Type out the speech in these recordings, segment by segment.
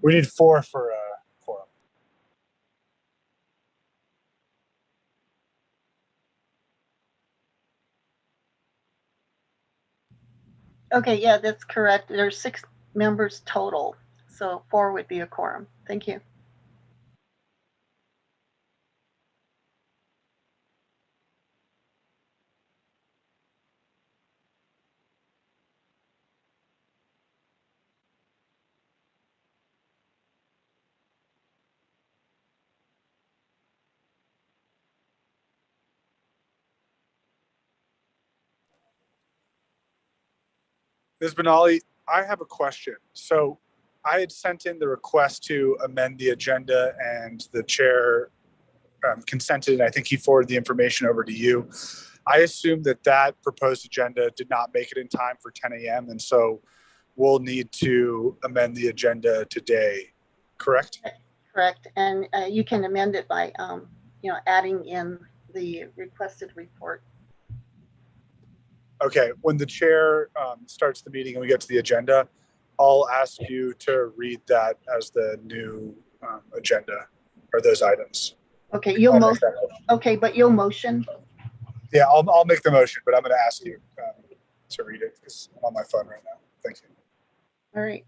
We need four for a quorum. Okay, yeah, that's correct. There's 6 members total, so 4 would be a quorum. Thank you. Ms. Benali, I have a question. So I had sent in the request to amend the agenda and the chair consented, and I think he forwarded the information over to you. I assume that that proposed agenda did not make it in time for 10 a.m. And so we'll need to amend the agenda today, correct? Correct, and you can amend it by, adding in the requested report. Okay, when the chair starts the meeting and we get to the agenda, I'll ask you to read that as the new agenda or those items. Okay, you'll motion. Okay, but you'll motion. Yeah, I'll make the motion, but I'm going to ask you to read it because I'm on my phone right now. Thank you. All right.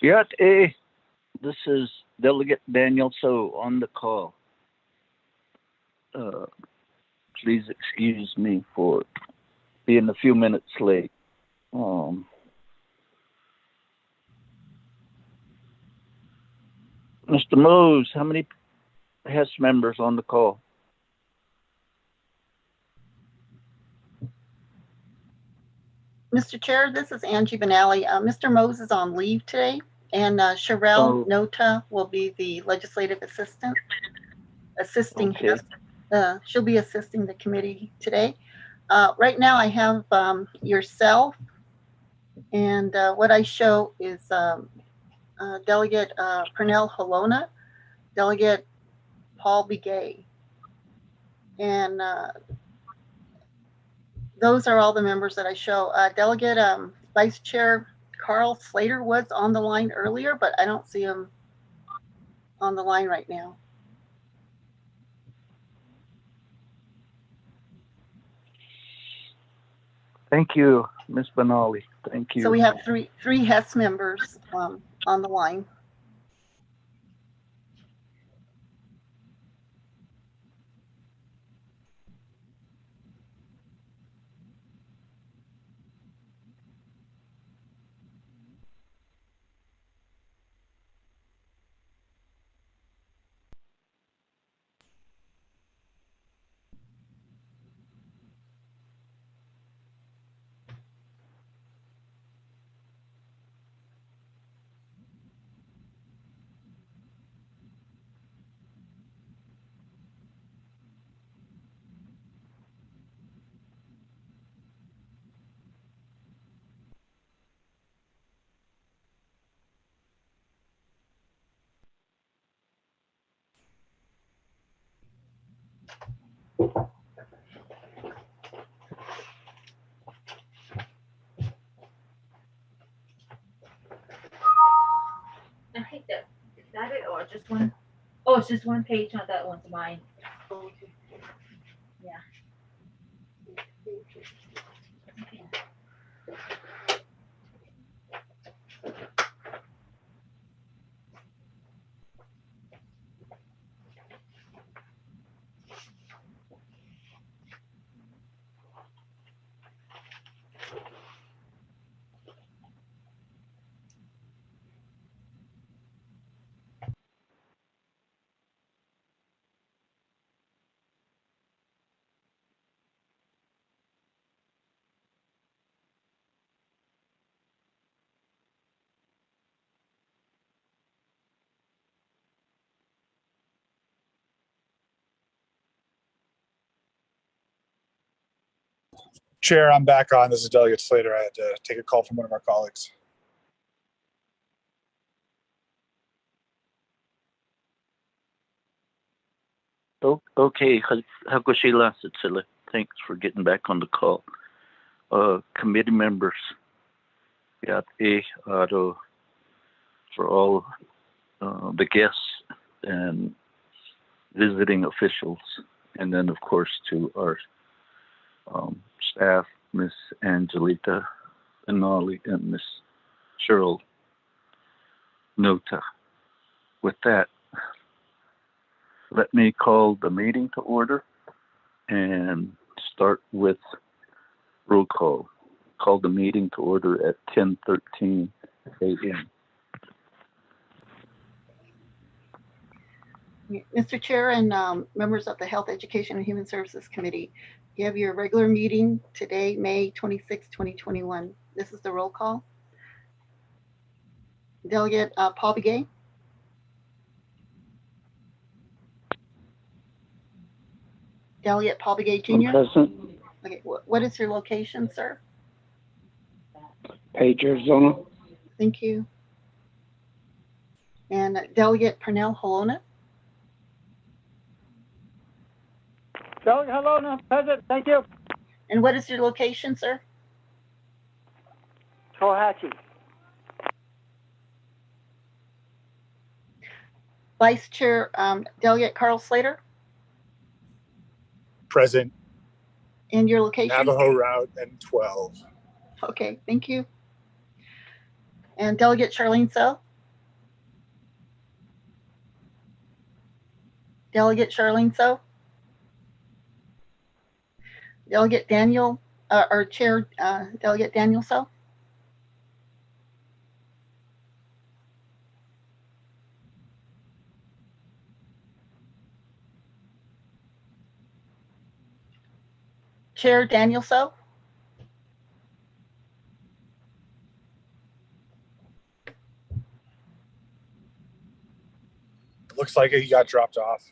Yacht A, this is Delegate Daniel So on the call. Please excuse me for being a few minutes late. Mr. Mose, how many HES members on the call? Mr. Chair, this is Angie Benally. Mr. Mose is on leave today, and Sherelle Nota will be the legislative assistant, assisting Okay. she'll be assisting the committee today. Right now I have yourself, and what I show is Delegate Pernell Halona, Delegate Paul Begay, and those are all the members that I show. Delegate Vice Chair Carl Slater was on the line earlier, but I don't see him on the line right now. Thank you, Ms. Benally. Thank you. So we have three HES members on the line. I hate that. Is that it or just one? Oh, it's just one page. Not that one's mine. Yeah. Chair, I'm back on. This is Delegate Slater. I had to take a call from one of our colleagues. Okay, Hakushila Sitsila, thanks for getting back on the call. Committee members, Yacht A, Otto, for all the guests and visiting officials, and then of course to our staff, Miss Angelita Benally and Miss Cheryl Nota. With that, let me call the meeting to order and start with roll call. Call the meeting to order at 10:13 a.m. Mr. Chair and members of the Health, Education, and Human Services Committee, you have your regular meeting today, May 26, 2021. This is the roll call. Delegate Paul Begay. Delegate Paul Begay Jr. Present. Okay, what is your location, sir? Page, Arizona. Thank you. And Delegate Pernell Halona. Delegate Halona, present. Thank you. And what is your location, sir? Tohatchee. Vice Chair Delegate Carl Slater. Present. And your location? Navajo Route N12. Okay, thank you. And Delegate Charlene So. Delegate Charlene So. Delegate Daniel, or Chair Delegate Daniel So. Chair Daniel So. It looks like he got dropped off.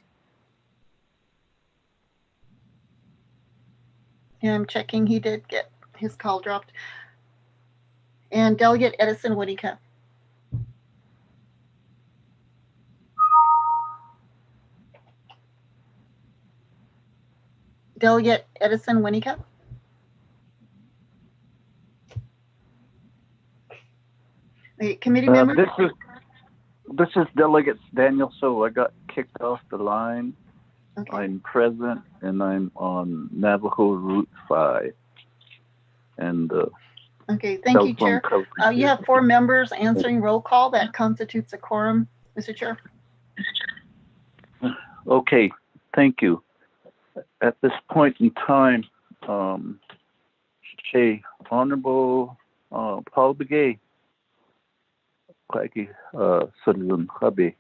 Yeah, I'm checking. He did get his call dropped. And Delegate Edison Whitaker. Delegate Edison Winnicott. The committee member. This is Delegate Daniel. So I got kicked off the line. Okay. I'm present, and I'm on Navajo Route 5. And Okay, thank you, Chair. You have 4 members answering roll call. That constitutes a quorum, Mr. Chair. Okay, thank you. At this point in time, Honorable Paul Begay, Kwaki Sullivan Hubby,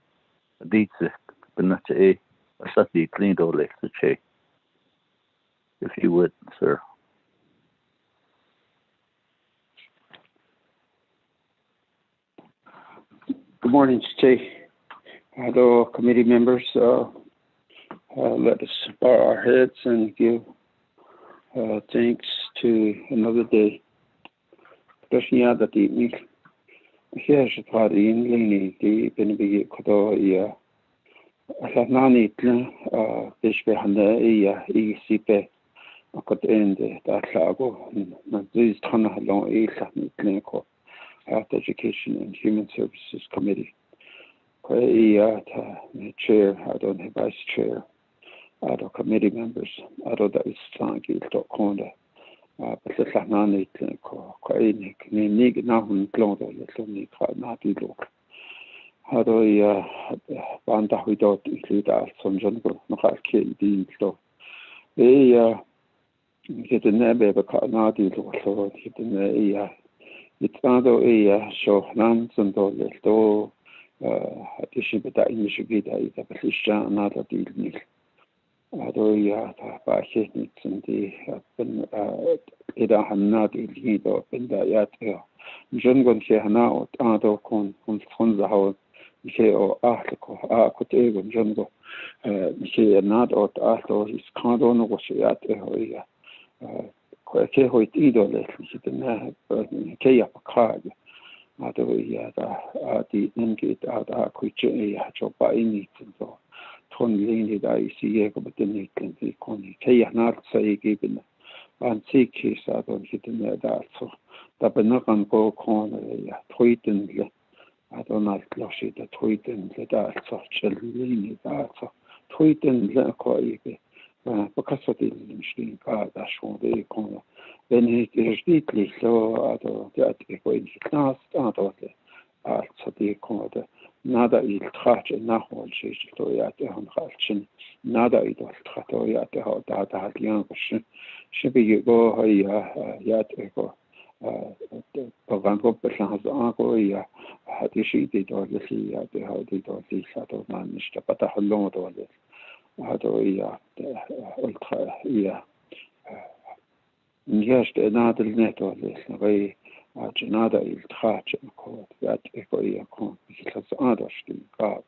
Dietzich, Benata Asati Klindo Lexache. If you would, sir. Good morning, Jay. Hello, committee members. Let us bow our heads and give thanks to another day. Krishna that evening. Here's the party in Lini, the Benby Kodo, Nani, Bishbe Handa, Sipe, I could end that lago, and these ton of long clinical Health Education and Human Services Committee. Chair, I don't have vice chair, I don't committee members, I don't that is Sangi, Conda. But the Nani clinical, Quaini, Nig Nahun Clondo, little Nig Nati look. How do you Banda without include us some jungle, Mahaki, Dean Slow? They hit the nebe, but Nati look, so hit the nebe. It's not a show Nans and Dolly, addition, but that in Michigan, the position, another deal. Although by hitting and the Ida Hanad Ilhido, and the Yatio. Jungon Shehana, Ado Con, Fonza, Michel Article, Cotago, Jungo, Michel Nad or Arthur, his condon was Yatio. Kehoit idol, the Kaya card. Although the Nungate out Quiche, Chopa in it, and so Ton Lini, I see but the Nick and the Connie Kaya not say given and see case out on hitting that. So the Benakan go corner, tweeting, I don't know, Lushy, the tweeting, the that, so Chelini, that, so tweeting, the Koi. Because of the machine card, that's what they call it. Then he is deeply so that when he class out of the art, so they call it nada il trace, Nahol, Shishtoya, the Hunchin, nada it was Tratoya, the hot that young should be go yet ego. Pavango Pesans Ango, had the sheet or the sea, the how they don't see Sato managed, but a long or this. Although ultra just another net or this way another il trace that eco because others got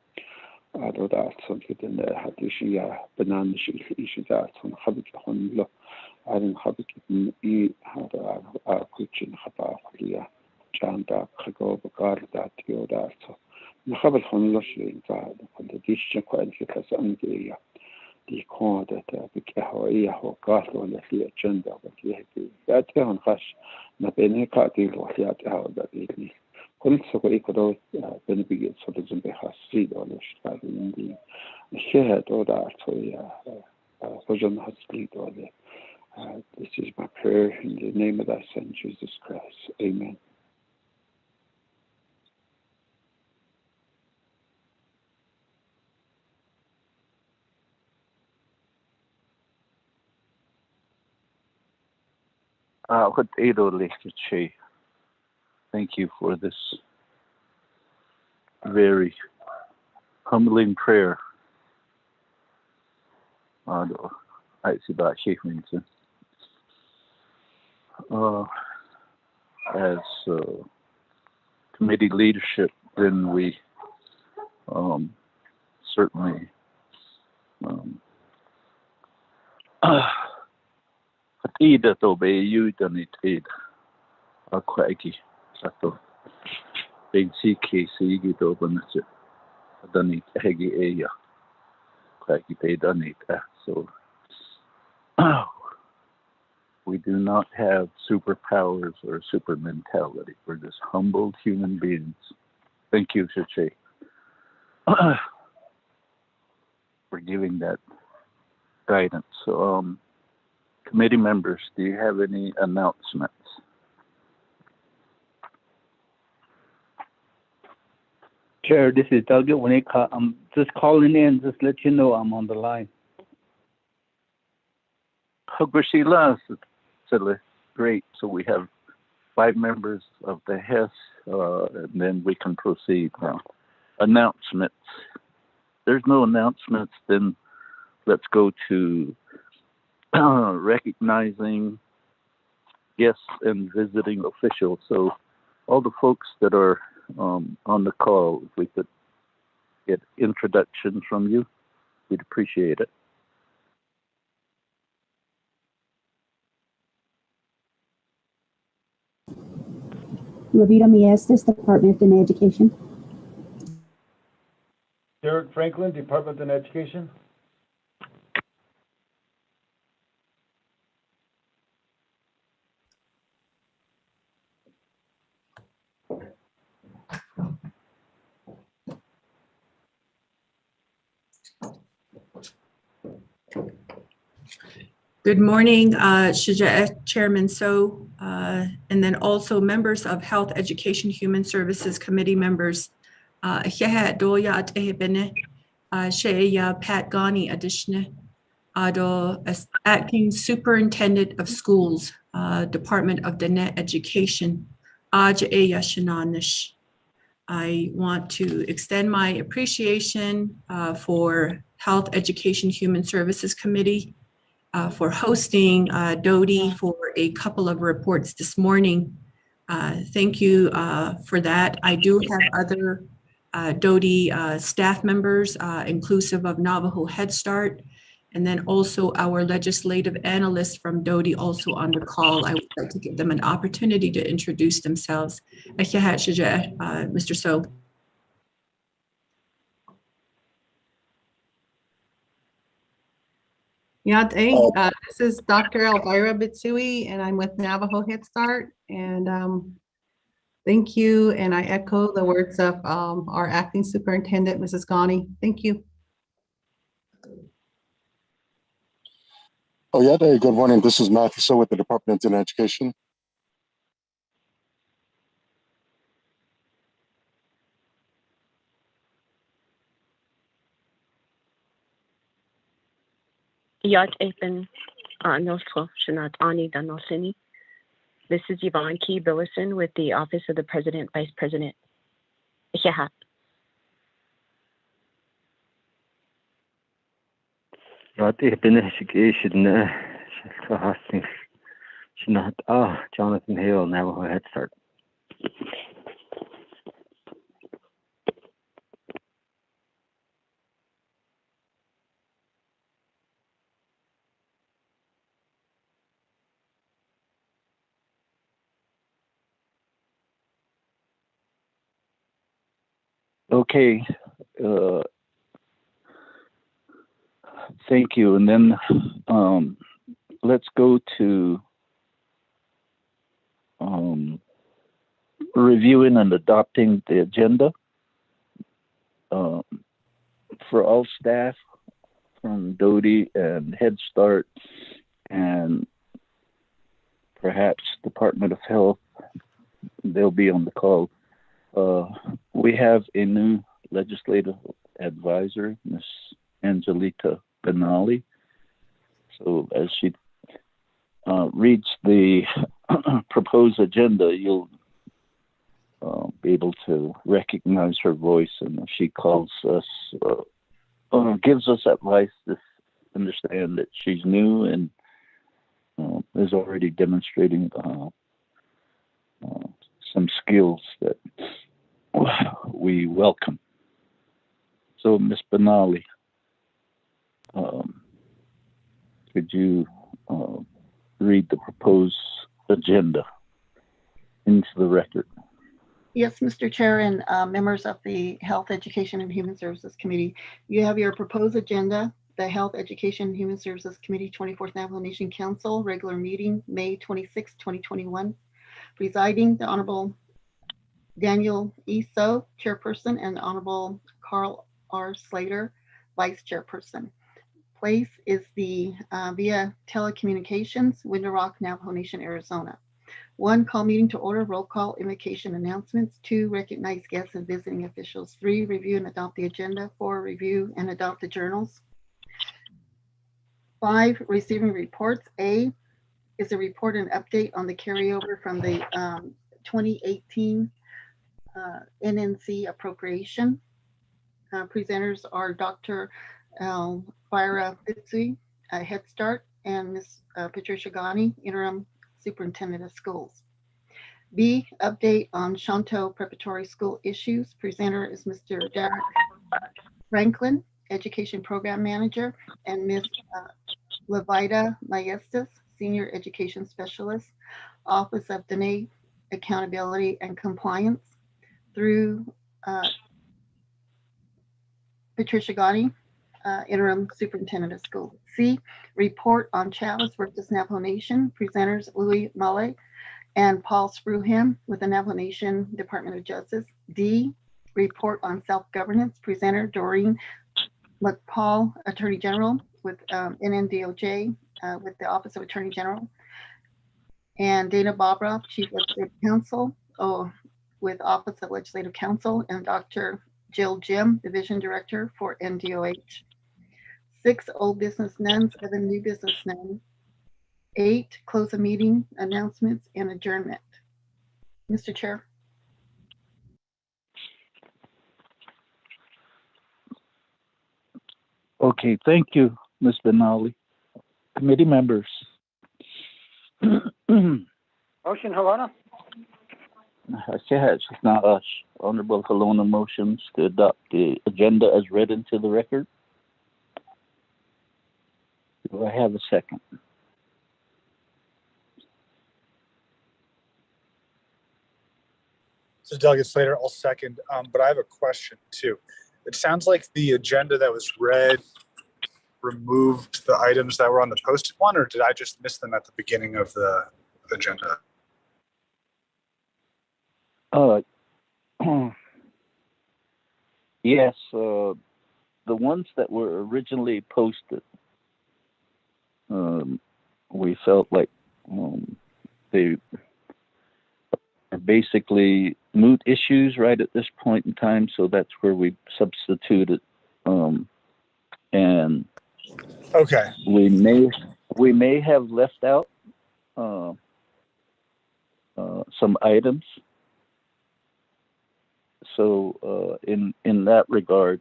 although that something in the hadishia banana issue that on habit on lo I didn't have it had a kitchen habia chanda go regard that you that so the habit on lo in that the dish quite because on the corner that became a castle on the agenda, but that on Hash, Nabenica deal was yet out that it is. Also, equal benefits for the Zumbi has seed on the style in the shared or that so John has lead or the this is my prayer in the name of thy Son Jesus Christ. Amen. What Edo Lekiche, thank you for this very humbling prayer. As committee leadership, then we certainly Ida to be you done it a quaggy sato big CKC get over it done it heggy aya quaggy they done it so we do not have superpowers or super mentality. We're just humbled human beings. Thank you, Chiche, for giving that guidance. So, committee members, do you have any announcements? Chair, this is Doug Winika. I'm just calling in, just let you know I'm on the line. Great. So we have 5 members of the HES, and then we can proceed now. Announcements. There's no announcements, then let's go to recognizing guests and visiting officials. So all the folks that are on the call, if we could get introductions from you, we'd appreciate it. Ravita Miestas, Department of Education. Derek Franklin, Department of Education. Good morning, Chairman So, and then also members of Health, Education, Human Services Committee members. Pat Ghani addition, Acting Superintendent of Schools, Department of Net Education. I want to extend my appreciation for Health, Education, Human Services Committee for hosting Dodie for a couple of reports this morning. Thank you for that. I do have other Dodie staff members, inclusive of Navajo Head Start, and then also our legislative analysts from Dodie also on the call. I would like to give them an opportunity to introduce themselves. Mr. So. This is Dr. Elvira Bitsui, and I'm with Navajo Head Start. And thank you, and I echo the words of our acting superintendent, Mrs. Ghani. Thank you. Good morning. This is Matthew So with the Department of Education. Yat Apen Nosco Shanat Ani Danosini. This is Yvonne Key Billison with the Office of the President, Vice President. Yahat. Yat Apen Education, Jonathan Hale, Navajo Head Start. Okay. Thank you. And then let's go to reviewing and adopting the agenda for all staff from Dodie and Head Start and perhaps Department of Health. They'll be on the call. We have a new legislative advisor, Ms. Angelita Benali. So as she reads the proposed agenda, you'll be able to recognize her voice, and if she calls us, gives us advice, to understand that she's new and is already demonstrating some skills that we welcome. So, Ms. Benali, could you read the proposed agenda into the record? Yes, Mr. Chair and members of the Health, Education, and Human Services Committee, you have your proposed agenda, the Health, Education, and Human Services Committee 24th Navajo Nation Council regular meeting, May 26, 2021. Presiding, the Honorable Daniel E. So, Chairperson, and Honorable Carl R. Slater, Vice Chairperson. Place is the via telecommunications, Window Rock, Navajo Nation, Arizona. 1, call meeting to order, roll call, invocation, announcements. 2, recognize guests and visiting officials. 3, review and adopt the agenda. 4, review and adopt the journals. 5, receiving reports. A is a report and update on the carryover from the 2018 NNC appropriation. Presenters are Dr. Elvira Bitsui, Head Start, and Ms. Patricia Ghani, Interim Superintendent of Schools. B, update on Shanto Preparatory School issues. Presenter is Mr. Derek Franklin, Education Program Manager, and Ms. Levita Maestas, Senior Education Specialist, Office of Dene Accountability and Compliance, through Patricia Ghani, Interim Superintendent of Schools. C, report on Chavez versus Navajo Nation. Presenters Louis Male and Paul Spruham with the Navajo Nation Department of Justice. D, report on self-governance. Presenter Doreen McPaul, Attorney General with NNDOJ with the Office of Attorney General. And Dana Bobroff, Chief Legislative Counsel with Office of Legislative Counsel, and Dr. Jill Jim, Division Director for NDOH. 6, old business none. 7, new business none. 8, close the meeting, announcements, and adjournment. Mr. Chair. Okay, thank you, Ms. Benali. Committee members. Motion, Helena? Yes, now, Honorable Helena motions to adopt the agenda as read into the record. Do I have a second? So Delegate Slater, I'll second, but I have a question too. It sounds like the agenda that was read removed the items that were on the posted one, or did I just miss them at the beginning of the agenda? Yes, the ones that were originally posted, we felt like they are basically moot issues right at this point in time, so that's where we substituted. And okay, we may have left out some items. So in that regard,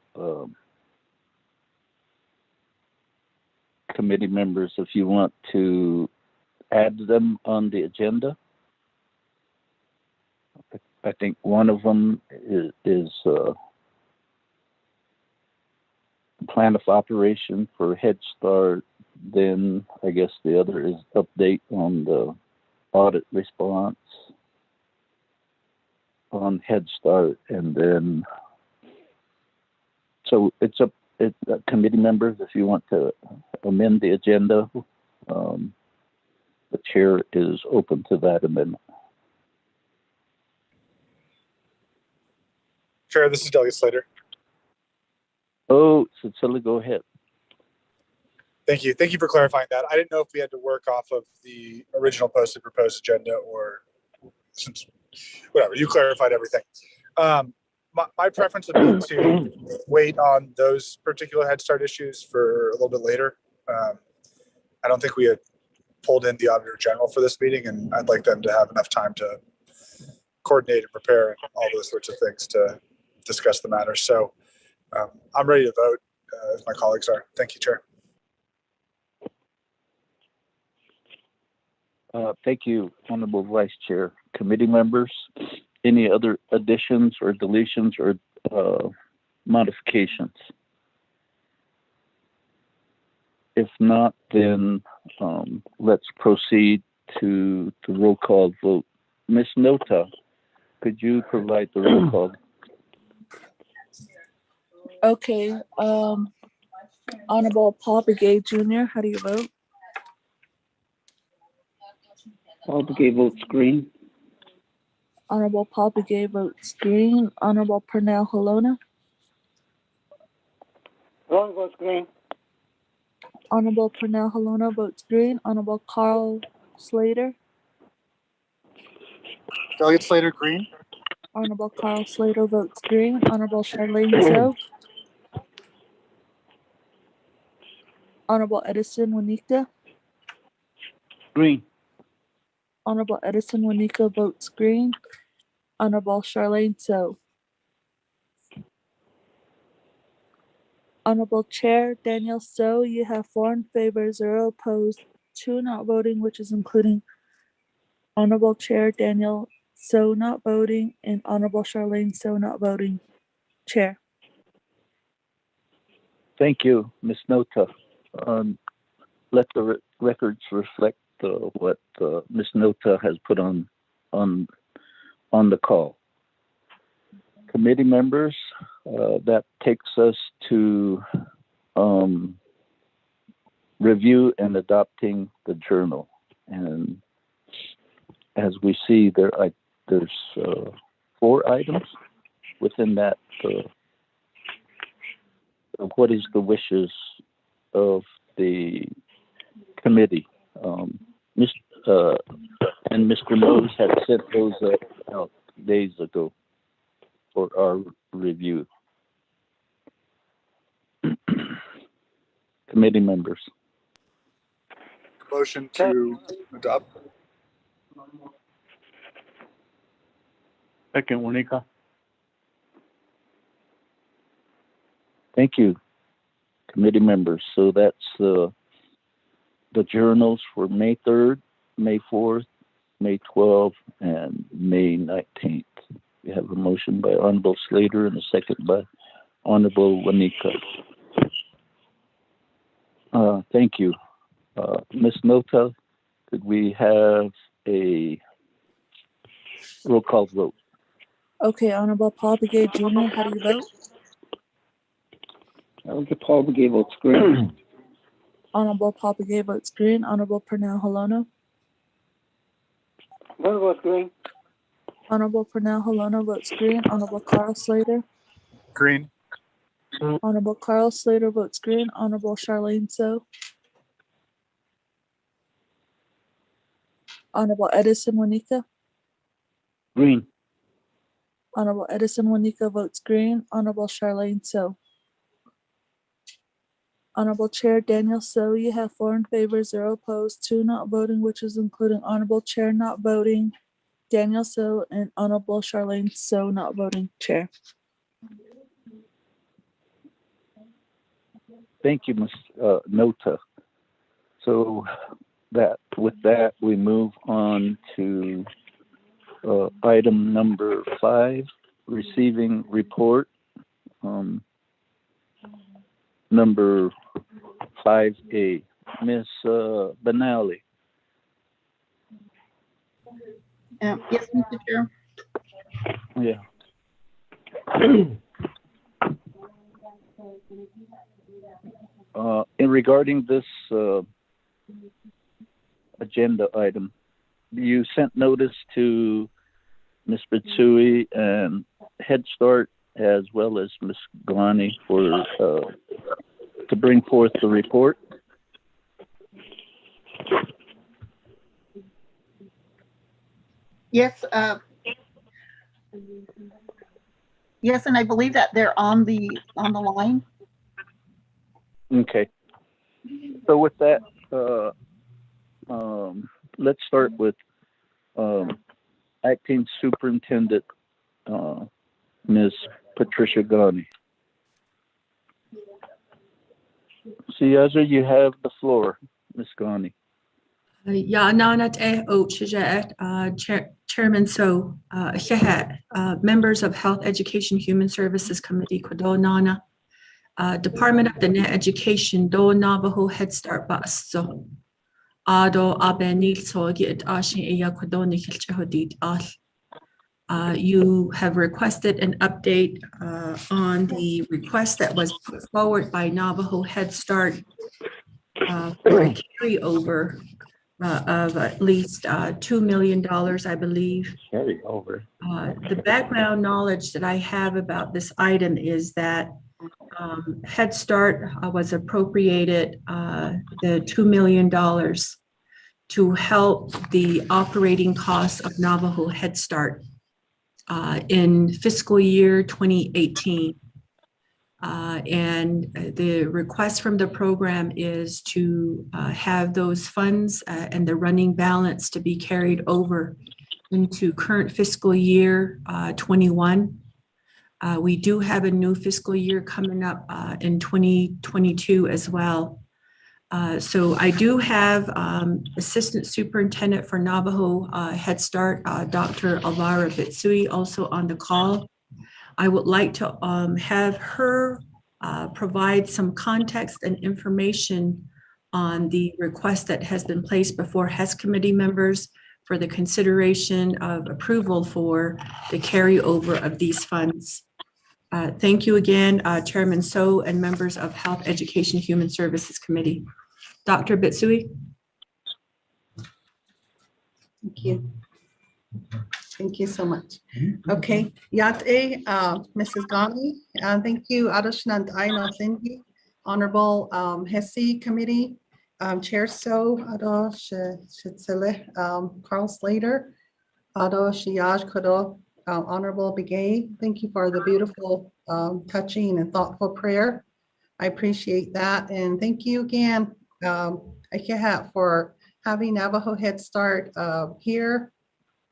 committee members, if you want to add them on the agenda, I think one of them is plan of operation for Head Start. Then I guess the other is update on the audit response on Head Start, and then so it's committee members, if you want to amend the agenda, the chair is open to that amendment. Chair, this is Delegate Slater. Oh, Cecilia, go ahead. Thank you. Thank you for clarifying that. I didn't know if we had to work off of the original posted proposed agenda, or since whatever, you clarified everything. My preference would be to wait on those particular Head Start issues for a little bit later. I don't think we had pulled in the Auditor General for this meeting, and I'd like them to have enough time to coordinate and prepare and all those sorts of things to discuss the matter. So I'm ready to vote if my colleagues are. Thank you, Chair. Thank you, Honorable Vice Chair. Committee members, any other additions or deletions or modifications? If not, then let's proceed to the roll call vote. Ms. Nota, could you provide the roll call? Okay, Honorable Paul Begay Jr., how do you vote? Paul Begay votes green. Honorable Paul Begay votes green. Honorable Pernell Halona. Ron votes green. Honorable Pernell Halona votes green. Honorable Carl Slater. Delegate Slater, green. Honorable Carl Slater votes green. Honorable Charlene So. Honorable Edison Wanika. Green. Honorable Edison Wanika votes green. Honorable Charlene So. Honorable Chair Daniel So, you have 4 in favor, 0 opposed, 2 not voting, which is including Honorable Chair Daniel So not voting and Honorable Charlene So not voting. Chair. Thank you, Ms. Nota. Let the records reflect what Ms. Nota has put on the call. Committee members, that takes us to review and adopting the journal. And as we see, there's 4 items within that. What is the wishes of the committee? And Mr. Mose had sent those out days ago for our review. Committee members. Motion to adopt. Second, Wanika. Thank you, committee members. So that's the journals for May 3rd, May 4th, May 12th, and May 19th. We have a motion by Honorable Slater and a second by Honorable Wanika. Thank you. Ms. Nota, could we have a roll call vote? Okay, Honorable Paul Begay Jr., how do you vote? Paul Begay votes green. Honorable Paul Begay votes green. Honorable Pernell Halona. Ron votes green. Honorable Pernell Halona votes green. Honorable Carl Slater. Green. Honorable Carl Slater votes green. Honorable Charlene So. Honorable Edison Wanika. Green. Honorable Edison Wanika votes green. Honorable Charlene So. Honorable Chair Daniel So, you have 4 in favor, 0 opposed, 2 not voting, which is including Honorable Chair not voting, Daniel So, and Honorable Charlene So not voting. Chair. Thank you, Ms. Nota. So with that, we move on to item number 5, receiving report. Number 5A, Ms. Benally. Yes, Mr. Chair. Yeah. In regarding this agenda item, you sent notice to Ms. Bitsui and Head Start as well as Ms. Galani for to bring forth the report. Yes. Yes, and I believe that they're on the line. Okay. So with that, let's start with Acting Superintendent Ms. Patricia Ghani. Siaza, you have the floor, Ms. Ghani. Chairman So, members of Health, Education, Human Services Committee, Kodo Nana, Department of the Net Education, Do Navajo Head Start Bus. So, Ado Abenil So Git Ashin Eya Kodo Nikilchahodit Al. You have requested an update on the request that was put forward by Navajo Head Start for a carryover of at least $2 million, I believe. Carry over. The background knowledge that I have about this item is that Head Start was appropriated the $2 million to help the operating costs of Navajo Head Start in fiscal year 2018. And the request from the program is to have those funds and the running balance to be carried over into current fiscal year 21. We do have a new fiscal year coming up in 2022 as well. So I do have Assistant Superintendent for Navajo Head Start, Dr. Elvira Bitsui, also on the call. I would like to have her provide some context and information on the request that has been placed before HES committee members for the consideration of approval for the carryover of these funds. Thank you again, Chairman So and members of Health, Education, Human Services Committee. Dr. Bitsui. Thank you. Thank you so much. Okay, Yate, Mrs. Ghani, thank you, Adoshnand Aina Sindhi, Honorable HESI Committee, Chair So, Adosh Shitsele, Carl Slater, Adosh Yaj Kodo, Honorable Begay, thank you for the beautiful, touching and thoughtful prayer. I appreciate that. And thank you again, Ikehat, for having Navajo Head Start here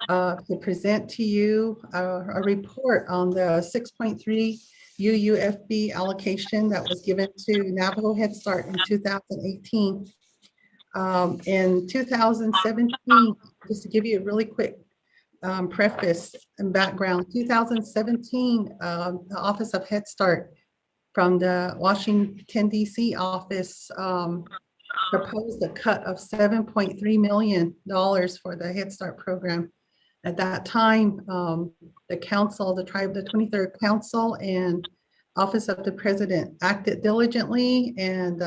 to present to you a report on the 6.3 UUFB allocation that was given to Navajo Head Start in 2018. In 2017, just to give you a really quick preface and background, 2017, the Office of Head Start from the Washington, D.C. office proposed a cut of $7.3 million for the Head Start program. At that time, the council, the 23rd Council and Office of the President acted diligently, and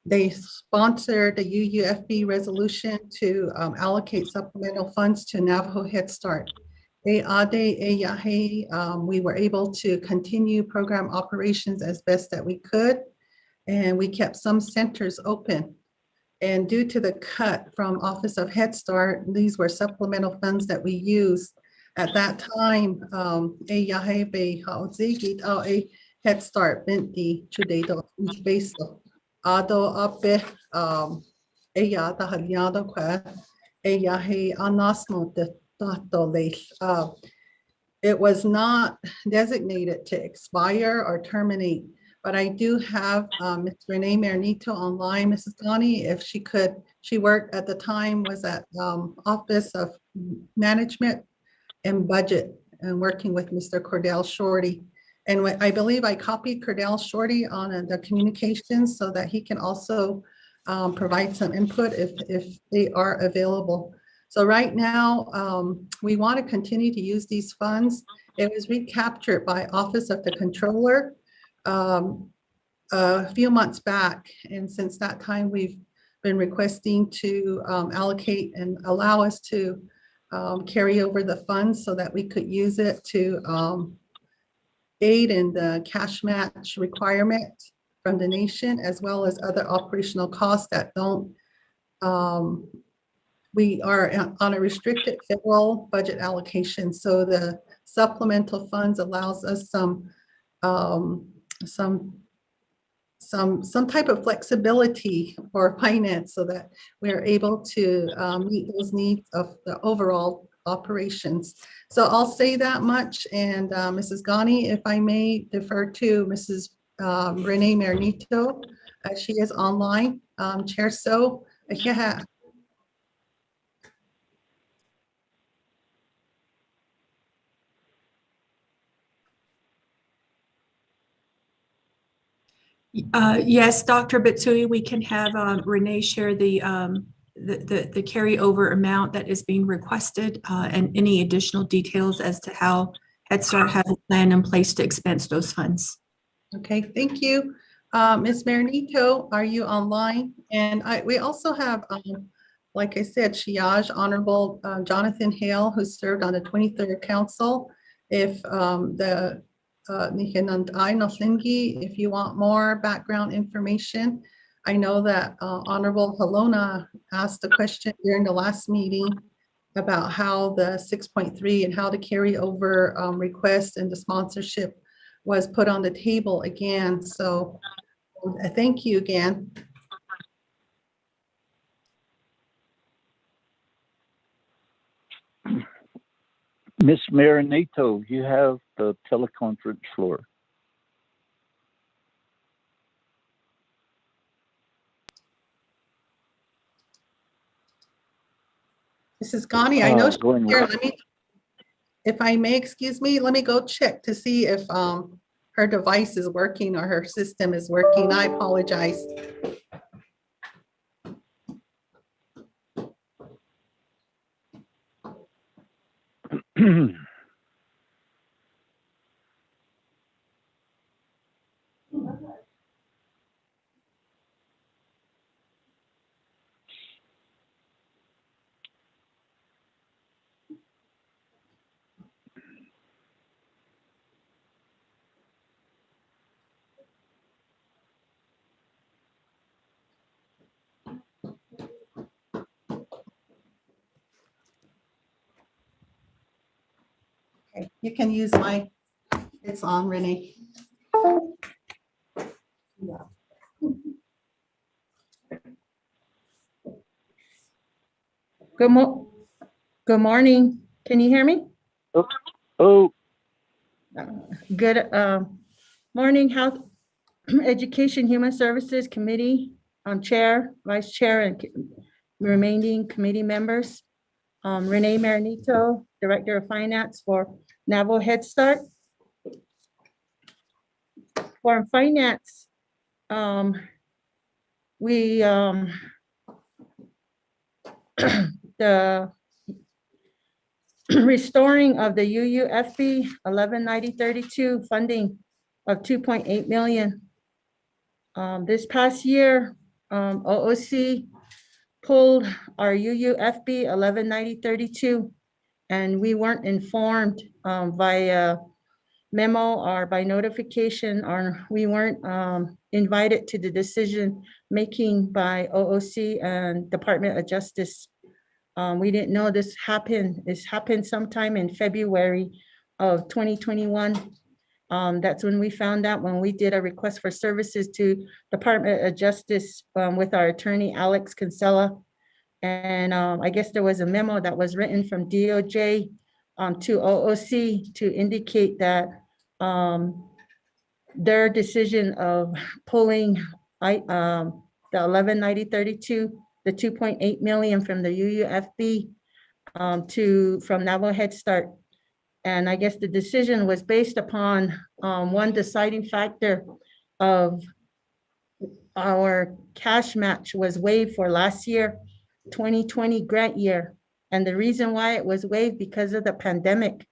they sponsored the UUFB resolution to allocate supplemental funds to Navajo Head Start. We were able to continue program operations as best that we could, and we kept some centers open. And due to the cut from Office of Head Start, these were supplemental funds that we used. At that time, Head Start binti chudedo beso ado ape eya tahaliado kwa eyahe anasmo de tato. It was not designated to expire or terminate. But I do have Ms. Renee Marinito online, Mrs. Ghani, if she could. She worked at the time, was at Office of Management and Budget and working with Mr. Cordell Shorty. And I believe I copied Cordell Shorty on the communications so that he can also provide some input if they are available. So right now, we want to continue to use these funds. It was recaptured by Office of the Controller a few months back, and since that time we've been requesting to allocate and allow us to carry over the funds so that we could use it to aid in the cash match requirement from the nation, as well as other operational costs that don't we are on a restricted federal budget allocation, so the supplemental funds allows us some some type of flexibility for finance so that we are able to meet those needs of the overall operations. So I'll say that much. And Mrs. Ghani, if I may defer to Mrs. Renee Marinito, she is online. Chair So, yeah. Yes, Dr. Bitsui, we can have Renee share the carryover amount that is being requested and any additional details as to how Head Start has a plan in place to expense those funds. Okay, thank you. Ms. Marinito, are you online? And we also have, like I said, Shiaj Honorable Jonathan Hale, who served on the 23rd Council. If the if you want more background information, I know that Honorable Halona asked a question during the last meeting about how the 6.3 and how the carryover request and the sponsorship was put on the table again. So thank you again. Miss Marinito, you have the teleconference floor. Mrs. Ghani, I know she's Going here. once. Let me, if I may, excuse me, let me go check to see if her device is working or her system is working. I apologize. Okay, you can use my, it's on, Renee. Good morning. Can you hear me? Oh. Good morning, Health, Education, Human Services Committee, Chair, Vice Chair, and remaining committee members. Renee Marinito, Director of Finance for Navajo Head Start. For finance, we the restoring of the UUFB 119032 funding of 2.8 million. This past year, OOC pulled our UUFB 119032, and we weren't informed via memo or by notification, or we weren't invited to the decision making by OOC and Department of Justice. We didn't know this happened. This happened sometime in February of 2021. That's when we found out, when we did a request for services to Department of Justice with our attorney, Alex Kinsella. And I guess there was a memo that was written from DOJ to OOC to indicate that their decision of pulling the 119032, the 2.8 million from the UUFB from Navajo Head Start. And I guess the decision was based upon one deciding factor of our cash match was waived for last year, 2020 grant year. And the reason why it was waived because of the pandemic.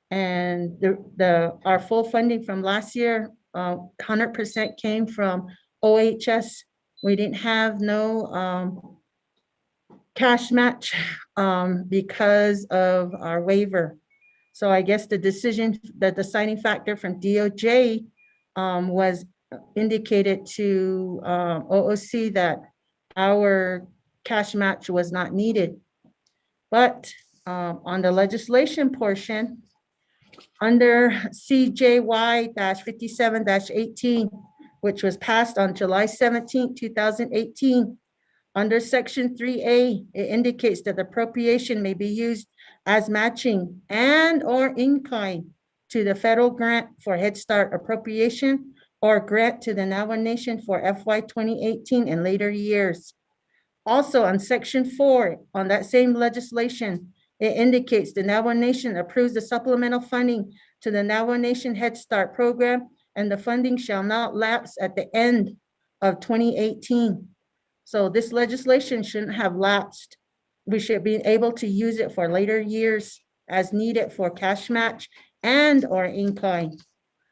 And our full funding from last year, 100% came from OHS. We didn't have no cash match because of our waiver. So I guess the decision, the deciding factor from DOJ was indicated to OOC that our cash match was not needed. But on the legislation portion, under CJY-57-18, which was passed on July 17, 2018. Under Section 3A, it indicates that the appropriation may be used as matching and/or in kind to the federal grant for Head Start appropriation or grant to the Navajo Nation for FY 2018 and later years. Also on Section 4, on that same legislation, it indicates the Navajo Nation approves the supplemental funding to the Navajo Nation Head Start program, and the funding shall not lapse at the end of 2018. So this legislation shouldn't have lapsed. We should be able to use it for later years as needed for cash match and or in kind.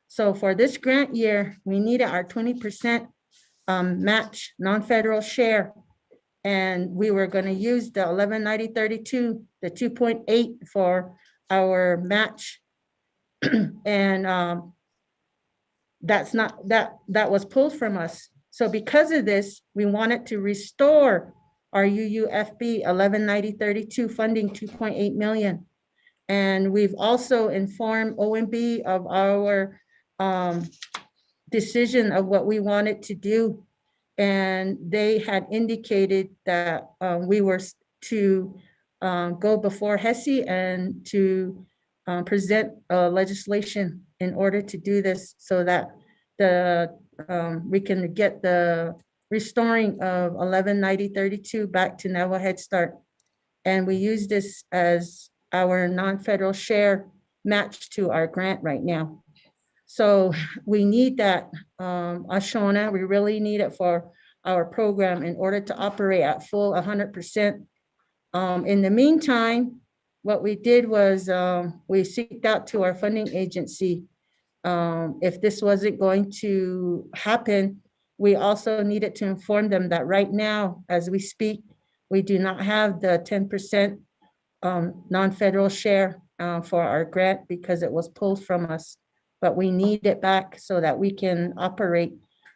So for this grant year, we needed our 20% match non-federal share. And we were going to use the 119032, the 2.8 for our match. And that was pulled from us. So because of this, we wanted to restore our UUFB 119032 funding 2.8 million. And we've also informed OMB of our decision of what we wanted to do. And they had indicated that we were to go before HESI and to present legislation in order to do this so that we can get the restoring of 119032 back to Navajo Head Start. And we use this as our non-federal share match to our grant right now. So we need that, Ashona, we really need it for our program in order to operate at full 100%. In the meantime, what we did was we seeked out to our funding agency. If this wasn't going to happen, we also needed to inform them that right now, as we speak, we do not have the 10% non-federal share for our grant because it was pulled from us. But we need it back so that we can operate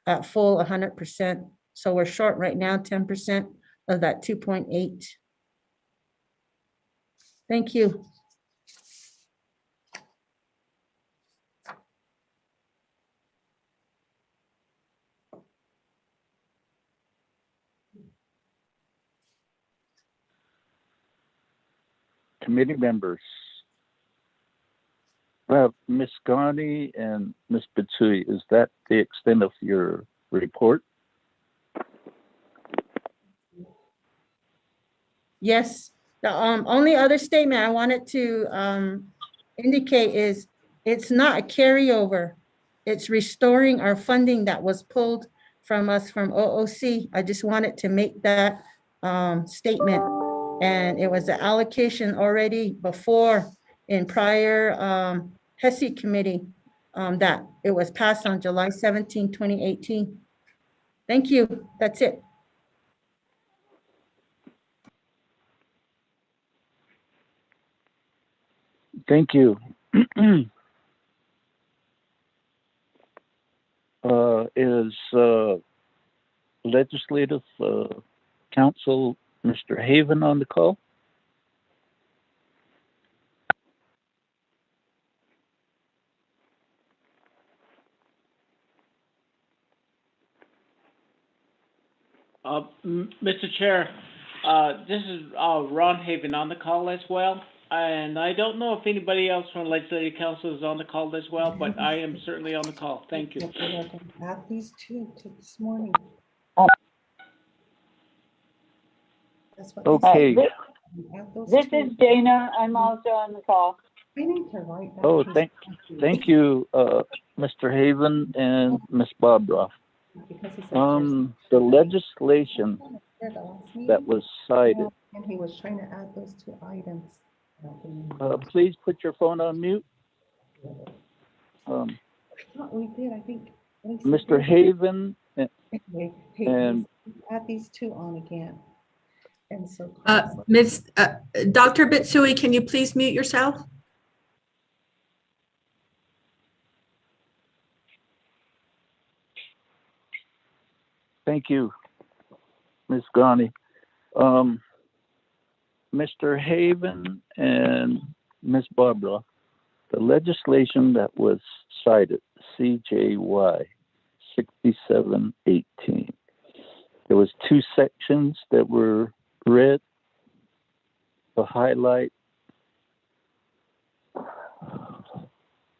at full 100%. So we're short right now 10% of that 2.8. Thank you. Committee members. Well, Ms. Garni and Ms. Bitsui, is that the extent of your report? Yes, the only other statement I wanted to indicate is it's not a carryover. It's restoring our funding that was pulled from us from OOC. I just wanted to make that statement. And it was an allocation already before in prior HESI committee that it was passed on July 17, 2018. Thank you. That's it. Thank you. Is Legislative Council Mr. Haven on the call? Mr. Chair, this is Ron Haven on the call as well. And I don't know if anybody else from Legislative Council is on the call as well, but I am certainly on the call. Thank you. Add these two to this morning. That's what Okay. This is Dana. I'm also on the call. I need to write that. Oh, thank you, Mr. Haven and Ms. Bobroff. The legislation that was cited. And he was trying to add those two items. Please put your phone on mute. We did, I think. Mr. Haven and add these two on again. And so, Dr. Bitsui, can you please mute yourself? Thank you, Ms. Ghani. Mr. Haven and Ms. Barbara, the legislation that was cited, CJY 6718. There was 2 sections that were read. The highlight,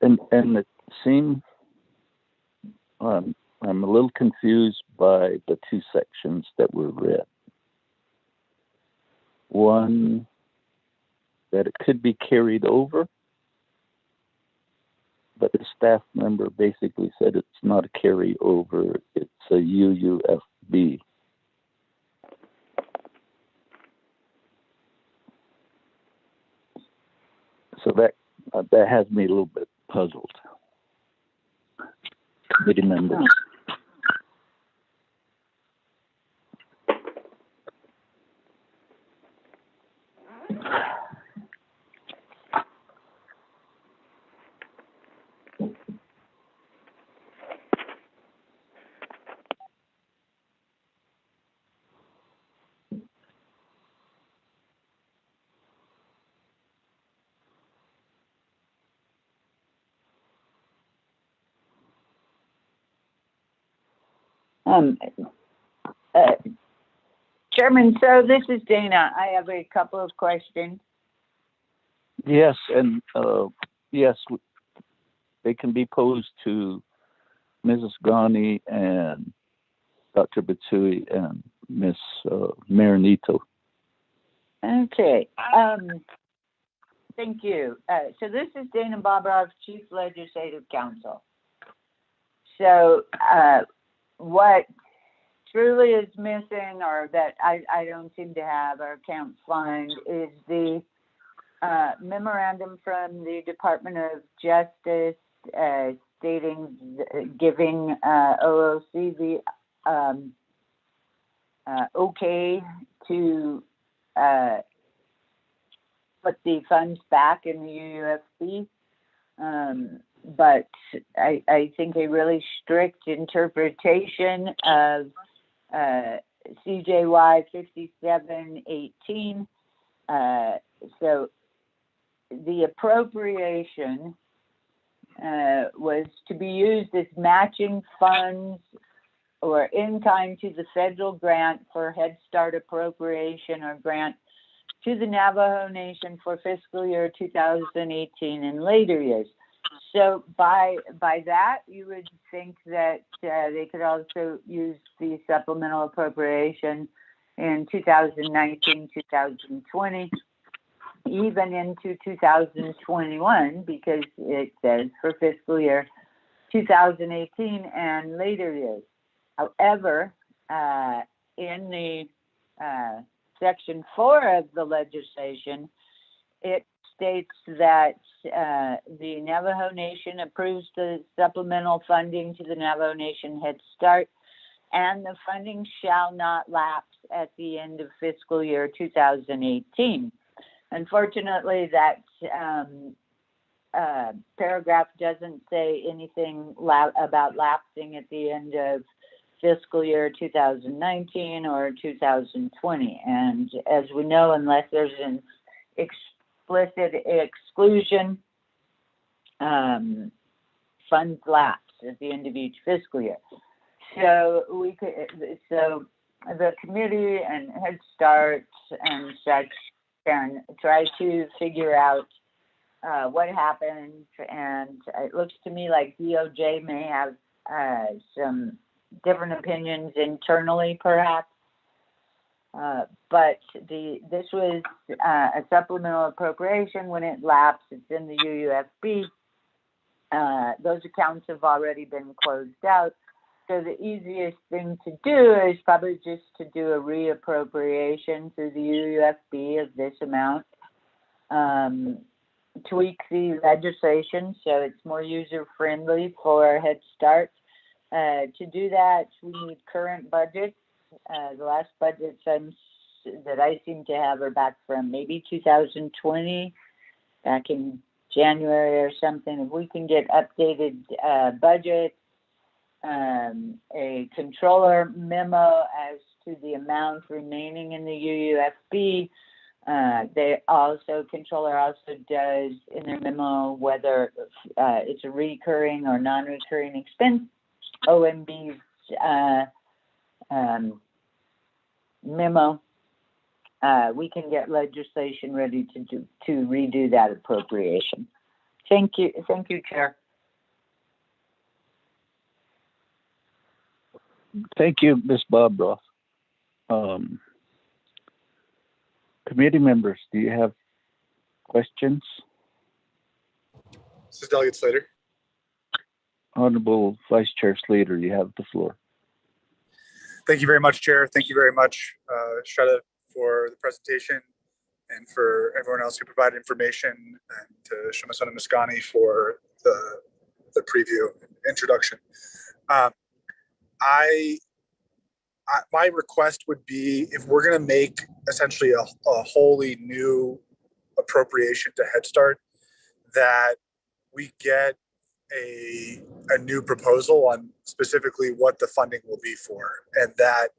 and it seemed I'm a little confused by the 2 sections that were read. One, that it could be carried over, but the staff member basically said it's not a carryover, it's a UUFB. So that has me a little bit puzzled. Committee members. Chairman, so this is Dana. I have a couple of questions. Yes, and yes, they can be posed to Mrs. Ghani and Dr. Bitsui and Miss Marinito. Okay. Thank you. So this is Dana Bobrov, Chief Legislative Counsel. So what truly is missing, or that I don't seem to have or can't find, is the memorandum from the Department of Justice stating, giving OOC the okay to put the funds back in the UUFB. But I think a really strict interpretation of CJY 5718. So the appropriation was to be used as matching funds or in kind to the federal grant for Head Start appropriation or grant to the Navajo Nation for fiscal year 2018 and later years. So by that, you would think that they could also use the supplemental appropriation in 2019, 2020, even into 2021, because it says for fiscal year 2018 and later years. However, in the Section 4 of the legislation, it states that the Navajo Nation approves the supplemental funding to the Navajo Nation Head Start, and the funding shall not lapse at the end of fiscal year 2018. Unfortunately, that paragraph doesn't say anything about lapsing at the end of fiscal year 2019 or 2020. And as we know, unless there's an explicit exclusion, funds lapse at the end of each fiscal year. So the committee and Head Start and such can try to figure out what happened, and it looks to me like DOJ may have some different opinions internally, perhaps. But this was a supplemental appropriation. When it lapsed, it's in the UUFB. Those accounts have already been closed out. So the easiest thing to do is probably just to do a reappropriation through the UUFB of this amount. Tweak the legislation so it's more user-friendly for Head Start. To do that, we need current budgets. The last budgets that I seem to have are back from maybe 2020, back in January or something. If we can get updated budgets, a controller memo as to the amount remaining in the UUFB. Controller also does in their memo whether it's a recurring or non-recurring expense. OMB's memo, we can get legislation ready to redo that appropriation. Thank you, Chair. Thank you, Ms. Bobroff. Committee members, do you have questions? This is Delegate Slater. Honorable Vice Chair Slater, you have the floor. Thank you very much, Chair. Thank you very much, Shredda, for the presentation, and for everyone else who provided information, and to Shomasana Miskani for the preview introduction. My request would be, if we're going to make essentially a wholly new appropriation to Head Start, that we get a new proposal on specifically what the funding will be for, and that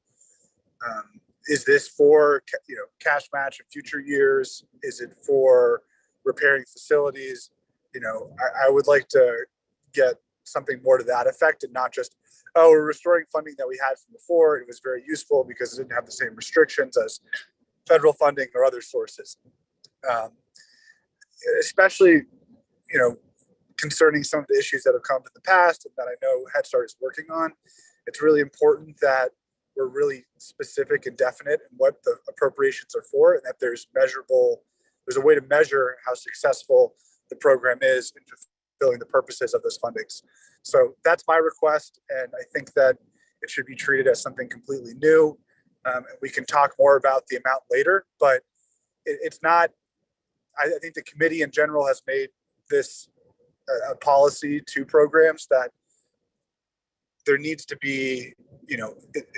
is this for cash match in future years? Is it for repairing facilities? I would like to get something more to that effect, and not just, oh, we're restoring funding that we had from before. It was very useful because it didn't have the same restrictions as federal funding or other sources. Especially, concerning some of the issues that have come in the past and that I know Head Start is working on. It's really important that we're really specific and definite in what the appropriations are for, and that there's a way to measure how successful the program is in fulfilling the purposes of those fundings. So that's my request, and I think that it should be treated as something completely new. And we can talk more about the amount later, but it's not, I think the committee in general has made this a policy to programs that there needs to be,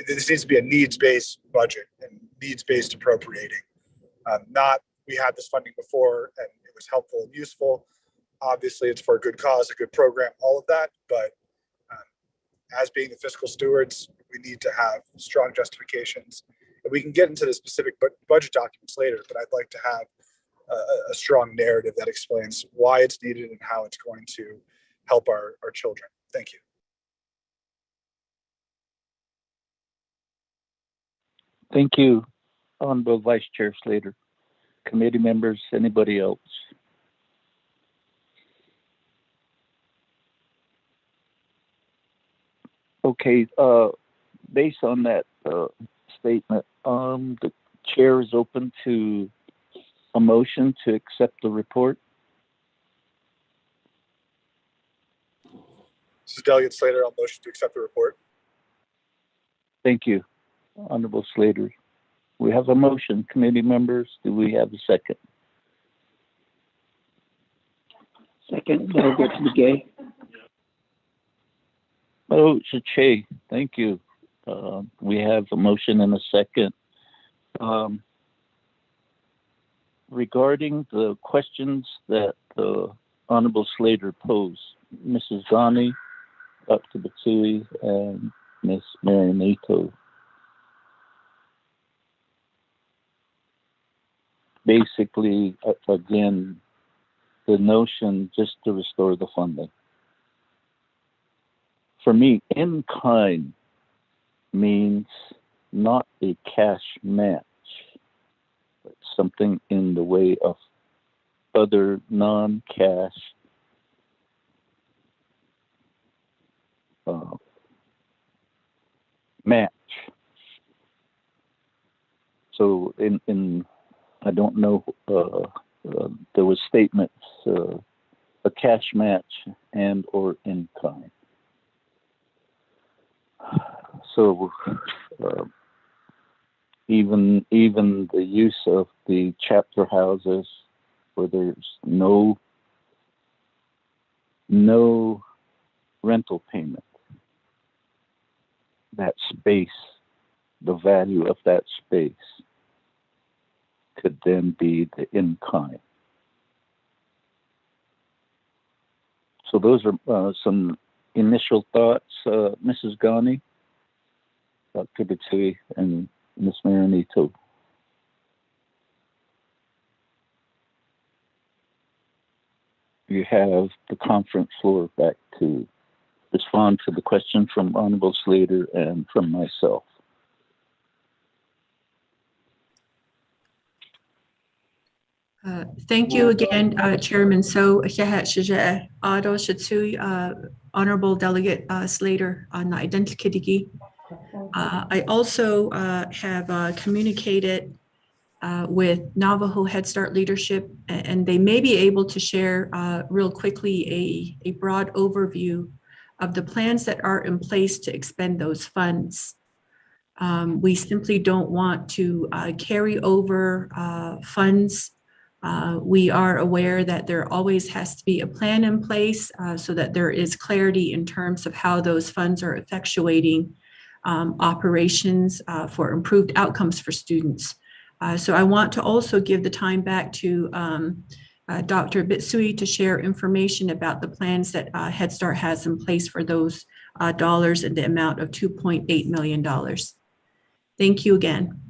this needs to be a needs-based budget and needs-based appropriating. Not, we had this funding before and it was helpful and useful. Obviously, it's for a good cause, a good program, all of that. But as being the fiscal stewards, we need to have strong justifications. And we can get into the specific budget documents later, but I'd like to have a strong narrative that explains why it's needed and how it's going to help our children. Thank you. Thank you, Honorable Vice Chair Slater. Committee members, anybody else? Okay, based on that statement, the chair is open to a motion to accept the report. This is Delegate Slater. I'll motion to accept the report. Thank you, Honorable Slater. We have a motion. Committee members, do we have a second? Second, Delegate Begay. Oh, Chache, thank you. We have a motion and a second. Regarding the questions that the Honorable Slater posed, Mrs. Zani, Dr. Batsui, and Ms. Marinito. Basically, again, the notion just to restore the funding. For me, in kind means not a cash match, but something in the way of other non-cash match. So in I don't know, there was statements, a cash match and or in kind. So even the use of the chapter houses where there's no rental payment, that space, the value of that space could then be the in kind. So those are some initial thoughts. Mrs. Ghani, Dr. Batsui, and Ms. Marinito. You have the conference floor back to respond to the question from Honorable Slater and from myself. Thank you again, Chairman. So, Honorable Delegate Slater, I also have communicated with Navajo Head Start leadership, and they may be able to share real quickly a broad overview of the plans that are in place to expend those funds. We simply don't want to carry over funds. We are aware that there always has to be a plan in place so that there is clarity in terms of how those funds are effectuating operations for improved outcomes for students. So I want to also give the time back to Dr. Bitsui to share information about the plans that Head Start has in place for those dollars in the amount of $2.8 million. Thank you again.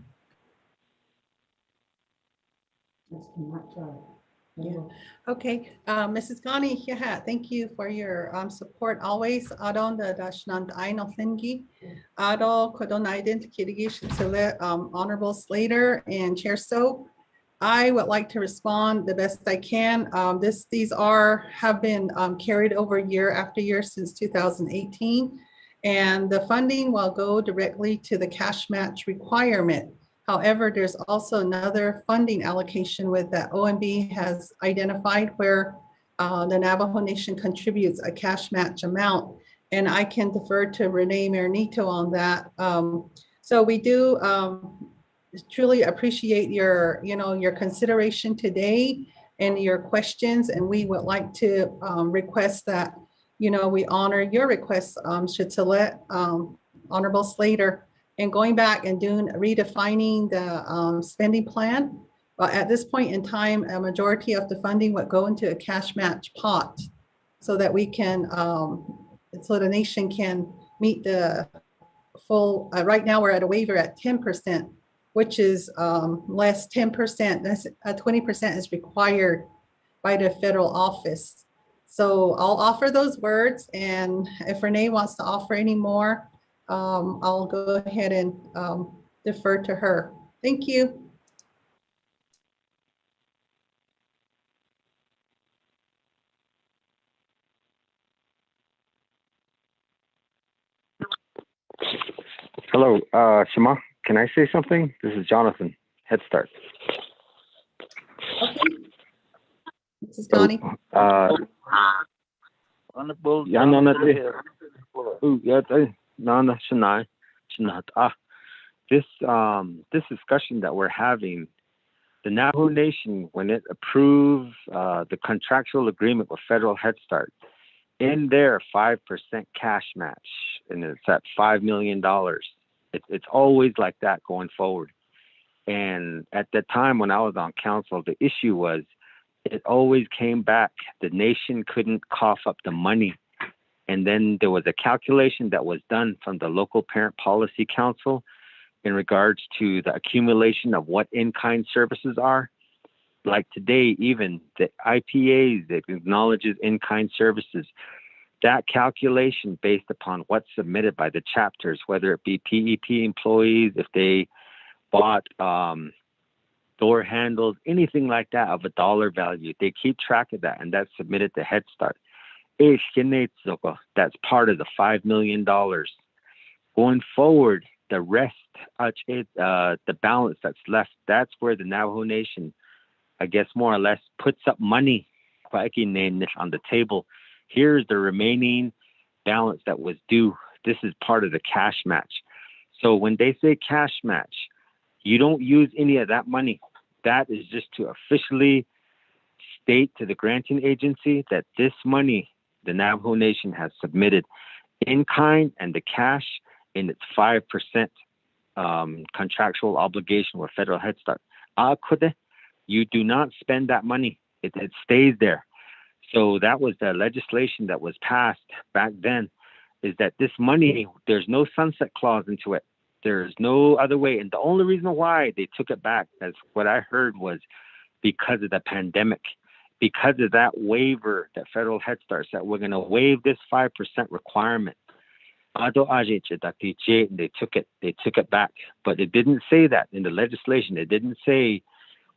Yeah. Okay, Mrs. Ghani, yeah, thank you for your support always. Adon the Dashnan Aino Thingi, Ado Kodon Identity Honorable Slater and Chair So. I would like to respond the best I can. These have been carried over year after year since 2018, and the funding will go directly to the cash match requirement. However, there's also another funding allocation with that OMB has identified where the Navajo Nation contributes a cash match amount, and I can defer to Renee Marinito on that. So we do truly appreciate your consideration today and your questions, and we would like to request that we honor your request, Shitzalet, Honorable Slater, and going back and redefining the spending plan. But at this point in time, a majority of the funding would go into a cash match pot so that we can, so the nation can meet the full, right now we're at a waiver at 10%, which is less 10%, that's 20% is required by the federal office. So I'll offer those words, and if Renee wants to offer any more, I'll go ahead and defer to her. Thank you. Hello, Shema, can I say something? This is Jonathan, Head Start. Okay. Mrs. Ghani. Honorable this discussion that we're having, the Navajo Nation, when it approved the contractual agreement with Federal Head Start, in their 5% cash match, and it's at $5 million. It's always like that going forward. And at the time when I was on council, the issue was it always came back. The nation couldn't cough up the money. And then there was a calculation that was done from the local parent policy council in regards to the accumulation of what in-kind services are. Like today, even the IPA that acknowledges in-kind services, that calculation based upon what's submitted by the chapters, whether it be PEP employees, if they bought door handles, anything like that of a dollar value, they keep track of that, and that's submitted to Head Start. That's part of the $5 million. Going forward, the rest, the balance that's left, that's where the Navajo Nation, I guess more or less, puts up money on the table. Here's the remaining balance that was due. This is part of the cash match. So when they say cash match, you don't use any of that money. That is just to officially state to the granting agency that this money the Navajo Nation has submitted in kind and the cash in its 5% contractual obligation with Federal Head Start. You do not spend that money. It stays there. So that was the legislation that was passed back then, is that this money, there's no sunset clause into it. There's no other way. And the only reason why they took it back, as what I heard, was because of the pandemic. because of that waiver that federal Head Start said, we're going to waive this 5% requirement. They took it back, but it didn't say that in the legislation. It didn't say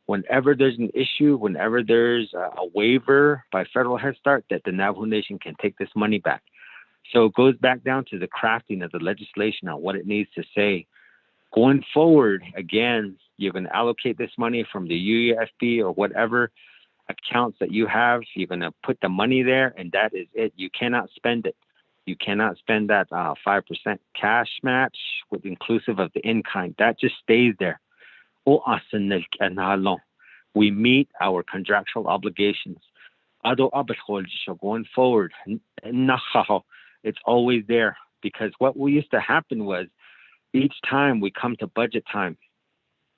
whenever there's an issue, whenever there's a waiver by federal Head Start, that the Navajo Nation can take this money back. So it goes back down to the crafting of the legislation on what it needs to say. Going forward, again, you're going to allocate this money from the UEFB or whatever accounts that you have. You're going to put the money there, and that is it. You cannot spend it. You cannot spend that 5% cash match with inclusive of the in-kind. That just stays there. We meet our contractual obligations. Going forward, it's always there, because what we used to happen was each time we come to budget time,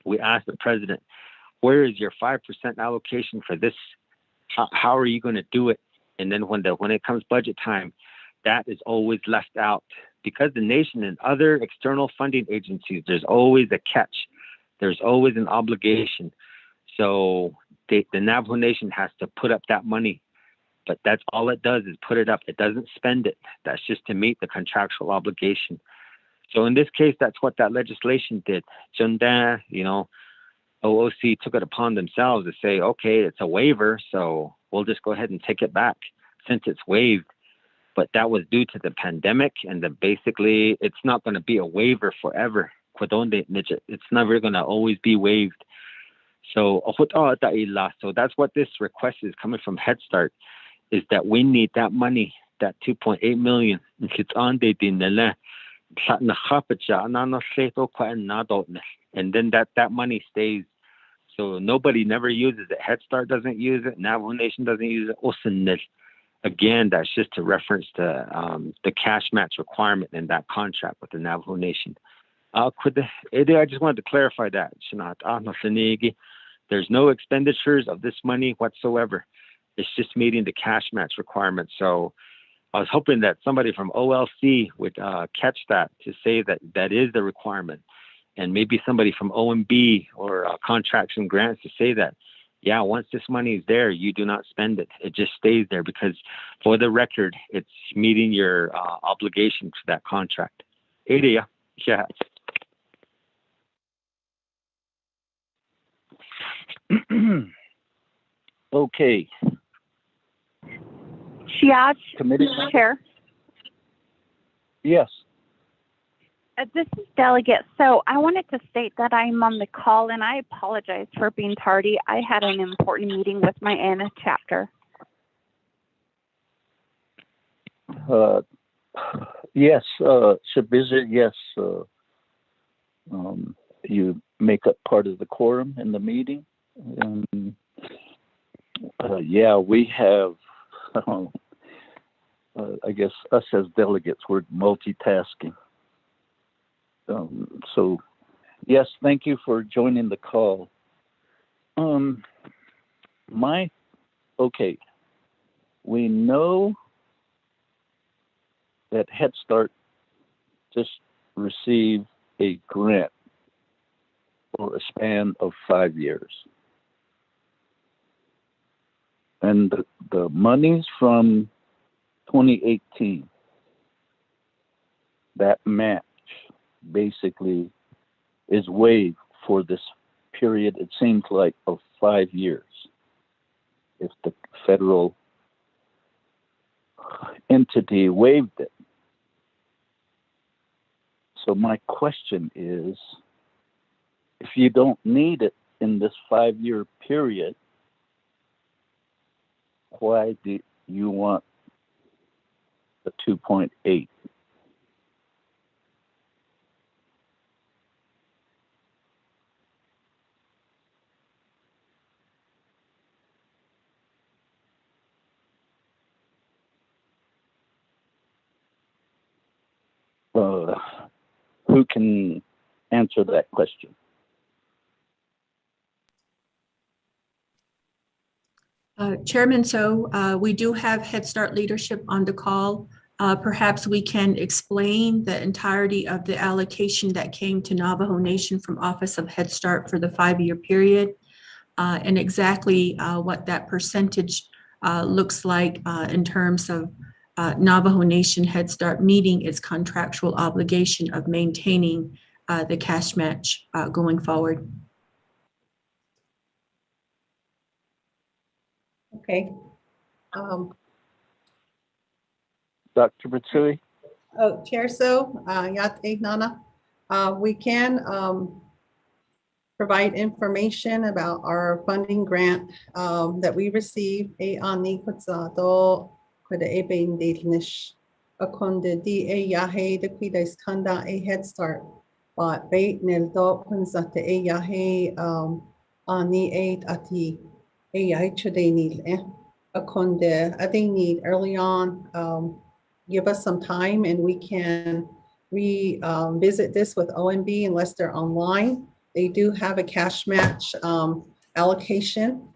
we ask the president, where is your 5% allocation for this? How are you going to do it? And then when it comes budget time, that is always left out, because the nation and other external funding agencies, there's always a catch. There's always an obligation. So the Navajo Nation has to put up that money, but that's all it does is put it up. It doesn't spend it. That's just to meet the contractual obligation. So in this case, that's what that legislation did. OOC took it upon themselves to say, okay, it's a waiver, so we'll just go ahead and take it back since it's waived. But that was due to the pandemic, and basically it's not going to be a waiver forever. It's never going to always be waived. So that's what this request is coming from Head Start, is that we need that money, that 2.8 million. And then that money stays. So nobody never uses it. Head Start doesn't use it. Navajo Nation doesn't use it. Again, that's just to reference the cash match requirement in that contract with the Navajo Nation. I just wanted to clarify that. There's no expenditures of this money whatsoever. It's just meeting the cash match requirement. So I was hoping that somebody from OLC would catch that, to say that that is the requirement. And maybe somebody from OMB or Contracts and Grants to say that, yeah, once this money is there, you do not spend it. It just stays there, because for the record, it's meeting your obligation to that contract. Yeah. Okay. Shiaj, Committee Chair. Yes. This is Delegate. So I wanted to state that I'm on the call, and I apologize for being tardy. I had an important meeting with my ANA chapter. Yes, Shabiza, yes. You make up part of the quorum in the meeting. Yeah, we have, I guess us as delegates, we're multitasking. So, yes, thank you for joining the call. Okay, we know that Head Start just received a grant for a span of 5 years. And the monies from 2018, that match basically is waived for this period, it seems like, of 5 years. If the federal entity waived it. So my question is, if you don't need it in this 5-year period, why do you want the 2.8? Who can answer that question? Chairman, so we do have Head Start leadership on the call. Perhaps we can explain the entirety of the allocation that came to Navajo Nation from Office of Head Start for the 5-year period. and exactly what that percentage looks like in terms of Navajo Nation Head Start meeting its contractual obligation of maintaining the cash match going forward. Okay. Dr. Mitsui? Oh, Chair So, Yate Nana, we can provide information about our funding grant that we received. E ani kutsado kuda ebe indilnish akonde di e yahe de kuda iskanda a Head Start. But bait nel do kunzate e yahe ani eight ati e yahe chude nil akonde. I think need early on. Give us some time and we can revisit this with OMB unless they're online. They do have a cash match allocation.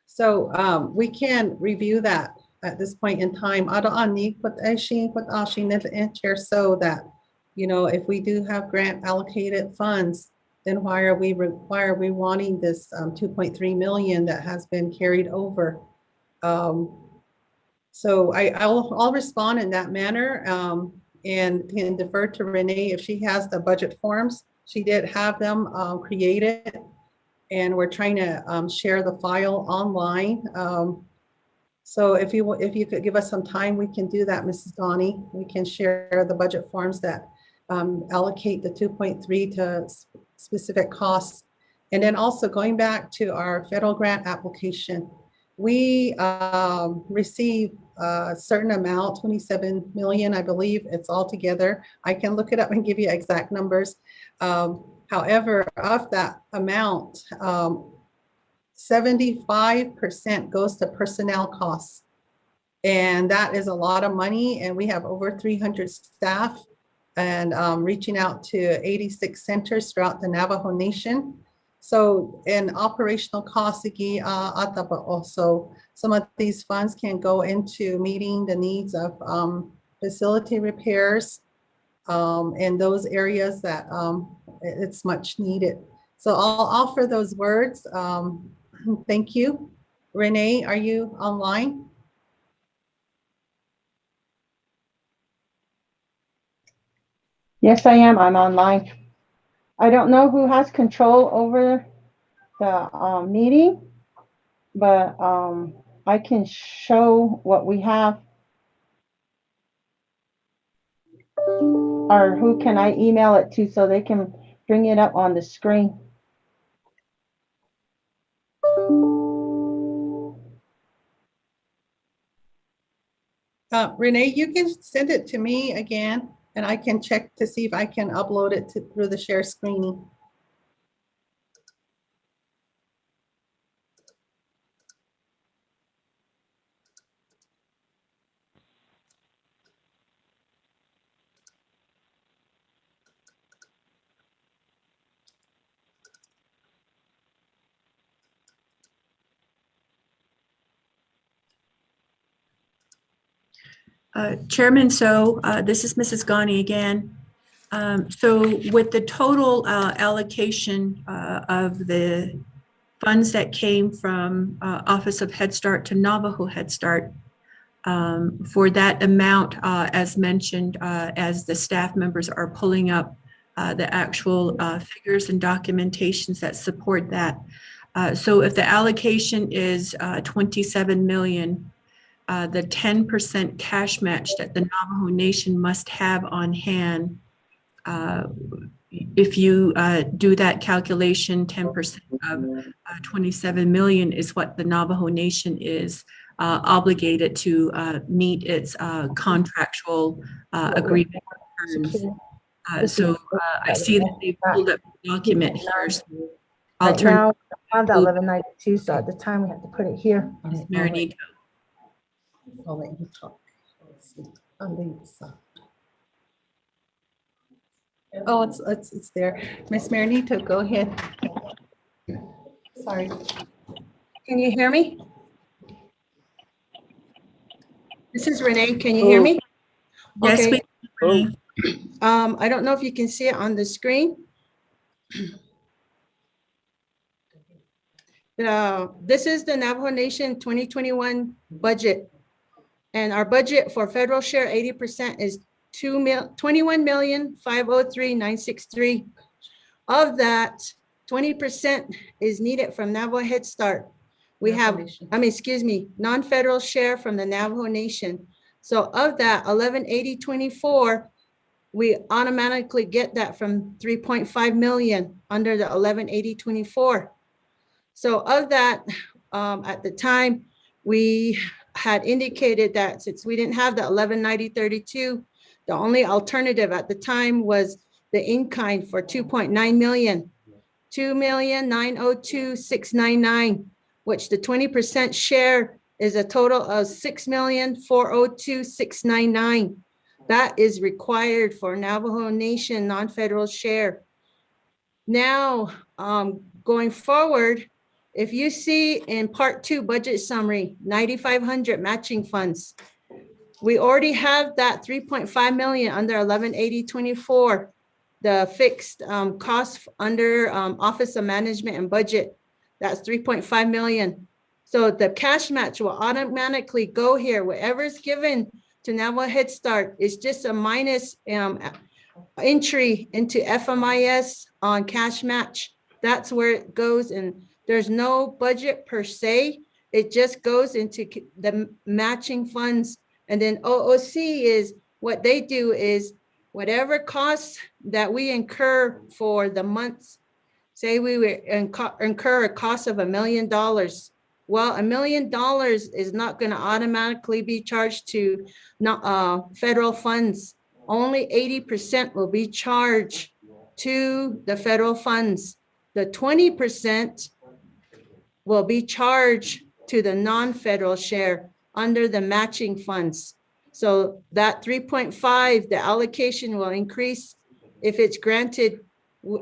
So we can review that at this point in time. So that, you know, if we do have grant allocated funds, then why are we wanting this 2.3 million that has been carried over? So I'll respond in that manner and can defer to Renee if she has the budget forms. She did have them created, and we're trying to share the file online. So if you could give us some time, we can do that, Mrs. Donnie. We can share the budget forms that allocate the 2.3 to specific costs. And then also going back to our federal grant application, we received a certain amount, 27 million, I believe it's all together. I can look it up and give you exact numbers. However, of that amount, 75% goes to personnel costs. And that is a lot of money. And we have over 300 staff and reaching out to 86 centers throughout the Navajo Nation. So in operational costs, also some of these funds can go into meeting the needs of facility repairs in those areas that it's much needed. So I'll offer those words. Thank you. Renee, are you online? Yes, I am. I'm online. I don't know who has control over the meeting, but I can show what we have. Or who can I email it to so they can bring it up on the screen? Renee, you can send it to me again, and I can check to see if I can upload it through the share screening. Chairman, so this is Mrs. Ghani again. So with the total allocation of the funds that came from Office of Head Start to Navajo Head Start, for that amount, as mentioned, as the staff members are pulling up the actual figures and documentations that support that. So if the allocation is 27 million, the 10% cash match that the Navajo Nation must have on hand, if you do that calculation, 10% of 27 million is what the Navajo Nation is obligated to meet its contractual agreement terms. So I see that they pulled up the document here. So I'll Right turn now, I have that 1192, so at the time we have to put it here. Ms. Marinito. I'll let you talk. Oh, it's there. Ms. Marinito, go ahead. Sorry. Can you hear me? This is Renee. Can you hear me? Yes, Okay. we can. I don't know if you can see it on the screen. This is the Navajo Nation 2021 budget. And our budget for federal share 80% is 21,503,963. Of that, 20% is needed from Navajo Head Start. We have, non-federal share from the Navajo Nation. So of that 118024, we automatically get that from 3.5 million under the 118024. So of that, at the time, we had indicated that since we didn't have the 119032, the only alternative at the time was the in-kind for 2.9 million, 2,902,699, which the 20% share is a total of 6,402,699. That is required for Navajo Nation non-federal share. Now, going forward, if you see in part 2 budget summary, 9,500 matching funds, we already have that 3.5 million under 118024, the fixed cost under Office of Management and Budget. That's 3.5 million. So the cash match will automatically go here. Whatever's given to Navajo Head Start is just a minus entry into FMIS on cash match. That's where it goes, and there's no budget per se. It just goes into the matching funds. And then OOC is what they do is whatever costs that we incur for the months, say we incur a cost of $1 million. Well, $1 million is not going to automatically be charged to federal funds. Only 80% will be charged to the federal funds. The 20% will be charged to the non-federal share under the matching funds. So that 3.5, the allocation will increase. If it's granted,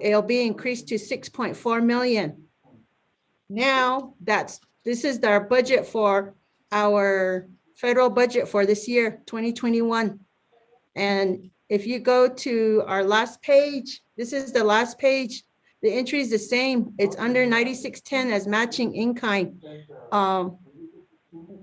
it'll be increased to 6.4 million. Now this is our budget for our federal budget for this year, 2021. And if you go to our last page, this is the last page. The entry is the same. It's under 9610 as matching in-kind.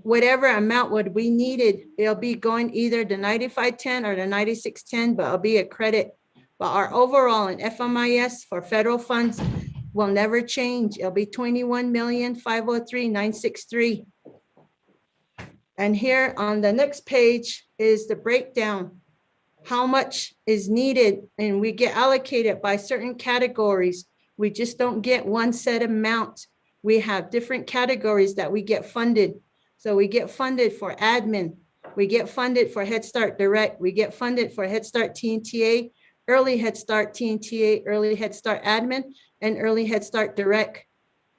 Whatever amount would we needed, it'll be going either the 9510 or the 9610, but it'll be a credit. But our overall in FMIS for federal funds will never change. It'll be 21,503,963. And here on the next page is the breakdown. How much is needed, and we get allocated by certain categories. We just don't get one set amount. We have different categories that we get funded. So we get funded for admin. We get funded for Head Start Direct. We get funded for Head Start TNTA, Early Head Start TNTA, Early Head Start Admin, and Early Head Start Direct.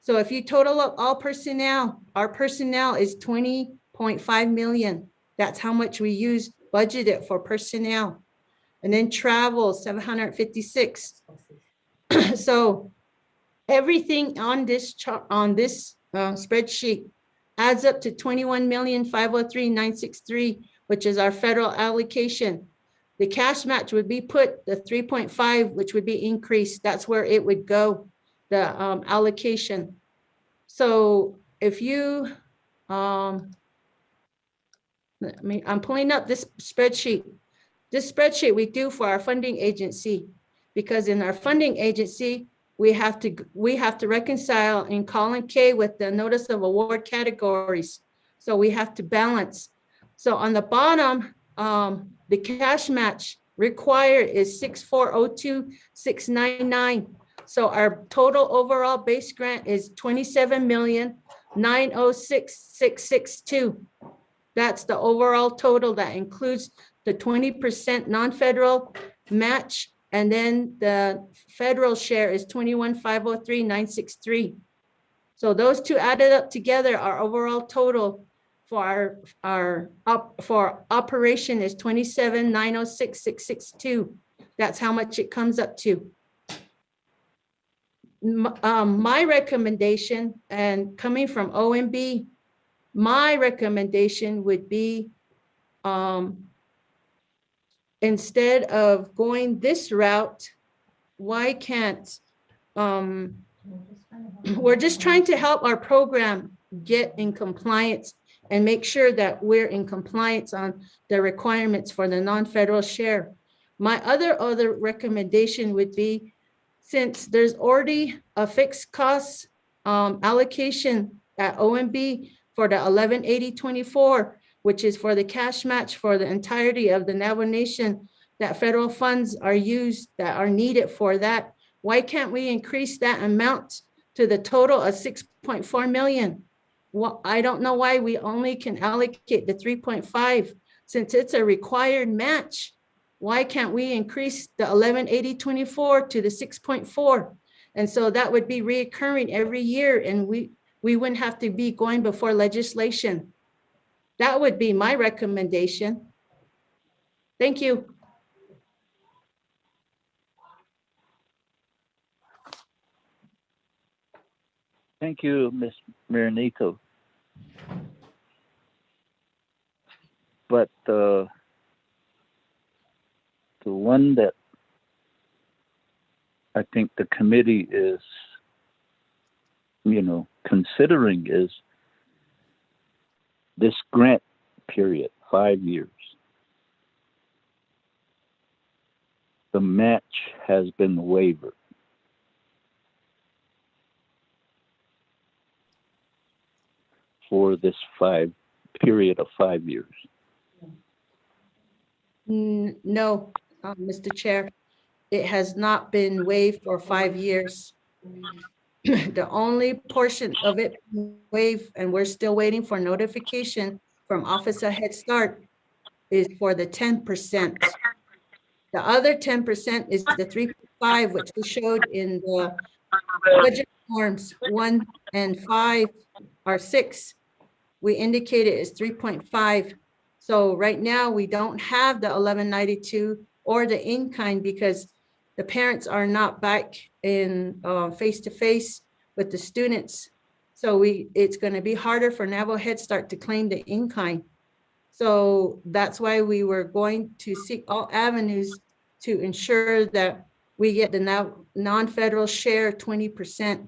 So if you total up all personnel, our personnel is 20.5 million. That's how much we use budgeted for personnel. And then travel, 756. So everything on this chart, on this spreadsheet adds up to 21,503,963, which is our federal allocation. The cash match would be put the 3.5, which would be increased. That's where it would go, the allocation. So if you, I'm pulling up this spreadsheet. This spreadsheet we do for our funding agency, because in our funding agency, we have to reconcile in column K with the notice of award categories. So we have to balance. So on the bottom, the cash match required is 6,402,699. So our total overall base grant is 27,906,662. That's the overall total that includes the 20% non-federal match, and then the federal share is 21,503,963. So those two added up together, our overall total for our operation is 27,906,662. That's how much it comes up to. My recommendation, and coming from OMB, my recommendation would be, instead of going this route, why can't we're just trying to help our program get in compliance and make sure that we're in compliance on the requirements for the non-federal share. My other recommendation would be, since there's already a fixed cost allocation at OMB for the 118024, which is for the cash match for the entirety of the Navajo Nation, that federal funds are used that are needed for that. Why can't we increase that amount to the total of 6.4 million? Well, I don't know why we only can allocate the 3.5 since it's a required match. Why can't we increase the 118024 to the 6.4? And so that would be reoccurring every year, and we wouldn't have to be going before legislation. That would be my recommendation. Thank you. Thank you, Ms. Marinito. But the one that I think the committee is, considering is this grant period, 5 years. The match has been waived. For this period of 5 years. No, Mr. Chair, it has not been waived for 5 years. The only portion of it waived, and we're still waiting for notification from Office of Head Start, is for the 10%. The other 10% is the 3.5, which we showed in the budget forms 1 and 5 or 6. We indicated is 3.5. So right now we don't have the 1192 or the in-kind because the parents are not back in face-to-face with the students. So it's going to be harder for Navajo Head Start to claim the in-kind. So that's why we were going to seek all avenues to ensure that we get the non-federal share 20%.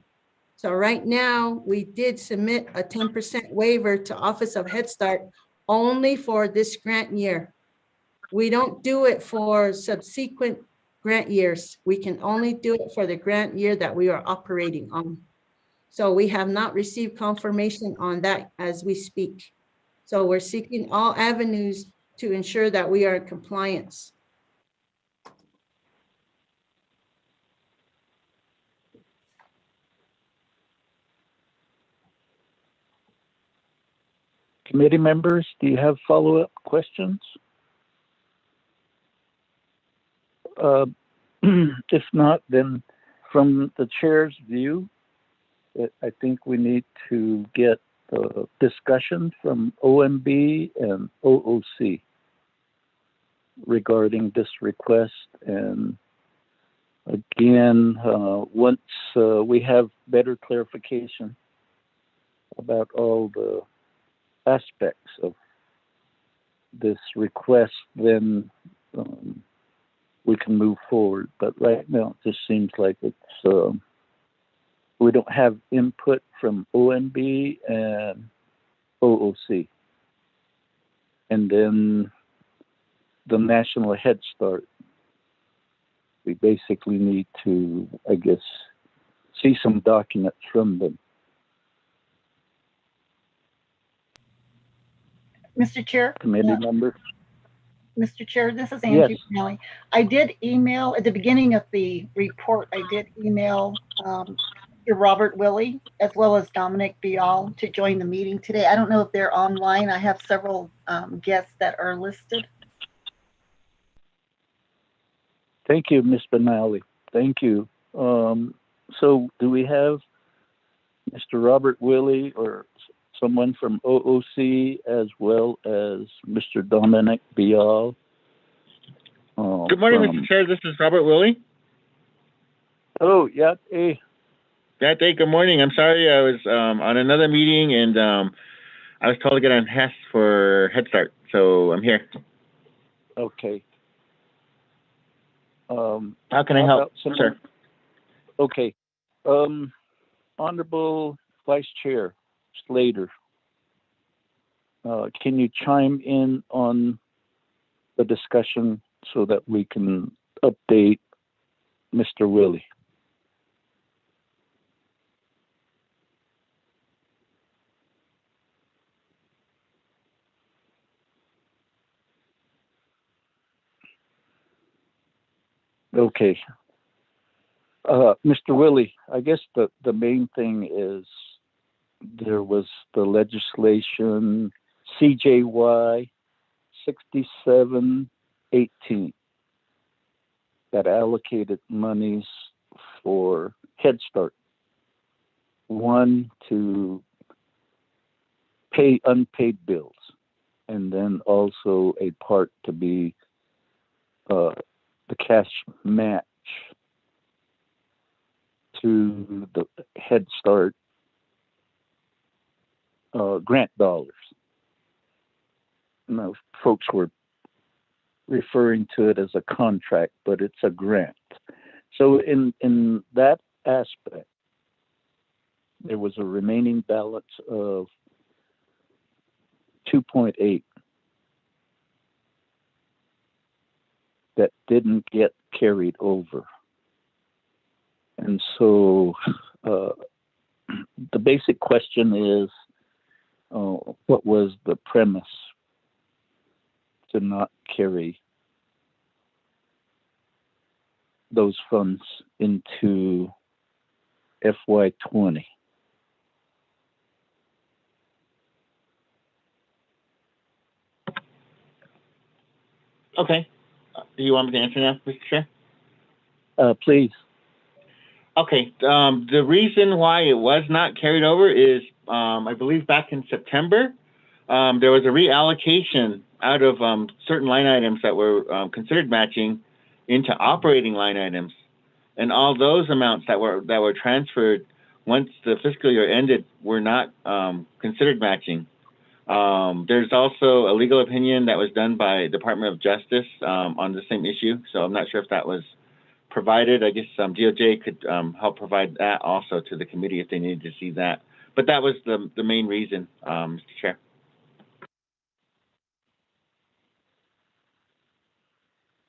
So right now, we did submit a 10% waiver to Office of Head Start only for this grant year. We don't do it for subsequent grant years. We can only do it for the grant year that we are operating on. So we have not received confirmation on that as we speak. So we're seeking all avenues to ensure that we are in compliance. Committee members, do you have follow-up questions? If not, then from the chair's view, I think we need to get discussion from OMB and OOC regarding this request. And again, once we have better clarification about all the aspects of this request, then we can move forward. But right now, it just seems like it's we don't have input from OMB and OOC, and then the National Head Start. We basically need to, I guess, see some documents from them. Mr. Chair? Committee member? Mr. Chair, this is Angie Yes. Pinelli. I did email, at the beginning of the report, I did email Robert Willie as well as Dominic Bial to join the meeting today. I don't know if they're online. I have several guests that are listed. Thank you, Ms. Benally. Thank you. So do we have Mr. Robert Willie or someone from OOC as well as Mr. Dominic Bial? Good morning, Mr. Chair. This is Robert Willie. Hello, yeah. Hey. Good morning. I'm sorry I was on another meeting and I was told to get on Hess for Head Start, so I'm here. Okay. How can I help, sir? Okay. Honorable Vice Chair Slater, can you chime in on the discussion so that we can update Mr. Willie? Okay. Mr. Willie, I guess the main thing is there was the legislation CJY 6718 that allocated monies for Head Start. One, to pay unpaid bills, and then also a part to be the cash match to the Head Start grant dollars. Now, folks were referring to it as a contract, but it's a grant. So in that aspect, there was a remaining balance of 2.8 that didn't get carried over. And so the basic question is, what was the premise to not carry those funds into FY20? Okay. Do you want me to answer now, Mr. Chair? Please. Okay. The reason why it was not carried over is, I believe back in September, there was a reallocation out of certain line items that were considered matching into operating line items, and all those amounts that were transferred once the fiscal year ended were not considered matching. There's also a legal opinion that was done by Department of Justice on the same issue, so I'm not sure if that was provided. I guess DOJ could help provide that also to the committee if they needed to see that. But that was the main reason, Mr. Chair.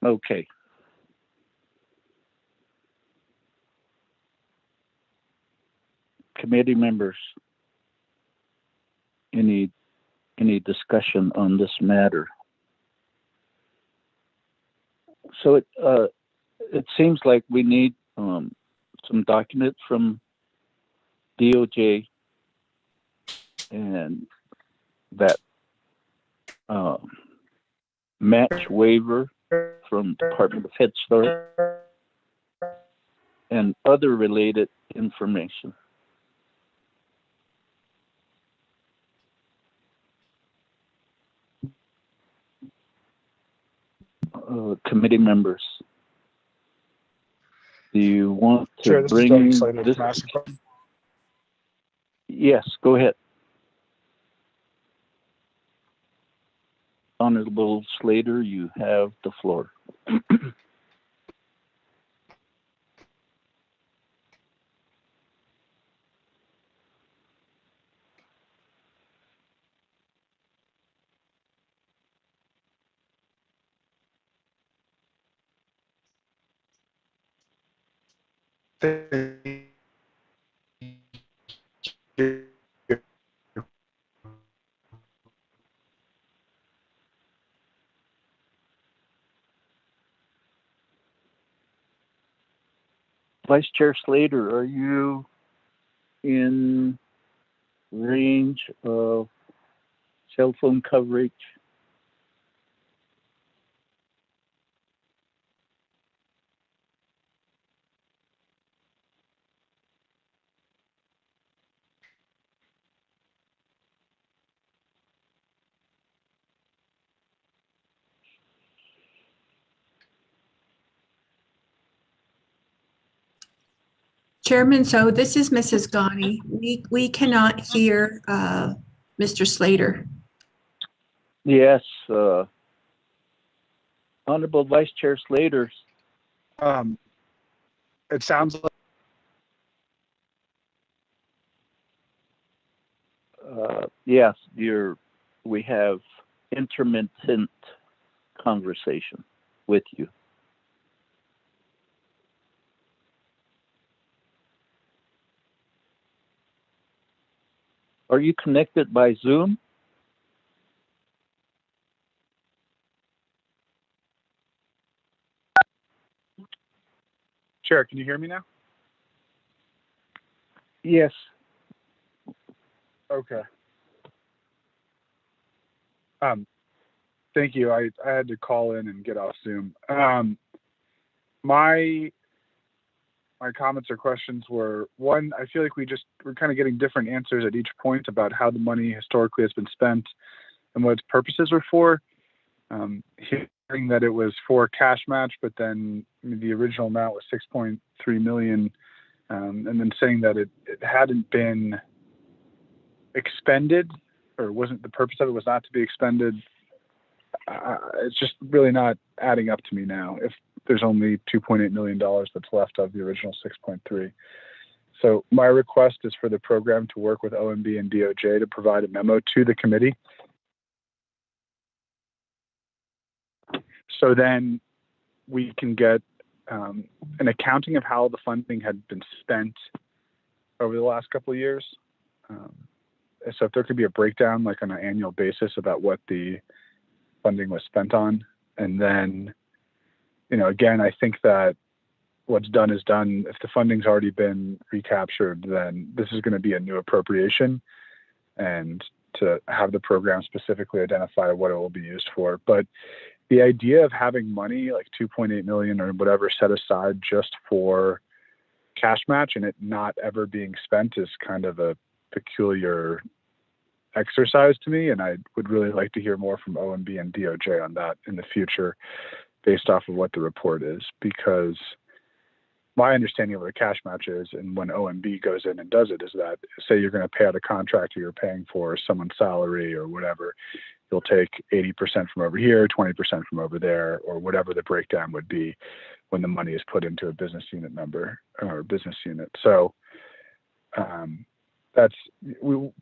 Okay. Committee members, any discussion on this matter? So it seems like we need some documents from DOJ and that match waiver from Department of Head Start and other related information. Committee members, do you want to Chair, this is bring Doug Slater. this? Can I ask a question? Yes, go ahead. Honorable Slater, you have the floor. Vice Chair Slater, are you in range of cell phone coverage? Chairman, so this is Mrs. Ghani. We cannot hear Mr. Slater. Yes, Honorable Vice Chair Slater. It sounds like Yes, we have intermittent conversation with you. Are you connected by Zoom? Chair, can you hear me now? Yes. Okay. Thank you. I had to call in and get off Zoom. My comments or questions were, one, I feel like we're kind of getting different answers at each point about how the money historically has been spent and what its purposes were for. Hearing that it was for cash match, but then the original amount was 6.3 million, and then saying that it hadn't been expended, or wasn't, the purpose of it was not to be expended. It's just really not adding up to me now if there's only $2.8 million that's left of the original 6.3. So my request is for the program to work with OMB and DOJ to provide a memo to the committee, so then we can get an accounting of how the funding had been spent over the last couple of years. So if there could be a breakdown, like on an annual basis, about what the funding was spent on. And then, again, I think that what's done is done. If the funding's already been recaptured, then this is going to be a new appropriation, and to have the program specifically identify what it will be used for. But the idea of having money like 2.8 million or whatever set aside just for cash match and it not ever being spent is kind of a peculiar exercise to me. And I would really like to hear more from OMB and DOJ on that in the future based off of what the report is, because my understanding of what a cash match is, and when OMB goes in and does it, is that, say you're going to pay out a contractor you're paying for someone's salary or whatever, you'll take 80% from over here, 20% from over there, or whatever the breakdown would be when the money is put into a business unit number or business unit. So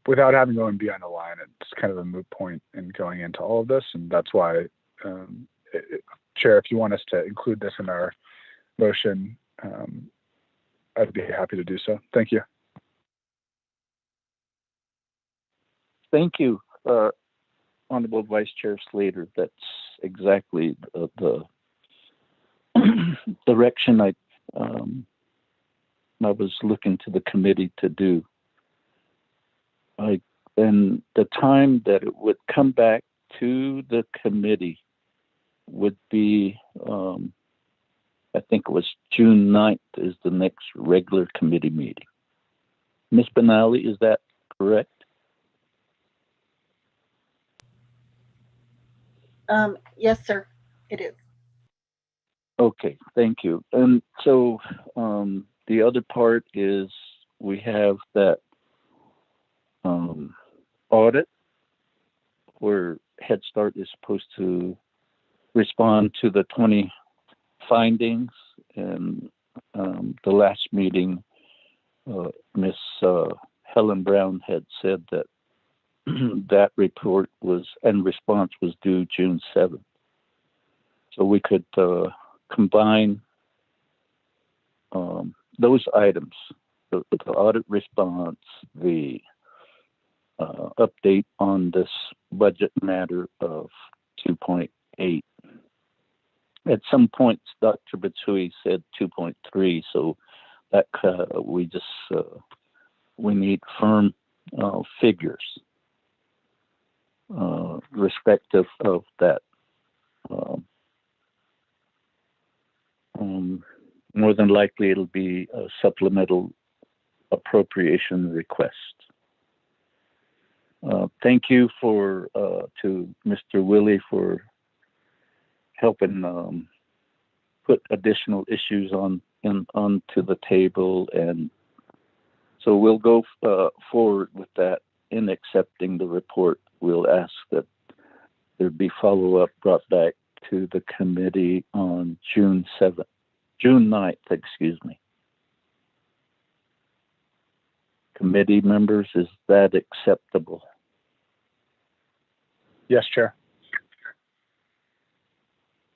without having OMB on the line, it's kind of a moot point in going into all of this. And that's why, Chair, if you want us to include this in our motion, I'd be happy to do so. Thank you. Thank you, Honorable Vice Chair Slater. That's exactly the direction I was looking to the committee to do. And the time that it would come back to the committee would be, I think it was June 9th is the next regular committee meeting. Ms. Benally, is that correct? Yes, sir, it is. Okay, thank you. And so the other part is we have that audit where Head Start is supposed to respond to the 20 findings. And the last meeting, Miss Helen Brown had said that that report and response was due June 7th. So we could combine those items, the audit response, the update on this budget matter of 2.8. At some points, Dr. Batsui said 2.3, so that we need firm figures respective of that. More than likely, it'll be a supplemental appropriation request. Thank you to Mr. Willie for helping put additional issues onto the table, and so we'll go forward with that. In accepting the report, we'll ask that there be follow-up brought back to the committee on June 9th, excuse me. Committee members, is that acceptable? Yes, Chair.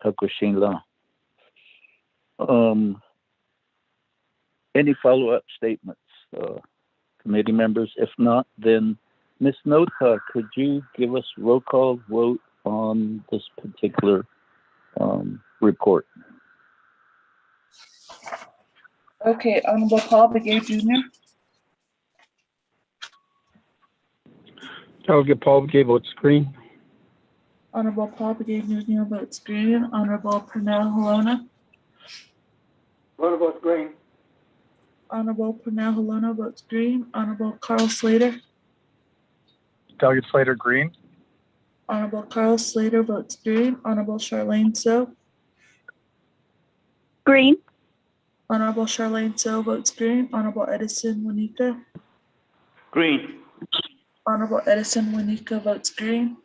Hakushin Any follow-up statements, committee members? If not, then Ms. Nota, could you give us roll call vote on this particular report? Okay, Honorable Paul Begay Jr., Delegate Paul Begay votes green. Honorable Paul Begay Jr. votes green. Honorable Pernell Halona, Vote votes green. Honorable Pernell Halona votes green. Honorable Carl Slater, Delegate Slater, green. Honorable Carl Slater votes green. Honorable Charlene So, Green. Honorable Charlene So votes green. Honorable Edison Winika, Green. Honorable Edison Winika votes green.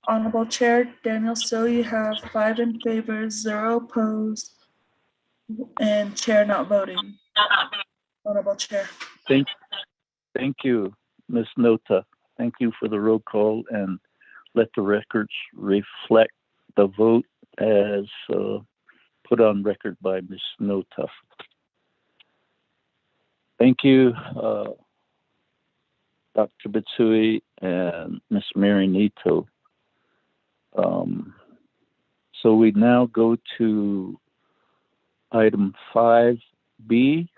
Honorable Chair Daniel So, you have 5 in favor, 0 opposed, and Chair not voting. Honorable Chair. Thank you, Ms. Nota. Thank you for the roll call, and let the records reflect the vote as put on record by Ms. Nota. Thank you, Dr. Bitsui and Ms. Marinito. So we now go to item 5B,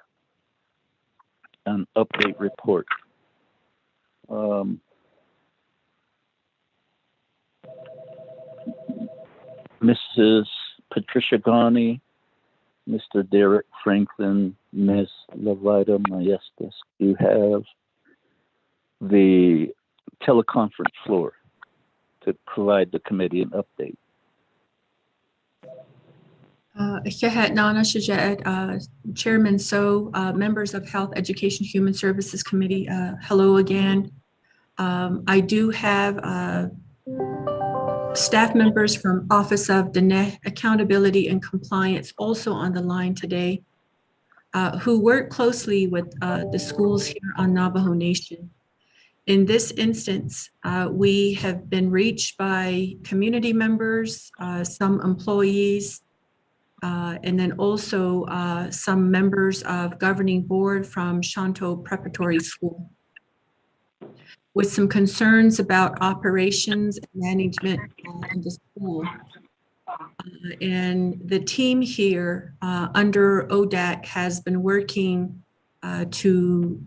an update report. Mrs. Patricia Ghani, Mr. Derek Franklin, Ms. Levita Maestas, you have the teleconference floor to provide the committee an update. Nana Shajed, Chairman So, members of Health, Education, Human Services Committee, hello again. I do have staff members from Office of Diné Accountability and Compliance also on the line today, who work closely with the schools here on Navajo Nation. In this instance, we have been reached by community members, some employees, and then also some members of governing board from Shanto Preparatory School, with some concerns about operations and management in the school. And the team here under ODAC has been working to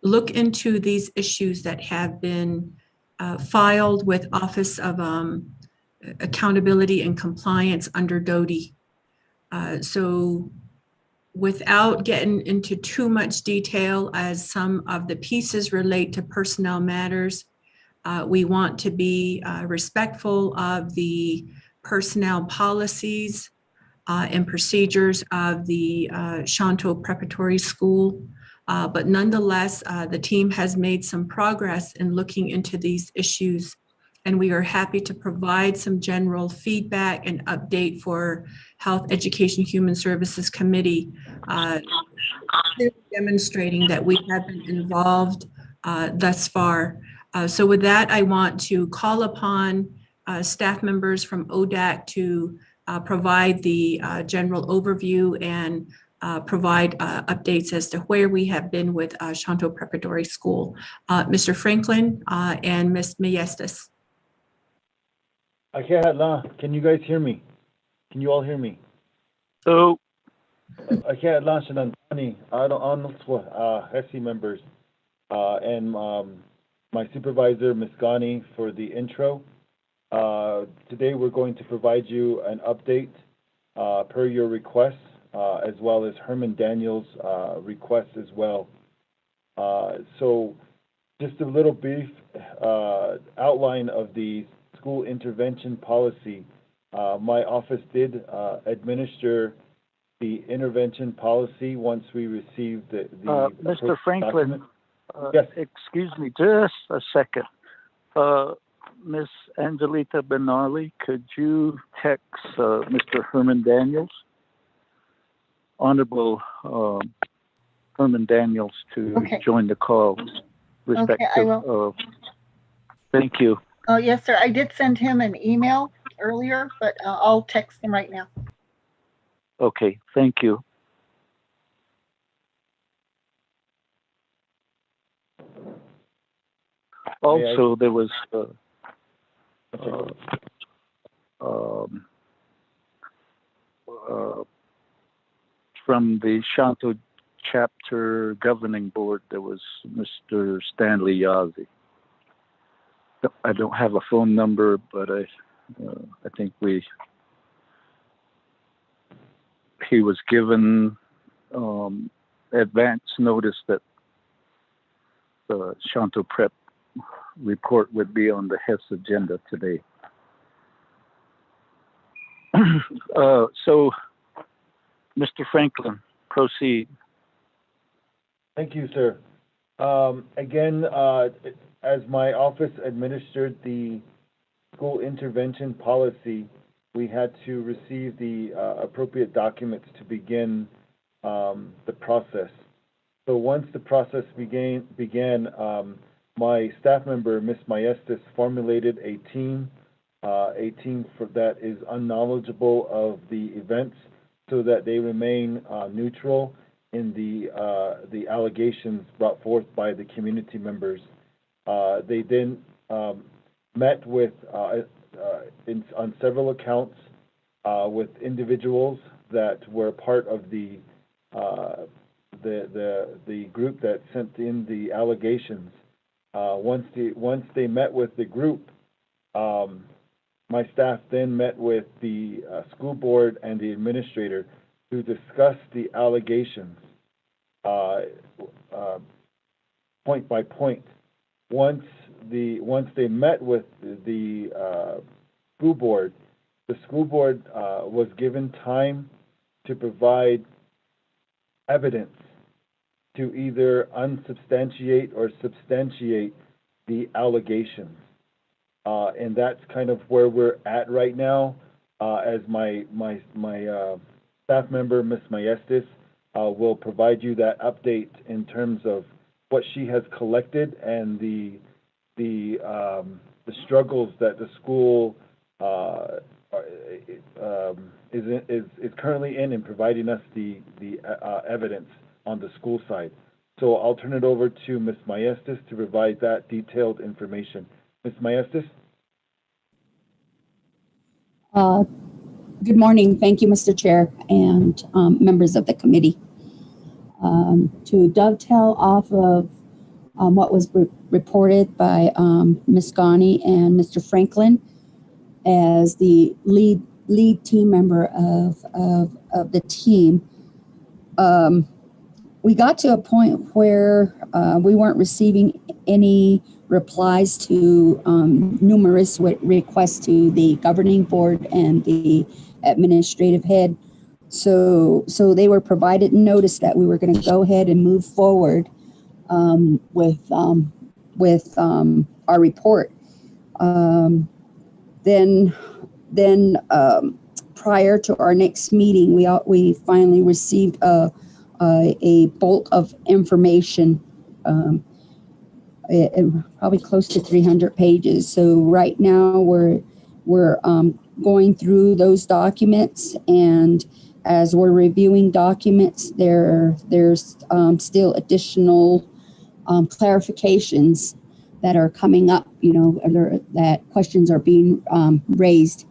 look into these issues that have been filed with Office of Accountability and Compliance under DOTI. So without getting into too much detail, as some of the pieces relate to personnel matters, we want to be respectful of the personnel policies and procedures of the Shanto Preparatory School. But nonetheless, the team has made some progress in looking into these issues, and we are happy to provide some general feedback and update for Health, Education, Human Services Committee, demonstrating that we have been involved thus far. So with that, I want to call upon staff members from ODAC to provide the general overview and provide updates as to where we have been with Shanto Preparatory School. Mr. Franklin and Ms. Maestas. Can you guys hear me? Can you all hear me? So, Shanantani, HESI members, and my supervisor, Ms. Ghani, for the intro. Today we're going to provide you an update per your request, as well as Herman Daniels' request as well. So just a little brief outline of the school intervention policy. My office did administer the intervention policy once we received the Mr. Franklin, yes. Excuse me just a second. Ms. Angelita Benali, could you text Mr. Herman Daniels, Honorable Herman Daniels, to join the call? Okay, I will. Thank you. Oh, yes, sir. I did send him an email earlier, but I'll text him right now. Okay, thank you. Also, there was from the Shanto chapter governing board, there was Mr. Stanley Yazzie. I don't have a phone number, but I think he was given advance notice that the Shanto Prep report would be on the HES agenda today. So, Mr. Franklin, proceed. Thank you, sir. Again, as my office administered the school intervention policy, we had to receive the appropriate documents to begin the process. So once the process began, my staff member, Ms. Maestas, formulated a team that is unknowledgeable of the events so that they remain neutral in the allegations brought forth by the community members. They then met with, on several accounts, with individuals that were part of the group that sent in the allegations. Once they met with the group, my staff then met with the school board and the administrator to discuss the allegations point by point. Once they met with the school board was given time to provide evidence to either unsubstantiate or substantiate the allegations. And that's kind of where we're at right now. As my staff member, Ms. Maestas, will provide you that update in terms of what she has collected and the struggles that the school is currently in providing us the evidence on the school side. So I'll turn it over to Ms. Maestas to provide that detailed information. Ms. Maestas? Good morning. Thank you, Mr. Chair, and members of the committee. To dovetail off of what was reported by Ms. Ghani and Mr. Franklin as the lead team member of the team, we got to a point where we weren't receiving any replies to numerous requests to the governing board and the administrative head. So they were provided notice that we were going to go ahead and move forward with our report. Then prior to our next meeting, we finally received a bulk of information, probably close to 300 pages. So right now we're going through those documents, and as we're reviewing documents, there's still additional clarifications that are coming up, that questions are being raised.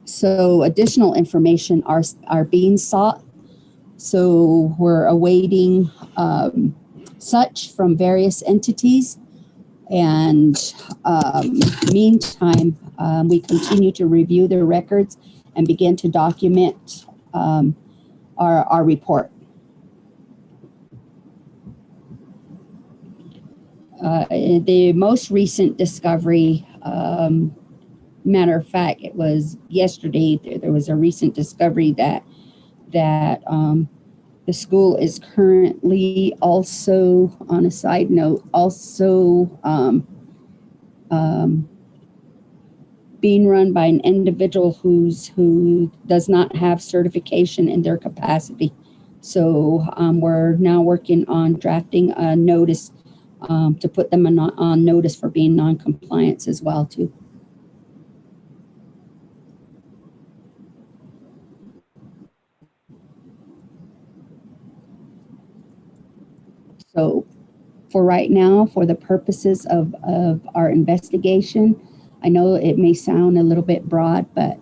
So additional information are being sought. So we're awaiting such from various entities. And meantime, we continue to review their records and begin to document our report. The most recent discovery, matter of fact, it was yesterday, there was a recent discovery that the school is currently also, on a side note, also being run by an individual who does not have certification in their capacity. So we're now working on drafting a notice to put them on notice for being non-compliance as well too. So for right now, for the purposes of our investigation, I know it may sound a little bit broad, but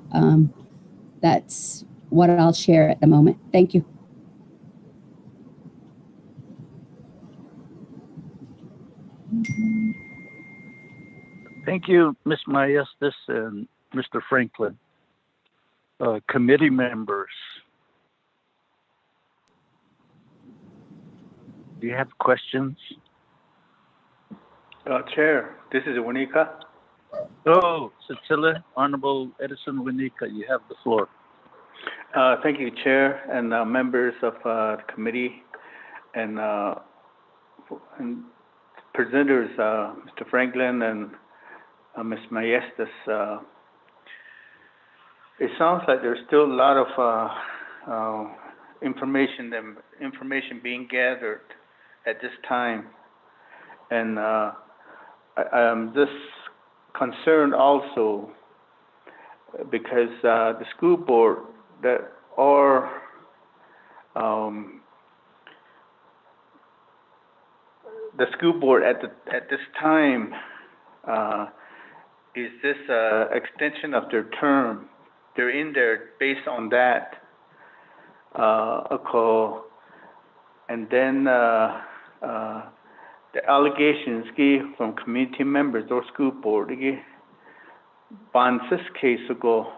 that's what I'll share at the moment. Thank you. Thank you, Ms. Maestas and Mr. Franklin. Committee members, do you have questions? Chair, this is Winika. Oh, Cecilia, Honorable Edison Winika, you have the floor. Thank you, Chair, and members of the committee, and presenters, Mr. Franklin and Ms. Maestas. It sounds like there's still a lot of information being gathered at this time, and I'm just concerned also because the school board that are the school board at this time is this extension of their term. They're in there based on that and then the allegations from community members or school board this case ago.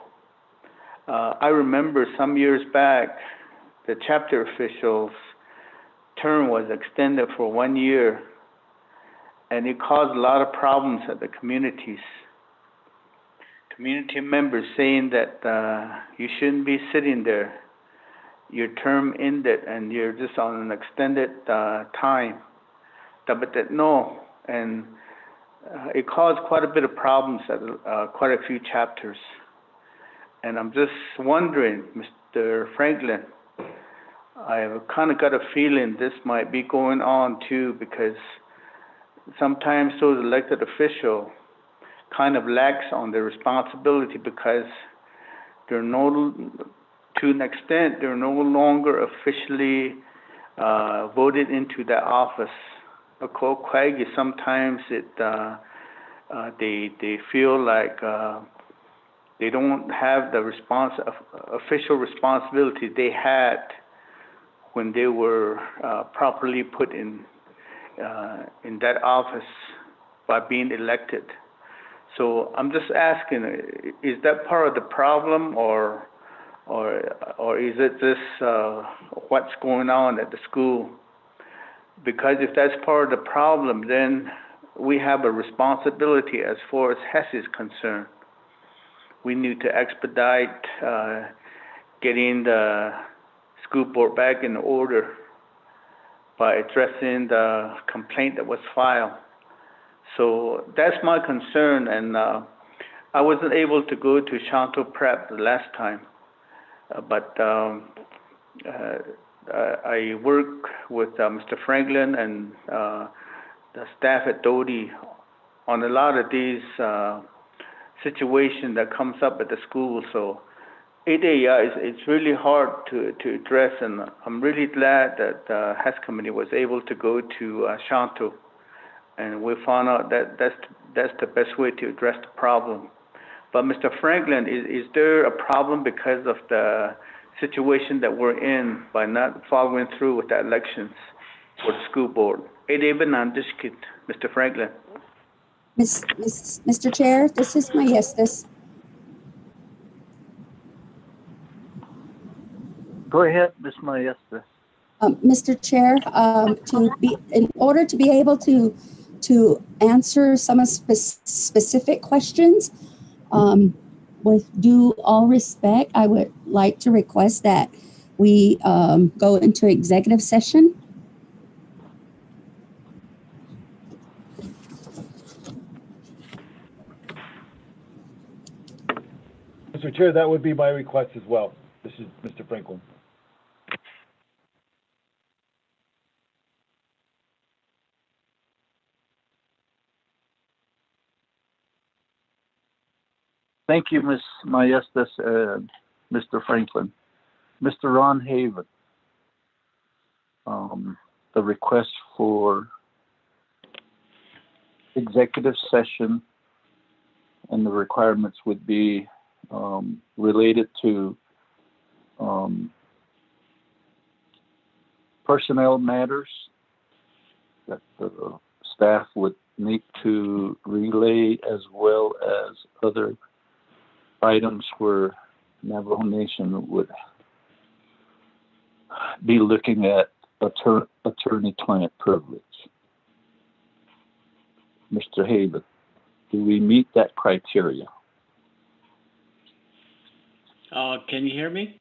I remember some years back the chapter officials term was extended for 1 year, and it caused a lot of problems at the communities. Community members saying that you shouldn't be sitting there. Your term ended and you're just on an extended time. But that no, and it caused quite a bit of problems at quite a few chapters. And I'm just wondering, Mr. Franklin, I've kind of got a feeling this might be going on too, because sometimes those elected officials kind of lax on their responsibility because they're to an extent, they're no longer officially voted into that office. Sometimes they feel like they don't have the official responsibility they had when they were properly put in that office by being elected. So I'm just asking, is that part of the problem, or is it just what's going on at the school? Because if that's part of the problem, then we have a responsibility as far as HES is concerned. We need to expedite getting the school board back in order by addressing the complaint that was filed. So that's my concern, and I wasn't able to go to Shanto Prep the last time, but I work with Mr. Franklin and the staff at Doty on a lot of these situations that comes up at the school. So it's really hard to address, and I'm really glad that the HES committee was able to go to Shanto, and we found out that that's the best way to address the problem. But Mr. Franklin, is there a problem because of the situation that we're in by not following through with the elections for the school board? Mr. Franklin. Mr. Chair, this is Maestas. Go ahead, Ms. Maestas. Mr. Chair, in order to be able to answer some specific questions, with due all respect, I would like to request that we go into executive session. Mr. Chair, that would be my request as well. This is Mr. Franklin. Thank you, Ms. Maestas and Mr. Franklin. Mr. Ron Haven, a request for executive session, and the requirements would be related to personnel matters that the staff would need to relay, as well as other items where Navajo Nation would be looking at attorney-client privilege. Mr. Haven, do we meet that criteria? Can you hear me?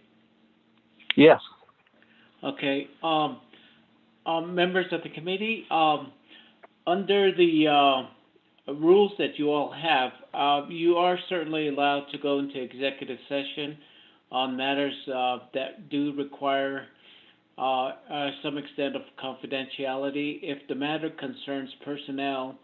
Yes. Okay. Members of the committee, under the rules that you all have, you are certainly allowed to go into executive session on matters that do require some extent of confidentiality. If the matter concerns personnel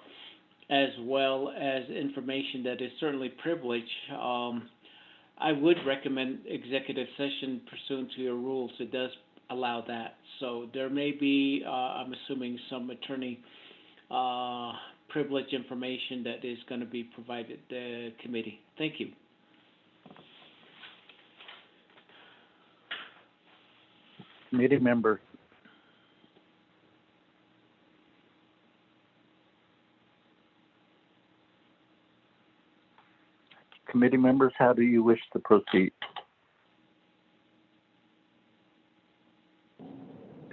as well as information that is certainly privileged, I would recommend executive session pursuant to your rules. It does allow that. So there may be, I'm assuming, some attorney privilege information that is going to be provided the committee. Thank you. Committee member. Committee members, how do you wish to proceed?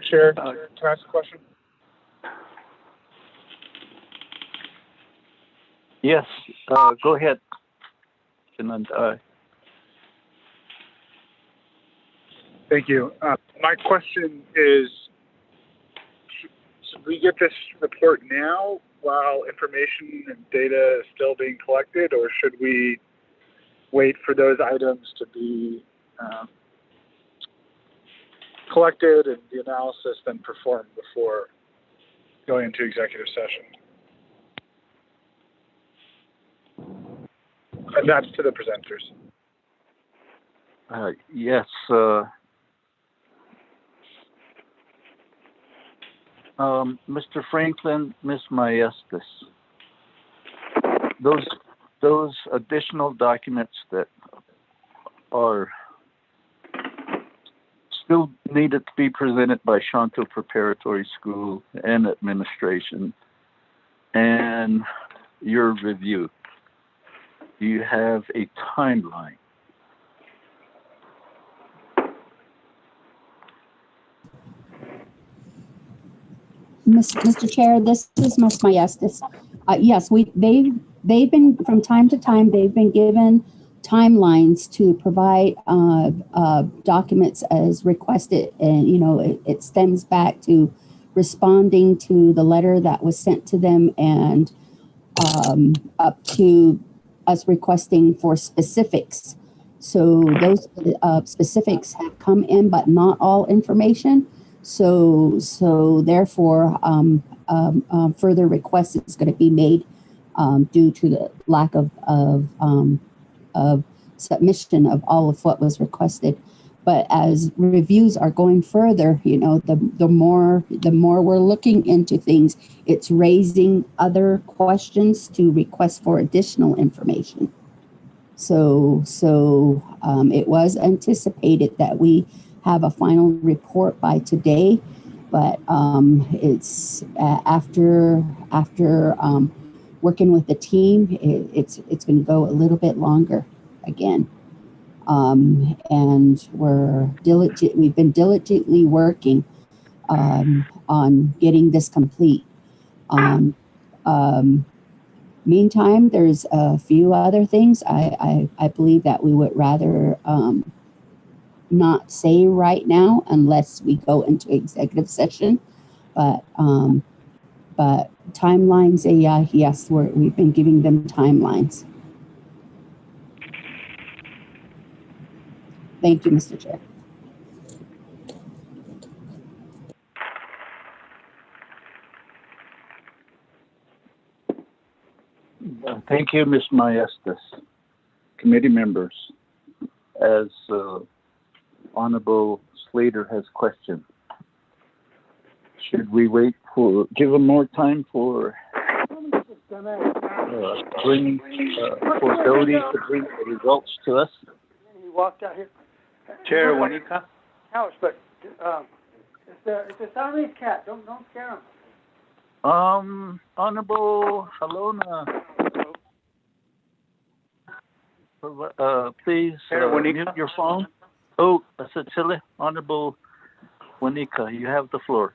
Chair, can I ask a question? Yes, go ahead. Thank you. My question is, should we get this report now while information and data is still being collected, or should we wait for those items to be collected and the analysis then performed before going into executive session? And that's to the presenters. Yes. Mr. Franklin, Ms. Maestas, those additional documents that are still needed to be presented by Shanto Preparatory School and administration and your review, do you have a timeline? Mr. Chair, this is Ms. Maestas. Yes, they've been, from time to time, they've been given timelines to provide documents as requested, and it stems back to responding to the letter that was sent to them, and up to us requesting for specifics. So those specifics have come in, but not all information. So therefore, further requests is going to be made due to the lack of submission of all of what was requested. But as reviews are going further, the more we're looking into things, it's raising other questions to request for additional information. So it was anticipated that we have a final report by today, but it's after working with the team, it's going to go a little bit longer again. And we've been diligently working on getting this complete. Meantime, there's a few other things I believe that we would rather not say right now unless we go into executive session. But timelines, yes, we've been giving them timelines. Thank you, Mr. Chair. Thank you, Ms. Maestas. Committee members, as Honorable Slater has questioned, Should we wait give them more time for bringing, for Dodie to bring the results to us? He walked out here. Chair Wanika? House, but it's the Siamese cat. Don't scare him. Honorable Halona, please mute your phone. Oh, Cecilia, Honorable Wanika, you have the floor.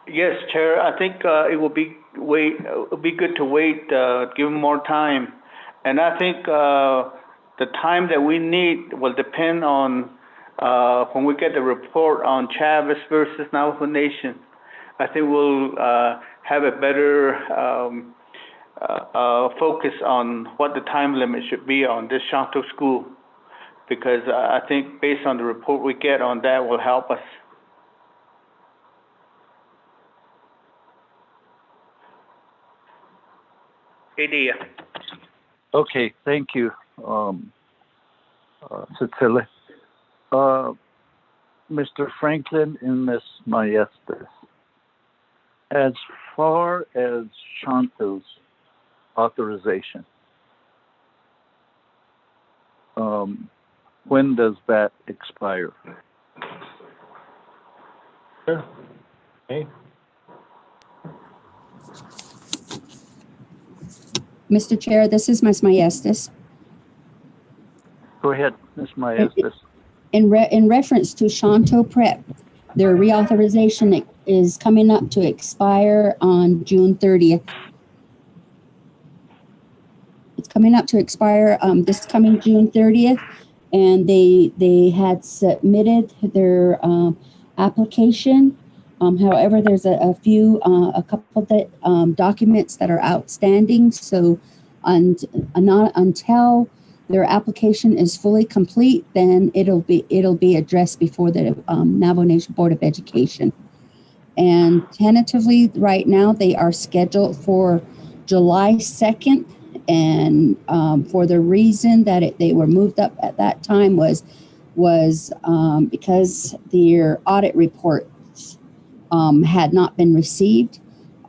Yes, Chair. I think it will be good to wait, give them more time, and I think the time that we need will depend on when we get the report on Chavez versus Navajo Nation. I think we'll have a better focus on what the time limit should be on this Shanto school, because I think based on the report we get on that will help us. Idea. Okay, thank you, Cecilia. Mr. Franklin and Ms. Maestas, as far as Shanto's authorization, when does that expire? Sure. Hey. Mr. Chair, this is Ms. Maestas. Go ahead, Ms. Maestas. In reference to Shanto Prep, their reauthorization is coming up to expire on June 30th. It's coming up to expire this coming June 30th, and they had submitted their application. However, there's a couple that documents that are outstanding. So, not until their application is fully complete, then it'll be addressed before the Navajo Nation Board of Education. And tentatively, right now, they are scheduled for July 2nd. And for the reason that they were moved up at that time was because their audit reports had not been received.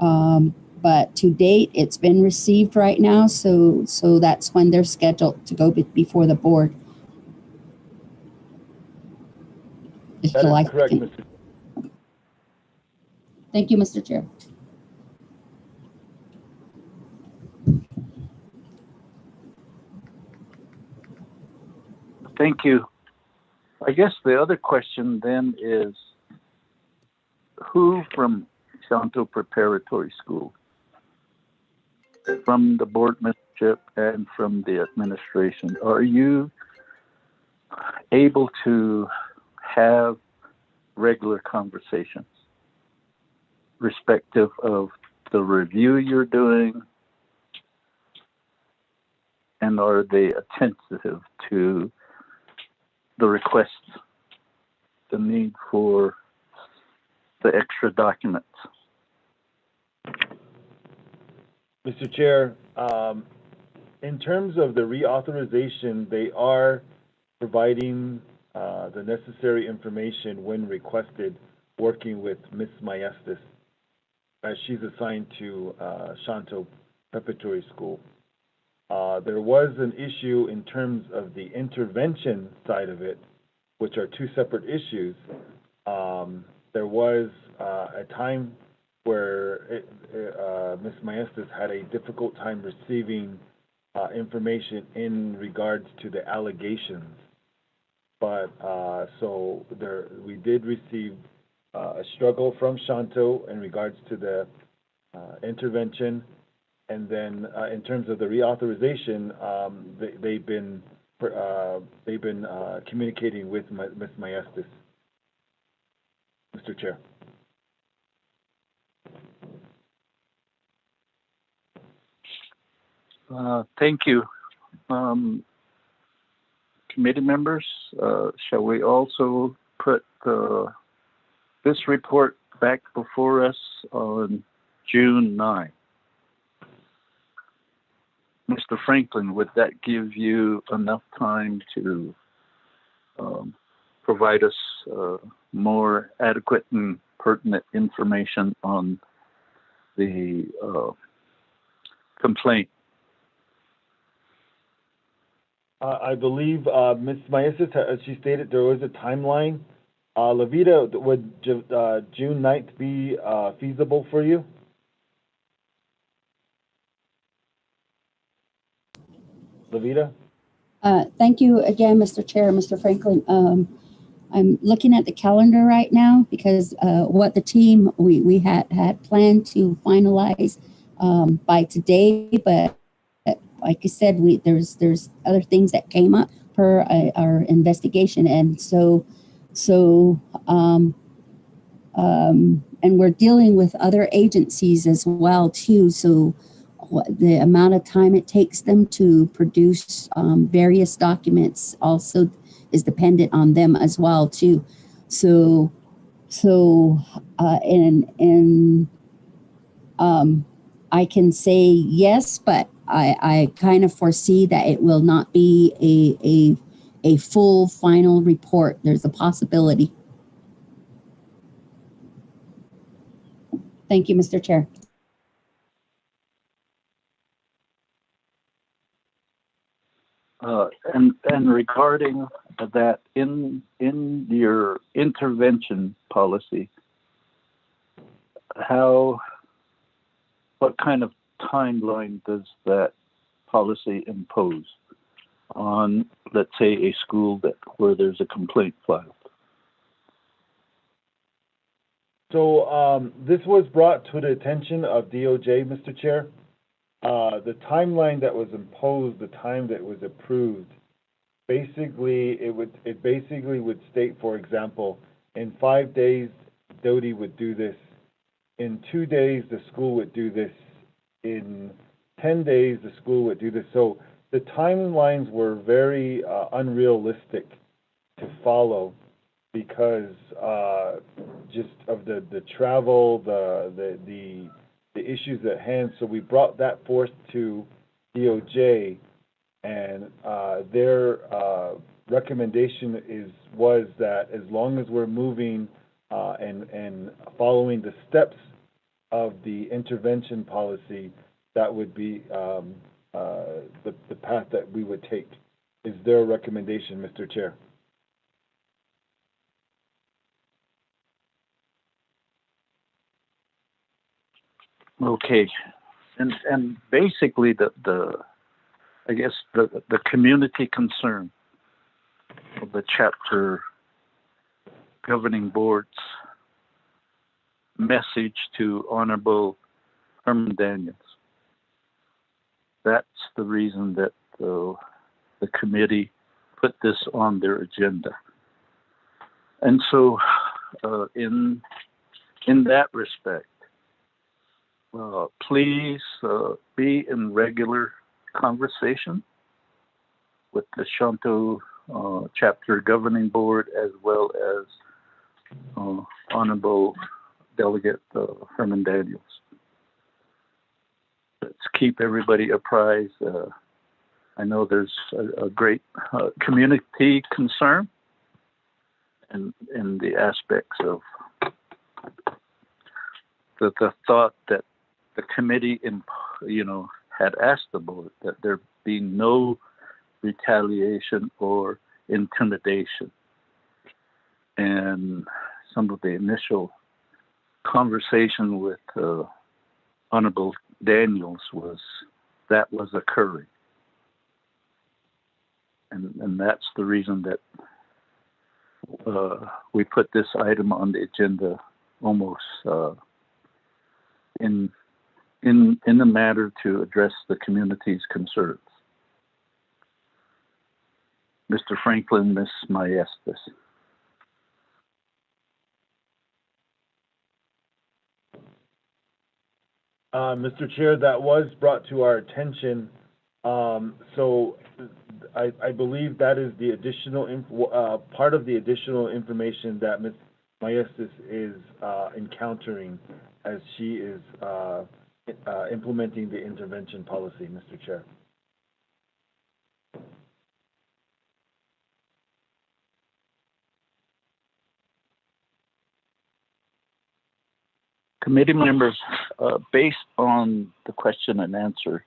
But to date, it's been received right now. So that's when they're scheduled to go before the board. It's That July is correct, 2nd. Mr. Thank you, Mr. Chair. Thank you. I guess the other question then is, who from Shanto Preparatory School, from the board membership and from the administration, are you able to have regular conversations, respective of the review you're doing, and are they attentive to the requests, the need for the extra documents? Mr. Chair, in terms of the reauthorization, they are providing the necessary information when requested, working with Ms. Maestas, as she's assigned to Shanto Preparatory School. There was an issue in terms of the intervention side of it, which are two separate issues. There was a time where Ms. Maestas had a difficult time receiving information in regards to the allegations. But so we did receive a struggle from Shanto in regards to the intervention. And then in terms of the reauthorization, they've been communicating with Ms. Maestas, Mr. Chair. Thank you. Committee members, shall we also put this report back before us on June 9? Mr. Franklin, would that give you enough time to provide us more adequate and pertinent information on the complaint? I believe Ms. Maestas, as she stated, there was a timeline. Levita, would June 9th be feasible for you? Levita? Thank you again, Mr. Chair, Mr. Franklin. I'm looking at the calendar right now because what the team, we had planned to finalize by today, but like I said, there's other things that came up per our investigation, and and we're dealing with other agencies as well too. So the amount of time it takes them to produce various documents also is dependent on them as well too. I can say yes, but I kind of foresee that it will not be a full final report. There's a possibility. Thank you, Mr. Chair. And regarding that, in your intervention policy, what kind of timeline does that policy impose on, let's say, a school where there's a complaint filed? So this was brought to the attention of DOJ, Mr. Chair. The timeline that was imposed, the time that was approved, basically it basically would state, for example, in 5 days, Doty would do this. In 2 days, the school would do this. In 10 days, the school would do this. So the timelines were very unrealistic to follow because just of the travel, the issues at hand. So we brought that forth to DOJ, and their recommendation was that as long as we're moving and following the steps of the intervention policy, that would be the path that we would take. Is their recommendation, Mr. Chair? Okay, and basically I guess the community concern of the chapter governing board's message to Honorable Herman Daniels. That's the reason that the committee put this on their agenda. And so in that respect, please be in regular conversation with the Shanto chapter governing board as well as Honorable Delegate Herman Daniels. Let's keep everybody apprised. I know there's a great community concern in the aspects of the thought that the committee had asked the board that there be no retaliation or intimidation. And some of the initial conversation with Honorable Daniels was occurring. And that's the reason that we put this item on the agenda almost in a matter to address the community's concerns. Mr. Franklin, Ms. Maestas. Mr. Chair, that was brought to our attention. So I believe that is the additional part of the additional information that Ms. Maestas is encountering as she is implementing the intervention policy, Mr. Chair. Committee members, based on the question and answer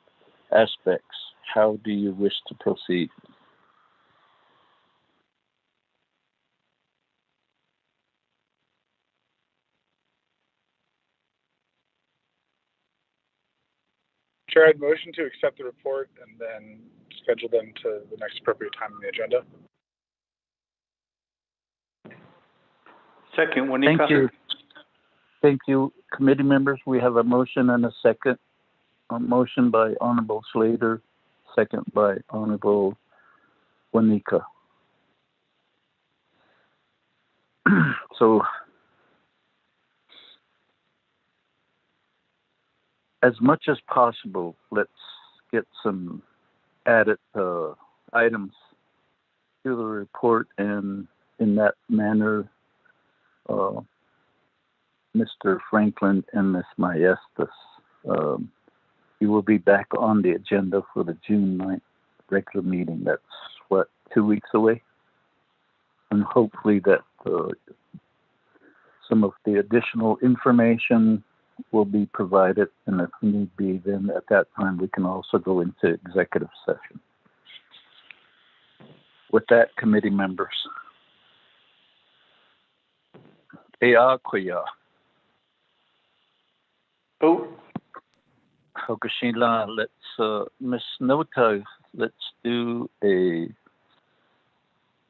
aspects, how do you wish to proceed? Chair, I'd motion to accept the report and then schedule them to the next appropriate time on the agenda. Second, Wanika. Thank you. Thank you, committee members. We have a motion and a second. A motion by Honorable Slater, second by Honorable Wanika. So, as much as possible, let's get some added items to the report, and in that manner, Mr. Franklin and Ms. Maestas, you will be back on the agenda for the June 9th regular meeting. That's what, 2 weeks away? And hopefully that some of the additional information will be provided, and if need be, then at that time we can also go into executive session. With that, committee members. Kuya. Vote. Hokushila, let's, Ms. Nota, let's do a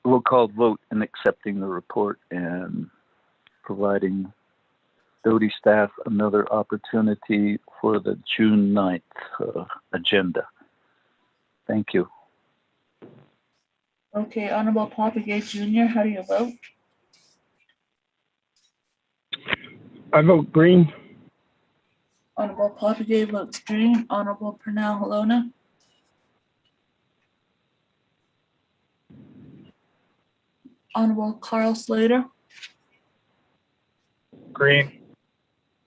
roll call vote in accepting the report and providing Doty staff another opportunity for the June 9th agenda. Thank you. Okay, Honorable Papagay Jr., how do you vote? I vote green. Honorable Papagay votes green. Honorable Pernell Halona. Honorable Carl Slater. Green.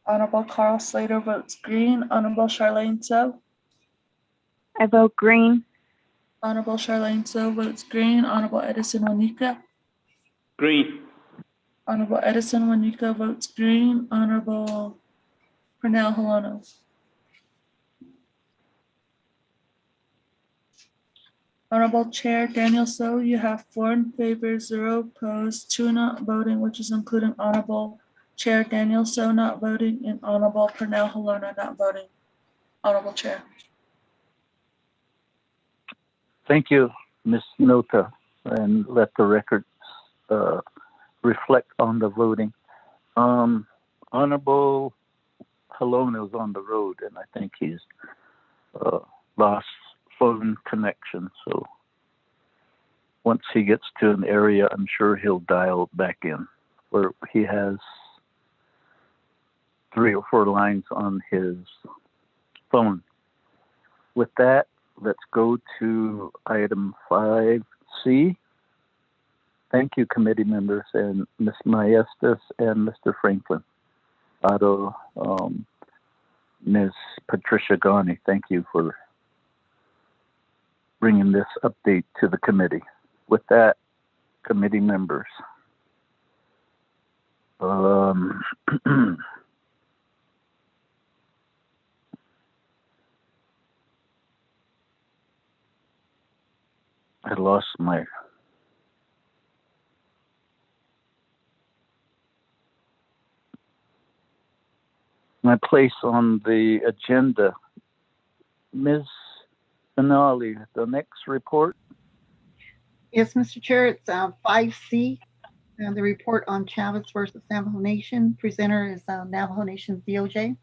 Honorable Carl Slater votes green. Honorable Charlene So. I vote green. Honorable Charlene So votes green. Honorable Edison Wanika. Green. Honorable Edison Wanika votes green. Honorable Pernell Halona. Honorable Chair Daniel So, you have 4 in favor, 0 opposed, 2 not voting, which is including Honorable Chair Daniel So not voting and Honorable Pernell Halona not voting. Honorable Chair. Thank you, Ms. Nota, and let the records reflect on the voting. Honorable Halona is on the road, and I think he's lost phone connection. So once he gets to an area, I'm sure he'll dial back in. Where he has 3 or 4 lines on his phone. With that, let's go to item 5C. Thank you, committee members, and Ms. Maestas and Mr. Franklin. Ms. Patricia Ghani, thank you for bringing this update to the committee. With that, committee members. I lost my place on the agenda. Ms. Finale, the next report. Yes, Mr. Chair, it's 5C, the report on Chavez versus Navajo Nation. Presenter is Navajo Nation's DOJ.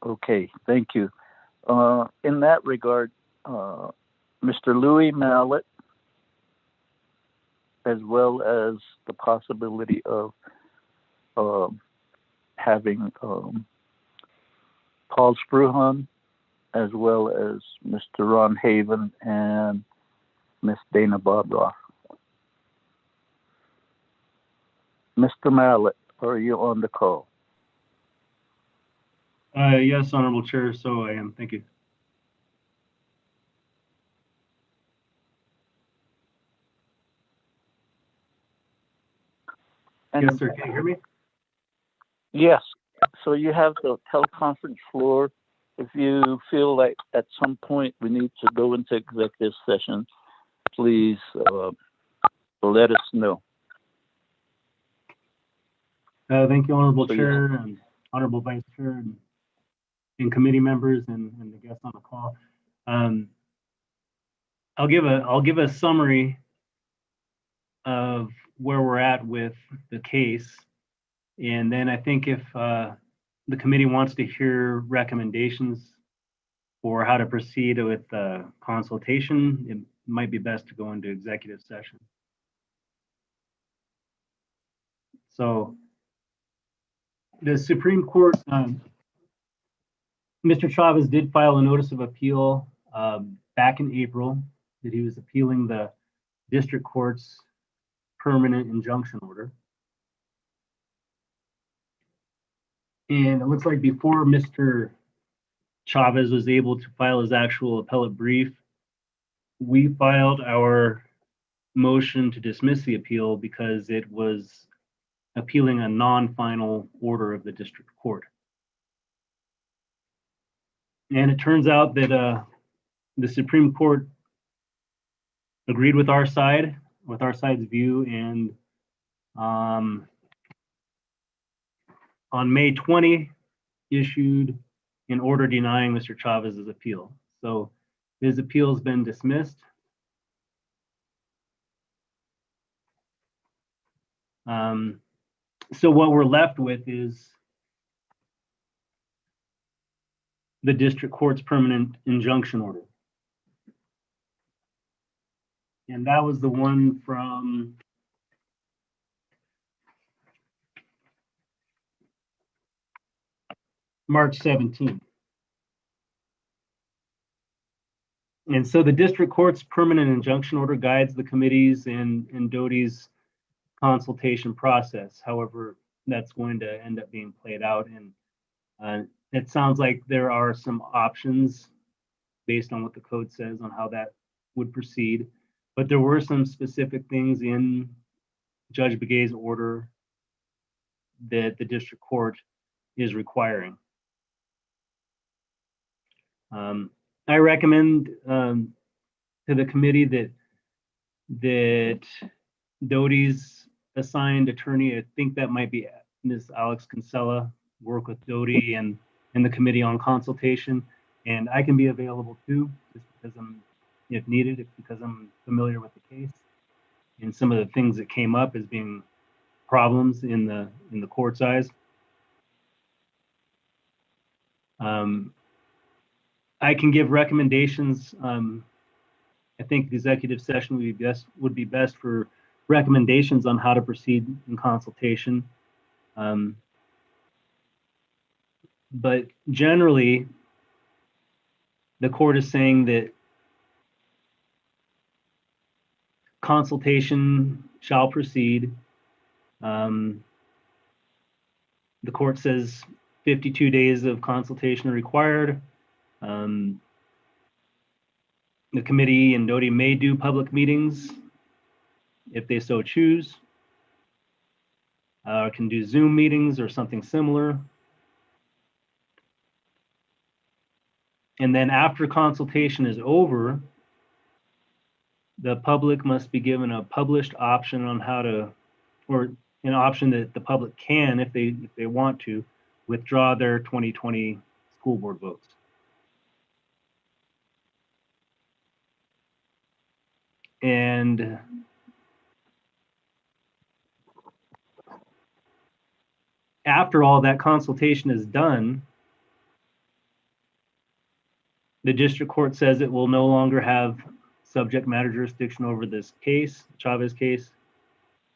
Okay, thank you. In that regard, Mr. Louis Mallet, as well as the possibility of having Paul Spruhan, as well as Mr. Ron Haven and Miss Dana Bobroff. Mr. Mallet, are you on the call? Yes, Honorable Chair, so I am. Thank you. And yes, sir. Can you hear me? Yes, so you have the teleconference floor. If you feel like at some point we need to go into executive session, please let us know. Thank you, Honorable So, Chair and Honorable Vice Chair and committee members and the guests on the call. I'll give a summary of where we're at with the case. And then I think if the committee wants to hear recommendations for how to proceed with consultation, it might be best to go into executive session. So the Supreme Court, Mr. Chavez did file a notice of appeal back in April that he was appealing the district court's permanent injunction order. And it looks like before Mr. Chavez was able to file his actual appellate brief, we filed our motion to dismiss the appeal because it was appealing a non-final order of the district court. And it turns out that the Supreme Court agreed with our side's view, and on May 20 issued an order denying Mr. Chavez's appeal. So his appeal has been dismissed. So what we're left with is the district court's permanent injunction order. And that was the one from March 17th. And so the district court's permanent injunction order guides the committee's and DOTI's consultation process. However, that's going to end up being played out. And it sounds like there are some options based on what the code says on how that would proceed. But there were some specific things in Judge Begay's order that the district court is requiring. I recommend to the committee that DOTI's assigned attorney, I think that might be Ms. Alex Kinsella, work with DOTI and the committee on consultation. And I can be available too, just because if needed, because I'm familiar with the case and some of the things that came up as being problems in the court's eyes. I can give recommendations. I think the executive session would be best for recommendations on how to proceed in consultation. But generally, the court is saying that consultation shall proceed. The court says 52 days of consultation are required. The committee and DOTI may do public meetings if they so choose. Can do Zoom meetings or something similar. And then after consultation is over, the public must be given a published option on how to, or an option that the public can, if they want to, withdraw their 2020 school board votes. And after all that consultation is done, the district court says it will no longer have subject matter jurisdiction over this case, Chavez case,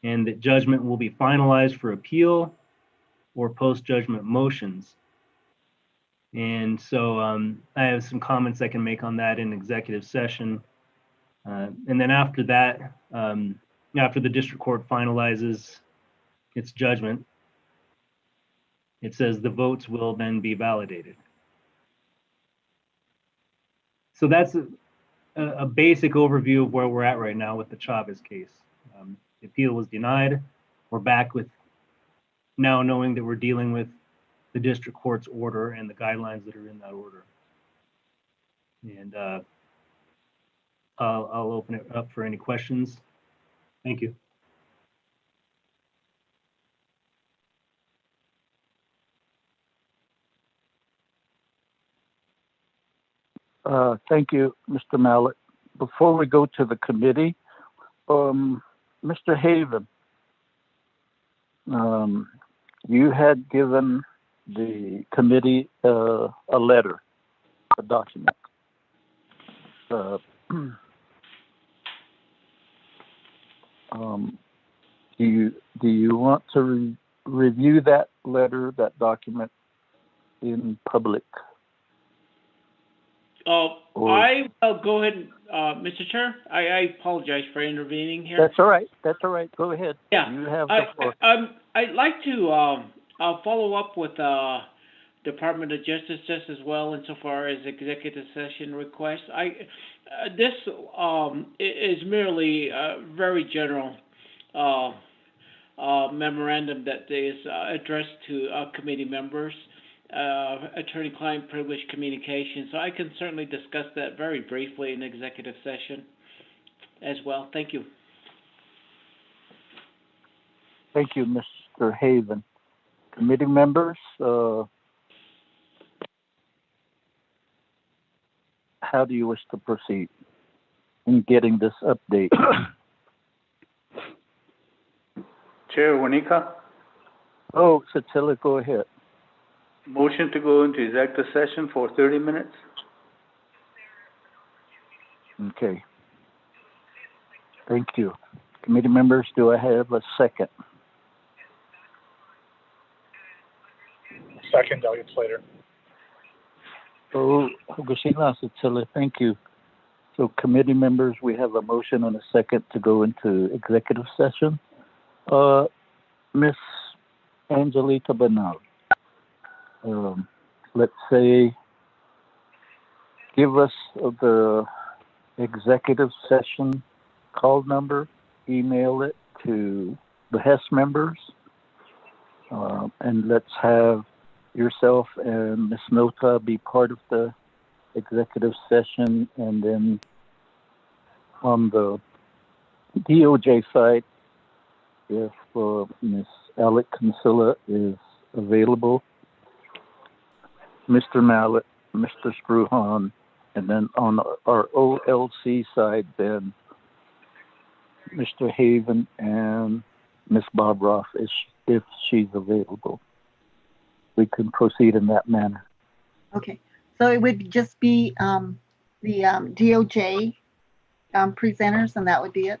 and that judgment will be finalized for appeal or post-judgment motions. And so I have some comments I can make on that in executive session. And then after that, after the district court finalizes its judgment, it says the votes will then be validated. So that's a basic overview of where we're at right now with the Chavez case. The appeal was denied. We're back with now knowing that we're dealing with the district court's order and the guidelines that are in that order. And I'll open it up for any questions. Thank you. Thank you, Mr. Mallett. Before we go to the committee, Mr. Haven, you had given the committee a letter, a document. Do you want to review that letter, that document in public? I will go ahead and, Mr. Chair, I apologize for intervening here. That's all right. That's all right. Go ahead. Yeah. You have the floor. I'd like to follow up with Department of Justice just as well insofar as executive session requests. This is merely a very general memorandum that is addressed to committee members. Attorney-client privilege communication. So I can certainly discuss that very briefly in executive session as well. Thank you. Thank you, Mr. Haven. Committee members, how do you wish to proceed in getting this update? Chair Wanika? Oh, Satilla, go ahead. Motion to go into executive session for 30 minutes. Okay. Thank you. Committee members, do I have a second? Second, Delegate Slater. Oh, Hogashina, Satilla, thank you. So committee members, we have a motion and a second to go into executive session. Miss Angelita Bernal. Let's say, give us the executive session call number, email it to the HES members, and let's have yourself and Ms. Nota be part of the executive session, and then on the DOJ side, if Ms. Alec Kinsella is available, Mr. Mallett, Mr. Struhan, and then on our OLC side, then Mr. Haven and Ms. Bob Roth, if she's available. We can proceed in that manner. Okay, so it would just be the DOJ presenters, and that would be it?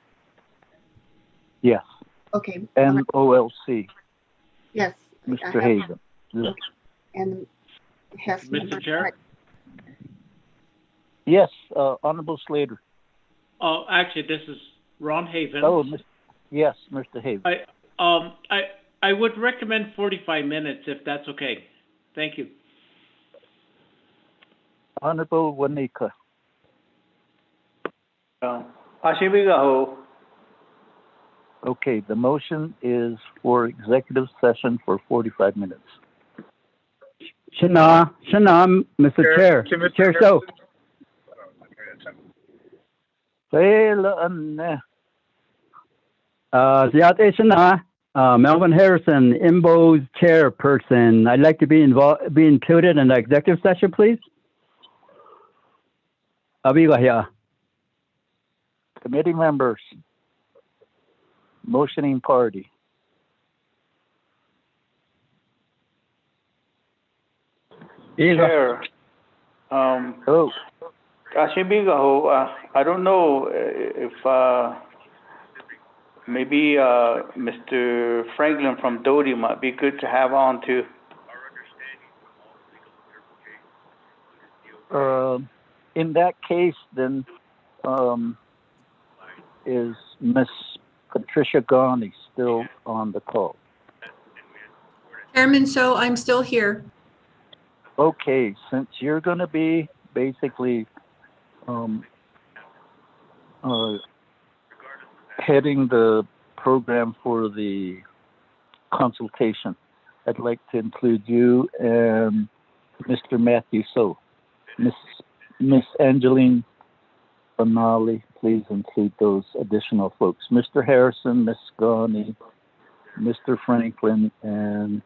Yes. Okay. And OLC. Yes. Mr. Haven. Okay. And has Mr. Chair? Yes, Honorable Slater. Oh, actually, this is Ron Haven. Oh, yes, Mr. Haven. I would recommend 45 minutes if that's okay. Thank you. Honorable Wanika. Okay, the motion is for executive session for 45 minutes. Shana, Mr. Chair. Chair So. Shana, Melvin Harrison, IMBO's chairperson. I'd like to be included in the executive session, please. Abiga. Committee members. Motioning party. Chair, I don't know if maybe Mr. Franklin from Doty might be good to have on too. In that case, then is Miss Patricia Garney still on the call? Chairman, so I'm still here. Okay, since you're going to be basically heading the program for the consultation, I'd like to include you and Mr. Matthew So. Miss Angeline Bonali, please include those additional folks. Mr. Harrison, Miss Gawney, Mr. Franklin, and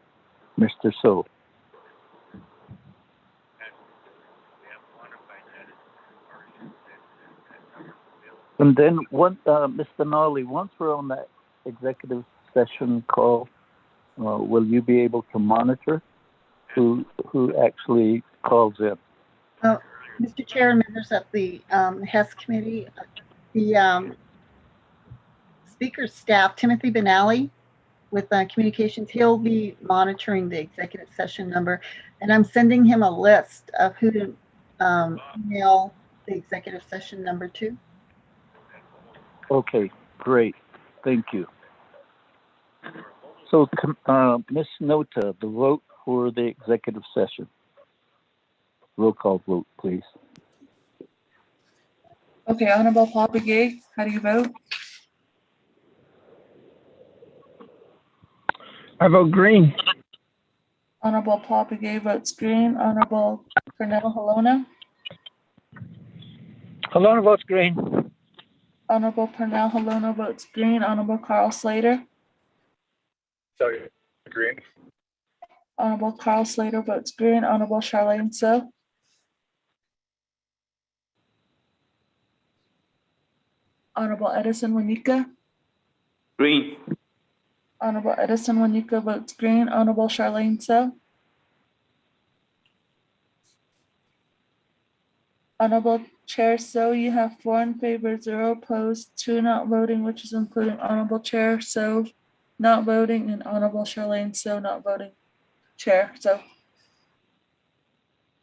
Mr. So. And then Mr. Nolly, once we're on that executive session call, will you be able to monitor who actually calls in? Mr. Chair and members of the HES committee, the speaker's staff, Timothy Benally with communications, he'll be monitoring the executive session number, and I'm sending him a list of who to email the executive session number to. Okay, great. Thank you. So, Ms. Nota, the vote for the executive session. Roll call vote, please. Okay, Honorable Paul Begay, how do you vote? I vote green. Honorable Paul Begay votes green. Honorable Cornell Halona. Halona votes green. Honorable Pernell Halona votes green. Honorable Carl Slater. Sorry, green. Honorable Carl Slater votes green. Honorable Charlene So. Honorable Edison Wanika. Green. Honorable Edison Wanika votes green. Honorable Charlene So. Honorable Chair So, you have 4 in favor, 0 opposed, 2 not voting, which is including Honorable Chair So not voting and Honorable Charlene So not voting. Chair So.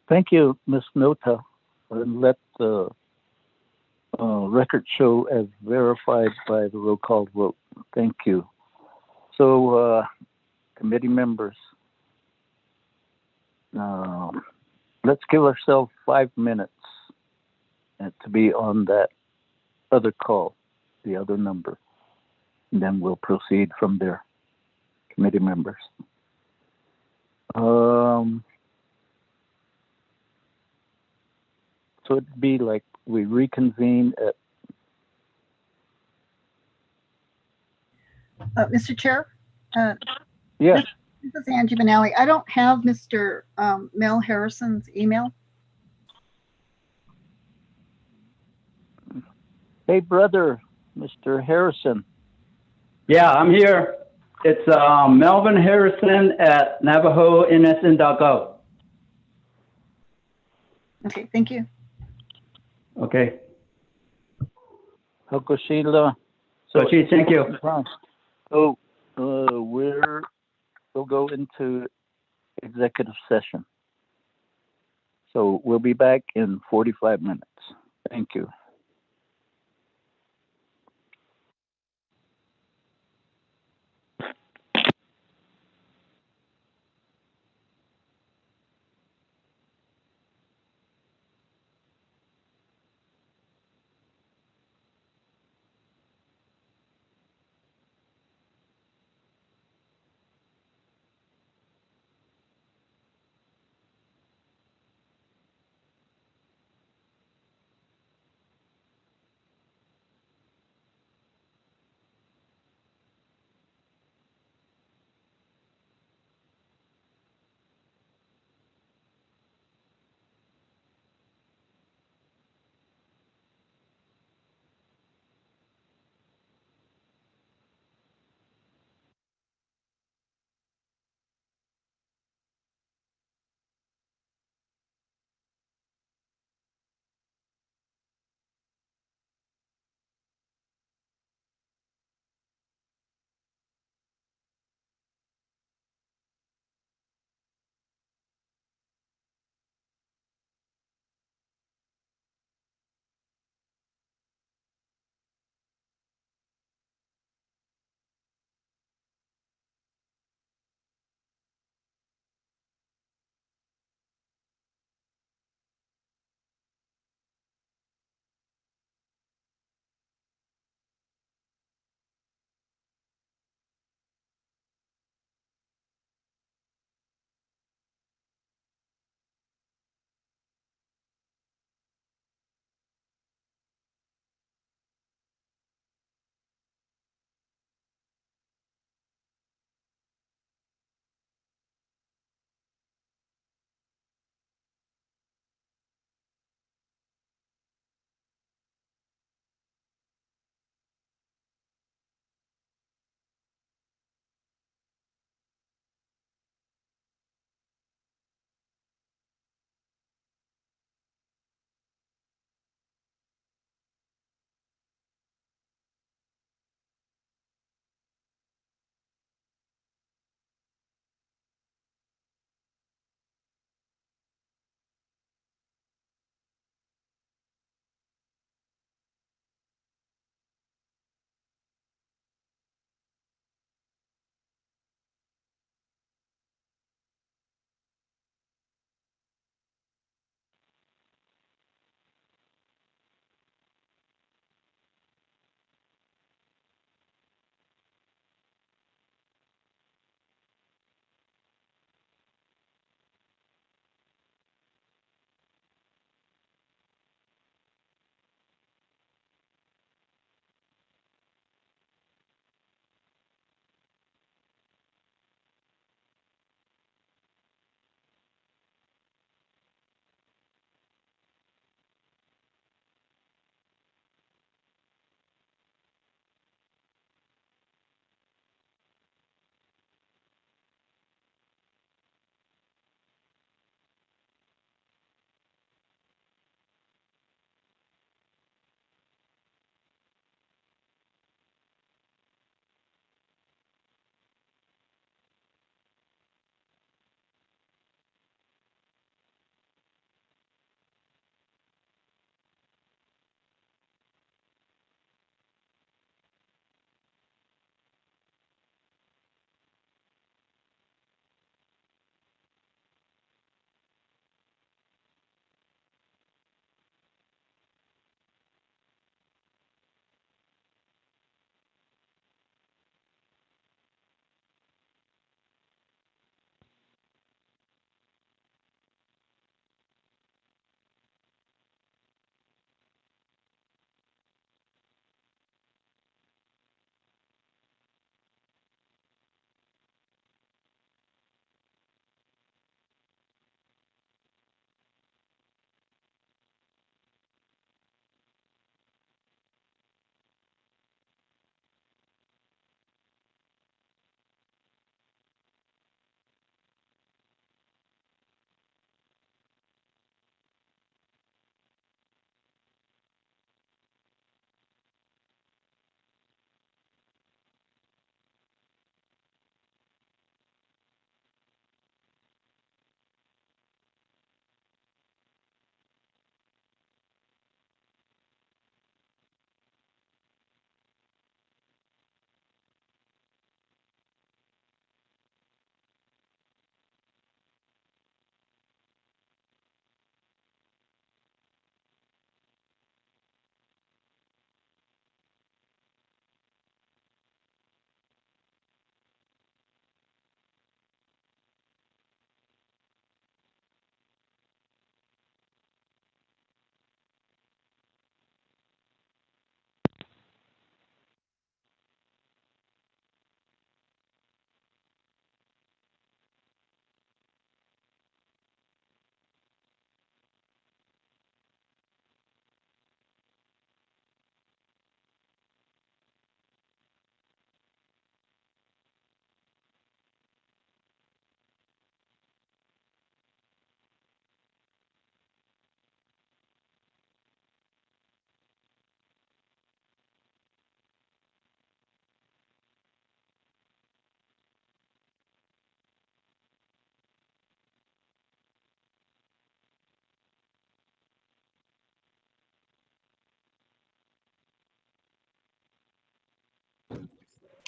Thank you, Ms. Nota. And let the record show as verified by the roll call vote. Thank you. So, committee members, let's give ourselves 5 minutes to be on that other call, the other number, and then we'll proceed from there. Committee members. So it'd be like we reconvene at. Mr. Chair? Yes. This is Angie Benally. I don't have Mr. Mel Harrison's email. Hey, brother, Mr. Harrison. Yeah, I'm here. It's Melvin Harrison at NavajoNSN.gov. Okay, thank you. Okay. Hokoshila. Koshi, thank you. So we'll go into executive session. So we'll be back in 45 minutes. Thank you.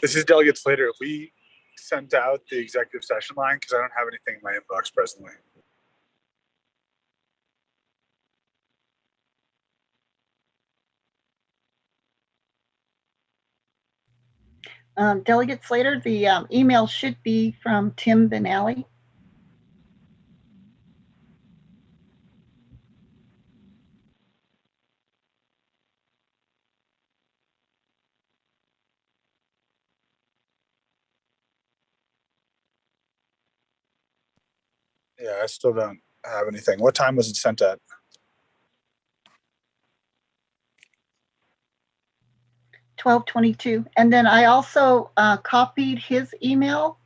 This is Delegate Slater. If we sent out the executive session line, because I don't have anything in my inbox presently. Delegate Slater, the email should be from Tim Benally. Yeah, I still don't have anything. What time was it sent at? 12:22. And then I also copied his email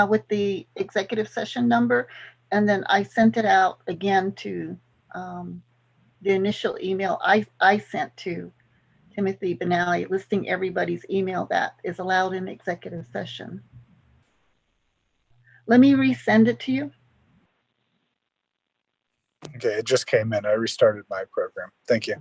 with the executive session number. And then I sent it out again to the initial email I sent to Timothy Benally, listing everybody's email that is allowed in executive session. Let me resend it to you. Okay, it just came in. I restarted my program. Thank you.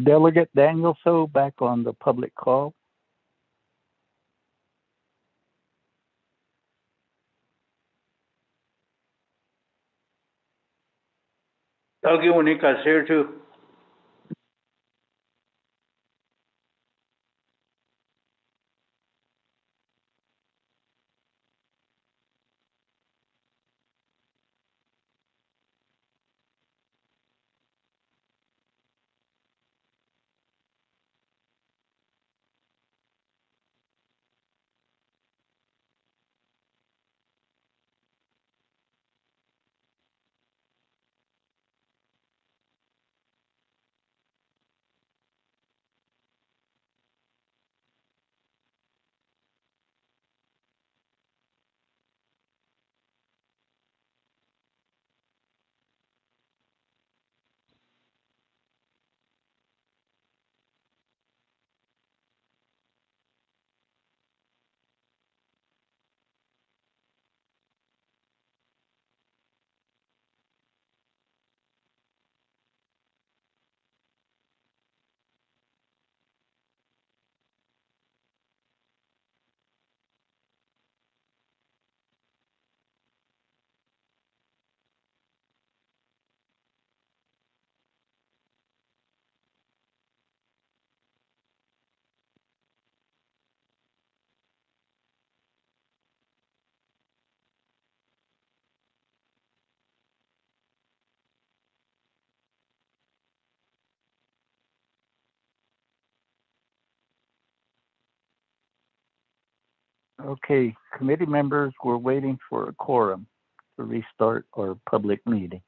Delegate Daniel So back on the public call. Delegate Winika's here too. Okay, committee members, we're waiting for a quorum to restart our public meeting.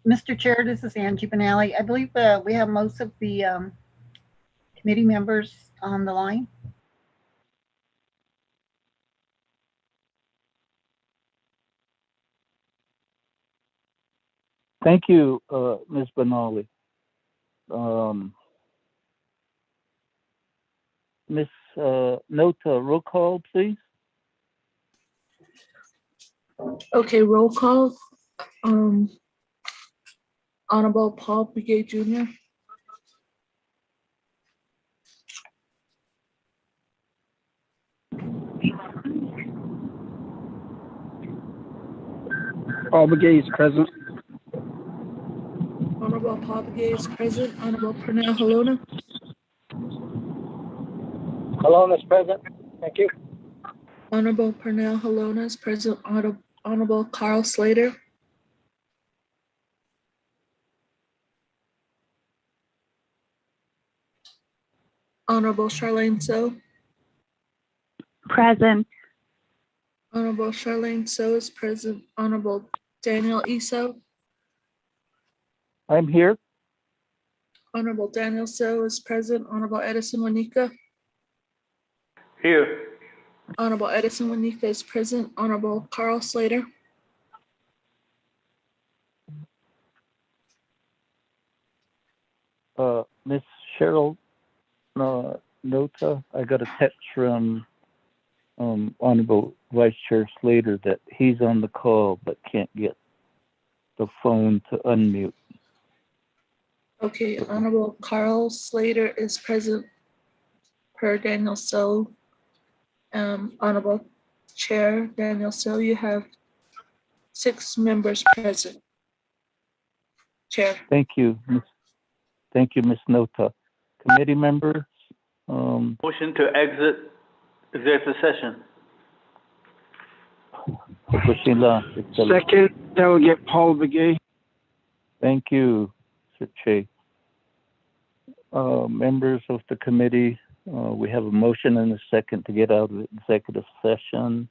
Mr. Chair, this is Angie Benally. I believe we have most of the committee members on the line. Thank you, Ms. Benali. Ms. Nota, roll call, please. Okay, roll call. Honorable Paul Begay Jr. Paul Begay is present. Honorable Paul Begay is present. Honorable Pernell Halona. Halona is present. Thank you. Honorable Pernell Halona is present. Honorable Carl Slater. Honorable Charlene So. Present. Honorable Charlene So is present. Honorable Daniel Eso. I'm here. Honorable Daniel So is present. Honorable Edison Wanika. Here. Honorable Edison Wanika is present. Honorable Carl Slater. Miss Cheryl Nota, I got a text from Honorable Vice Chair Slater that he's on the call but can't get the phone to unmute. Okay, Honorable Carl Slater is present per Daniel So. Honorable Chair Daniel So, you have 6 members present. Chair. Thank you, Miss Nota. Committee members. Motion to exit executive session. Second, Delegate Paul Begay. Thank you, Sir Che. Members of the committee, we have a motion and a second to get out of the executive session.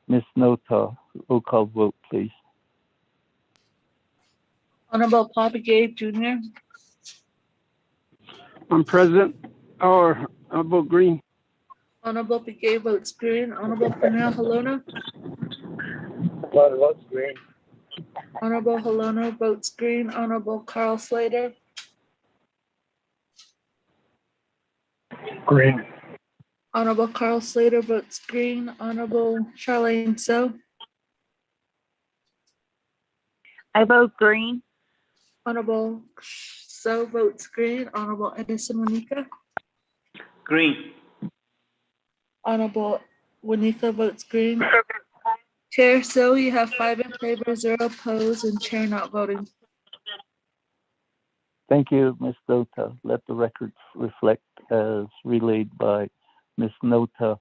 Ms. Nota, roll call vote, please. Honorable Paul Begay Jr. I'm present. Or I'll vote green. Honorable Begay votes green. Honorable Pernell Halona. Votes green. Honorable Halona votes green. Honorable Carl Slater. Green. Honorable Carl Slater votes green. Honorable Charlene So. I vote green. Honorable So votes green. Honorable Edison Wanika. Green. Honorable Wanika votes green. Chair So, you have 5 in favor, 0 opposed, and chair not voting. Thank you, Ms. Nota. Let the records reflect as relayed by Ms. Nota.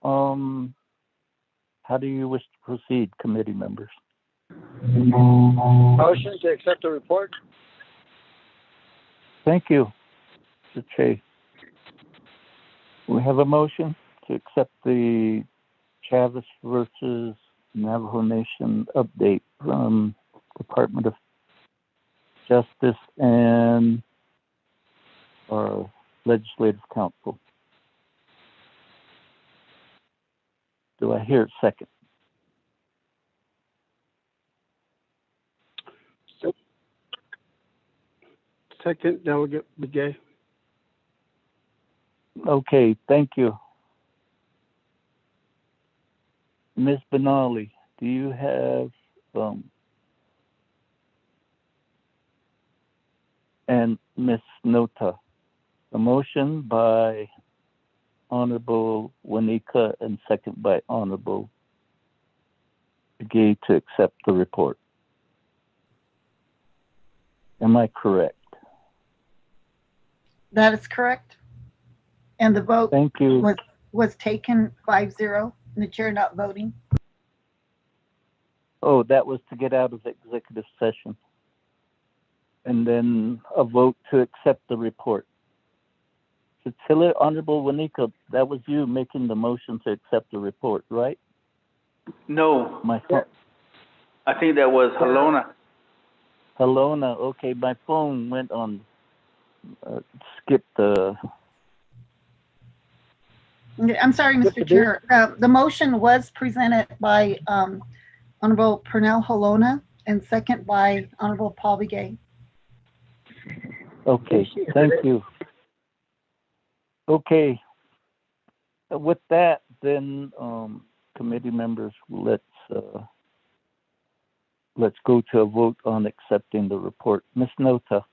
How do you wish to proceed, committee members? Motion to accept the report. Thank you, Mr. Che. We have a motion to accept the Chavez versus Navajo Nation update from Department of Justice and our Legislative Council. Do I hear a second? Second, Delegate Begay. Okay, thank you. Ms. Benali, do you have and Ms. Nota, a motion by Honorable Wanika and second by Honorable Begay to accept the report. Am I correct? That is correct. And the vote Thank you. was taken 5-0, and the chair not voting. Oh, that was to get out of the executive session. And then a vote to accept the report. Cecilia, Honorable Wanika, that was you making the motion to accept the report, right? No. My phone. I think that was Halona. Helona. Okay, my phone went on, skipped the. I'm sorry, Mr. Chair. The motion was presented by Honorable Pernell Holona and second by Honorable Paul Begay. Okay, thank you. Okay, with that, then, committee members, let's go to a vote on accepting the report. Ms. Nota.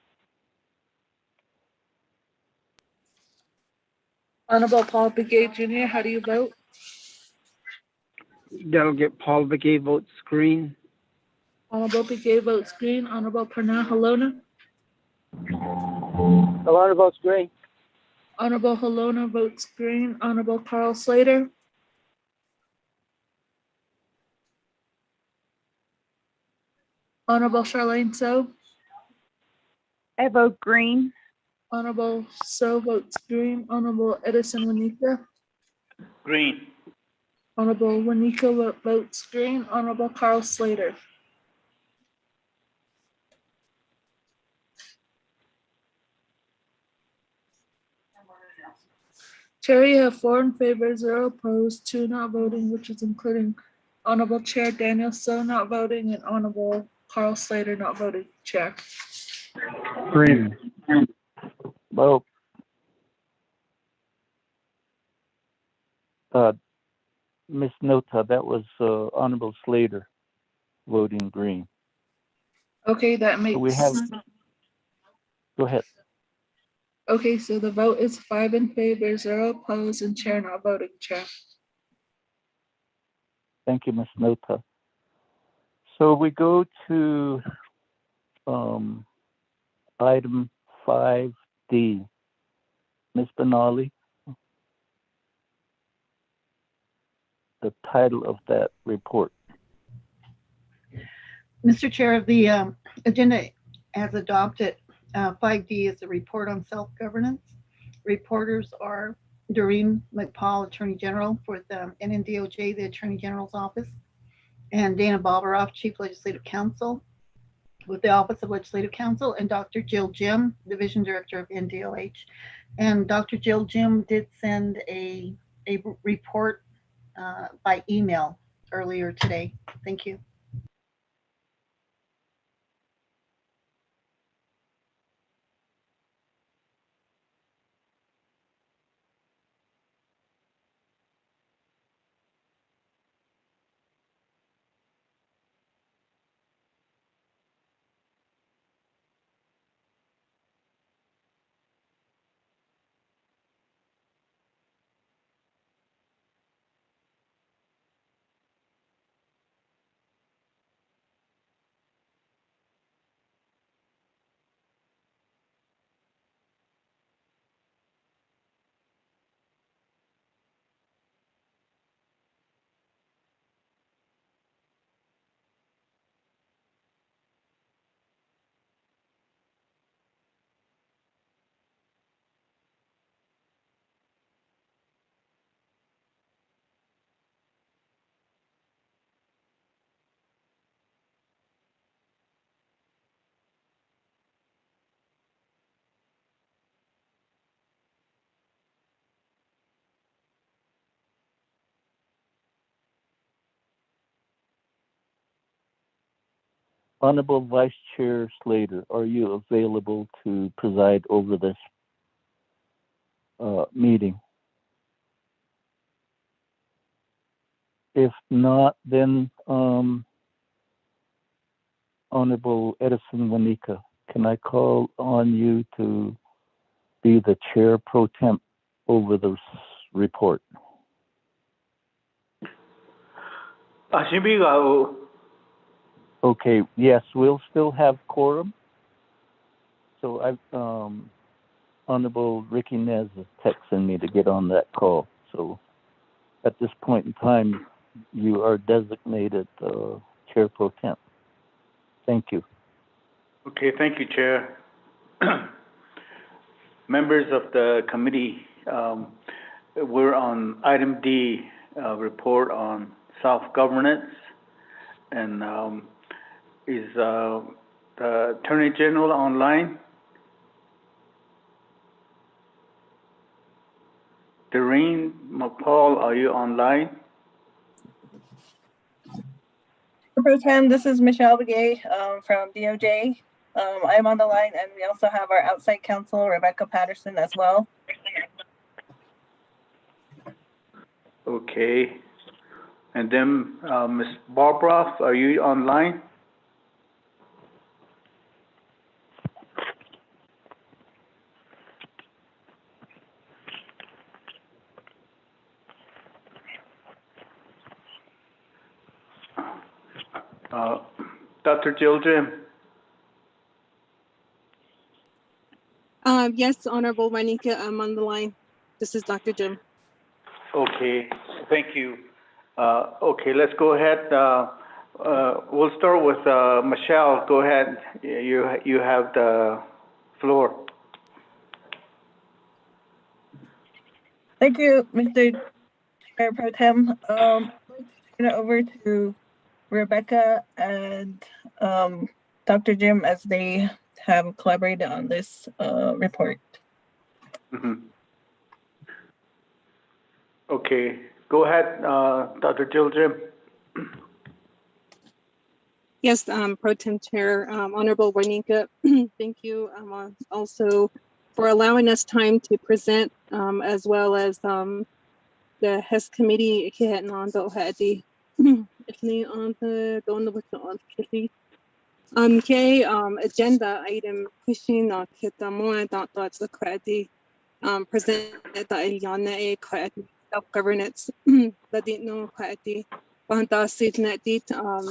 Honorable Paul Begay Jr., how do you vote? Delegate Paul Begay votes green. Honorable Begay votes green. Honorable Pernell Holona? Hello, votes green. Honorable Holona votes green. Honorable Carl Slater? Honorable Charlene So? I vote green. Honorable So votes green. Honorable Edison Wanika? Green. Honorable Wanika votes green. Honorable Carl Slater? Chair, you have 4 in favor, 0 opposed, 2 not voting, which is including Honorable Chair Daniel So not voting and Honorable Carl Slater not voting. Chair. Green. Well, Ms. Nota, that was Honorable Slater voting green. Okay, that makes. So we have. Go ahead. Okay, so the vote is 5 in favor, 0 opposed, and Chair not voting. Chair. Thank you, Ms. Nota. So we go to item 5D. Ms. Benali, the title of that report. Mr. Chair, the agenda as adopted, 5D is a report on self-governance. Reporters are Doreen McPaul, Attorney General for the NNDOJ, the Attorney General's Office, and Dana Balbaroff, Chief Legislative Counsel with the Office of Legislative Counsel, and Dr. Jill Jim, Division Director of NDOH. And Dr. Jill Jim did send a report by email earlier today. Thank you. Honorable Vice Chair Slater, are you available to preside over this meeting? If not, then Honorable Edison Wanika, can I call on you to be the Chair Pro Temp over this report? Okay, yes, we'll still have quorum. So Honorable Ricky Nez is texting me to get on that call. So at this point in time, you are designated Chair Pro Temp. Thank you. Okay, thank you, Chair. Members of the committee, we're on item D, report on self-governance, and the the Attorney General online? Doreen McPaul, are you online? Pro Tem, this is Michelle Begay from DOJ. I'm on the line, and we also have our outside counsel, Rebecca Patterson, as well. Okay. And then Ms. Barbara, are you online? Dr. Jill Jim? Yes, Honorable Manika, I'm on the line. This is Dr. Jim. Okay, thank you. Okay, let's go ahead. We'll start with Michelle. Go ahead. You have the floor. Thank you, Mr. Chair Pro Tem. Turn it over to Rebecca and Dr. Jim as they have collaborated on this report. Mm-hmm. Okay, go ahead, Dr. Jill Jim. Yes, Pro Tem Chair, Honorable Warnika, thank you also for allowing us time to present, as well as the HES committee. Agenda item pushing present self-governance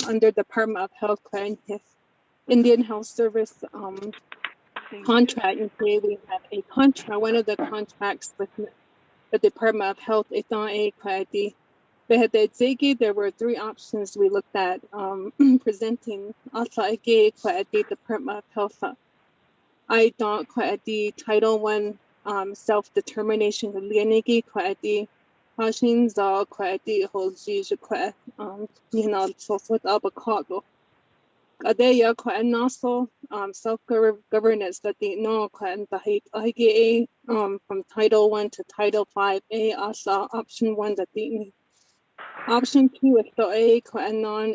under Department of Health Indian Health Service contract. We have a contract, one of the contracts with the Department of Health. There were three options we looked at presenting Department of Health. I thought the Title I self-determination Hashins avocado. Adeya also self-governance that the no from Title I to Title V asa option 1 that the option 2 is the non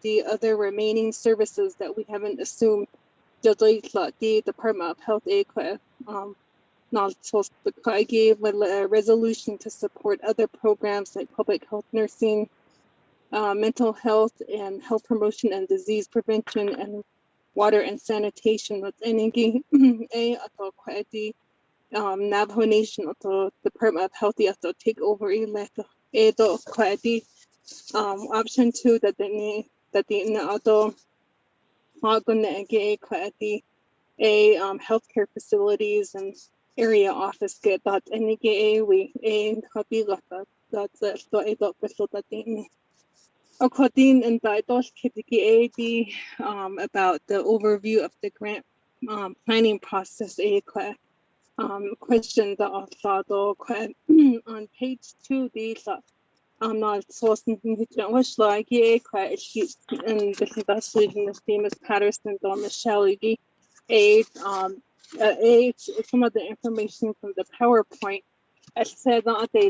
the other remaining services that we haven't assumed the Department of Health not supposed to give a resolution to support other programs like public health nursing, mental health and health promotion and disease prevention, and water and sanitation. With any Navajo Nation or Department of Health to take over option 2 that the healthcare facilities and area office get that any we copy according and about the overview of the grant planning process. Question the on page 2 these not source which like and this is the famous Patterson or Michelle some of the information from the PowerPoint. I said that they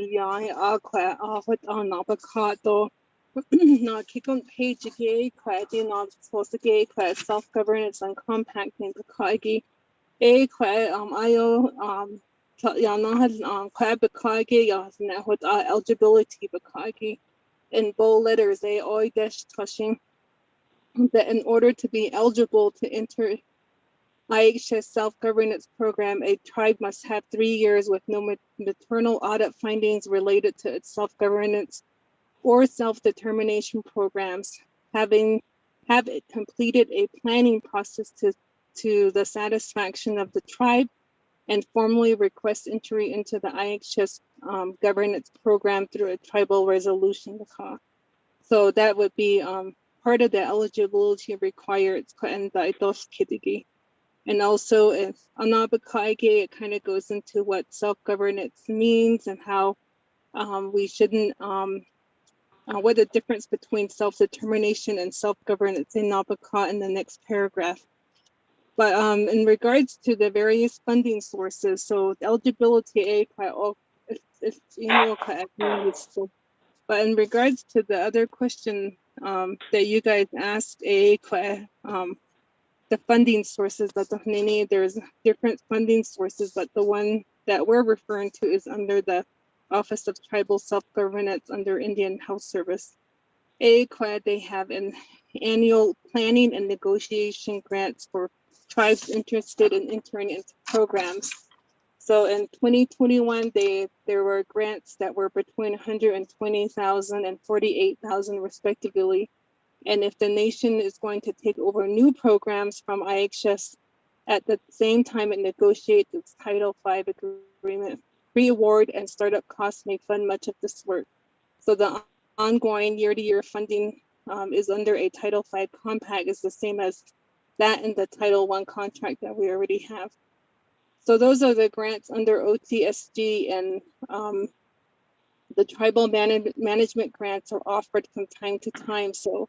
with on avocado. Not kick on page not supposed to get self-governance and compacting the kagi eligibility in bold letters touching that in order to be eligible to enter IHS self-governance program, a tribe must have 3 years with no maternal audit findings related to its self-governance or self-determination programs, have it completed a planning process to the satisfaction of the tribe, and formally request entry into the IHS governance program through a tribal resolution. So that would be part of the eligibility required. And also, if it kind of goes into what self-governance means and how we shouldn't what the difference between self-determination and self-governance in Navajo in the next paragraph. But in regards to the various funding sources, so the eligibility, but in regards to the other question that you guys asked, the funding sources, there's different funding sources, but the one that we're referring to is under the Office of Tribal Self-Governance under Indian Health Service. They have an annual planning and negotiation grants for tribes interested in entering into programs. So in 2021, there were grants that were between 120,000 and 48,000 respectively. And if the nation is going to take over new programs from IHS, at the same time it negotiates its Title V agreement, pre-award and startup costs may fund much of this work. So the ongoing year-to-year funding is under a Title V compact is the same as that in the Title I contract that we already have. So those are the grants under OTSG, and the tribal management grants are offered from time to time. So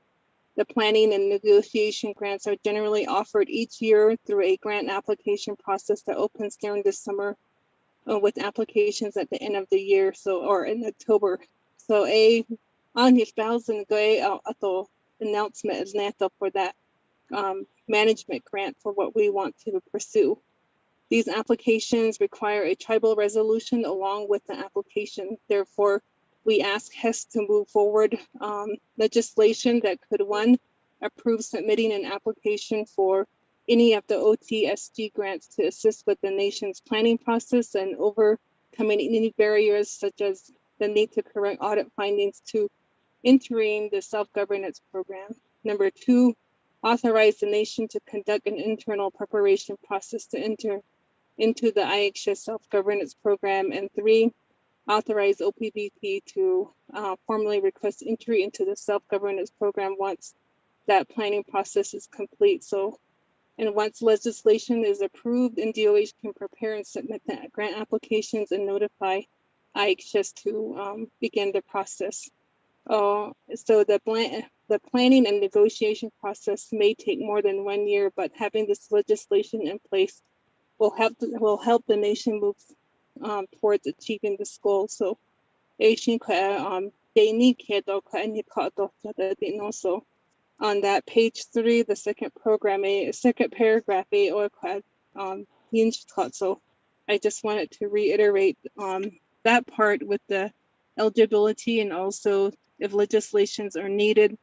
the planning and negotiation grants are generally offered each year through a grant application process that opens during the summer with applications at the end of the year, or in October. So announcement is NATO for that management grant for what we want to pursue. These applications require a tribal resolution along with the application. Therefore, we ask HES to move forward legislation that could, one, approve submitting an application for any of the OTSG grants to assist with the nation's planning process and overcoming any barriers such as the need to correct audit findings to entering the self-governance program. Number two, authorize the nation to conduct an internal preparation process to enter into the IHS self-governance program. And three, authorize OPBP to formally request entry into the self-governance program once that planning process is complete. So, and once legislation is approved, NDOH can prepare and submit the grant applications and notify IHS to begin the process. So the planning and negotiation process may take more than 1 year, but having this legislation in place will help the nation move towards achieving this goal. So, also on that page 3, the second paragraph, so I just wanted to reiterate that part with the eligibility and also if legislations are needed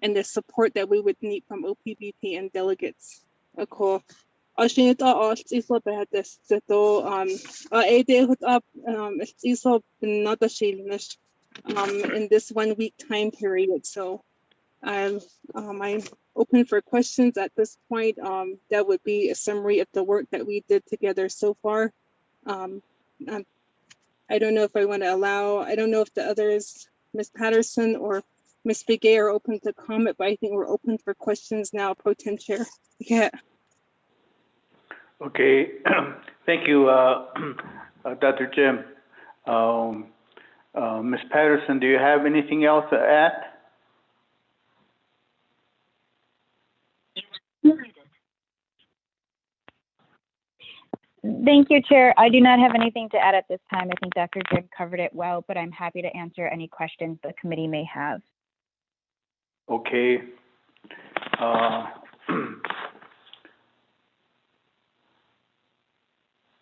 and the support that we would need from OPBP and delegates. Ako, in this 1 week time period. So I'm open for questions at this point. That would be a summary of the work that we did together so far. I don't know if I want to I don't know if the others, Ms. Patterson or Ms. Begay, are open to comment, but I think we're open for questions now, Pro Tem Chair. Yeah. Okay, thank you, Dr. Jim. Ms. Patterson, do you have anything else to add? Thank you, Chair. I do not have anything to add at this time. I think Dr. Jim covered it well, but I'm happy to answer any questions the committee may have. Okay.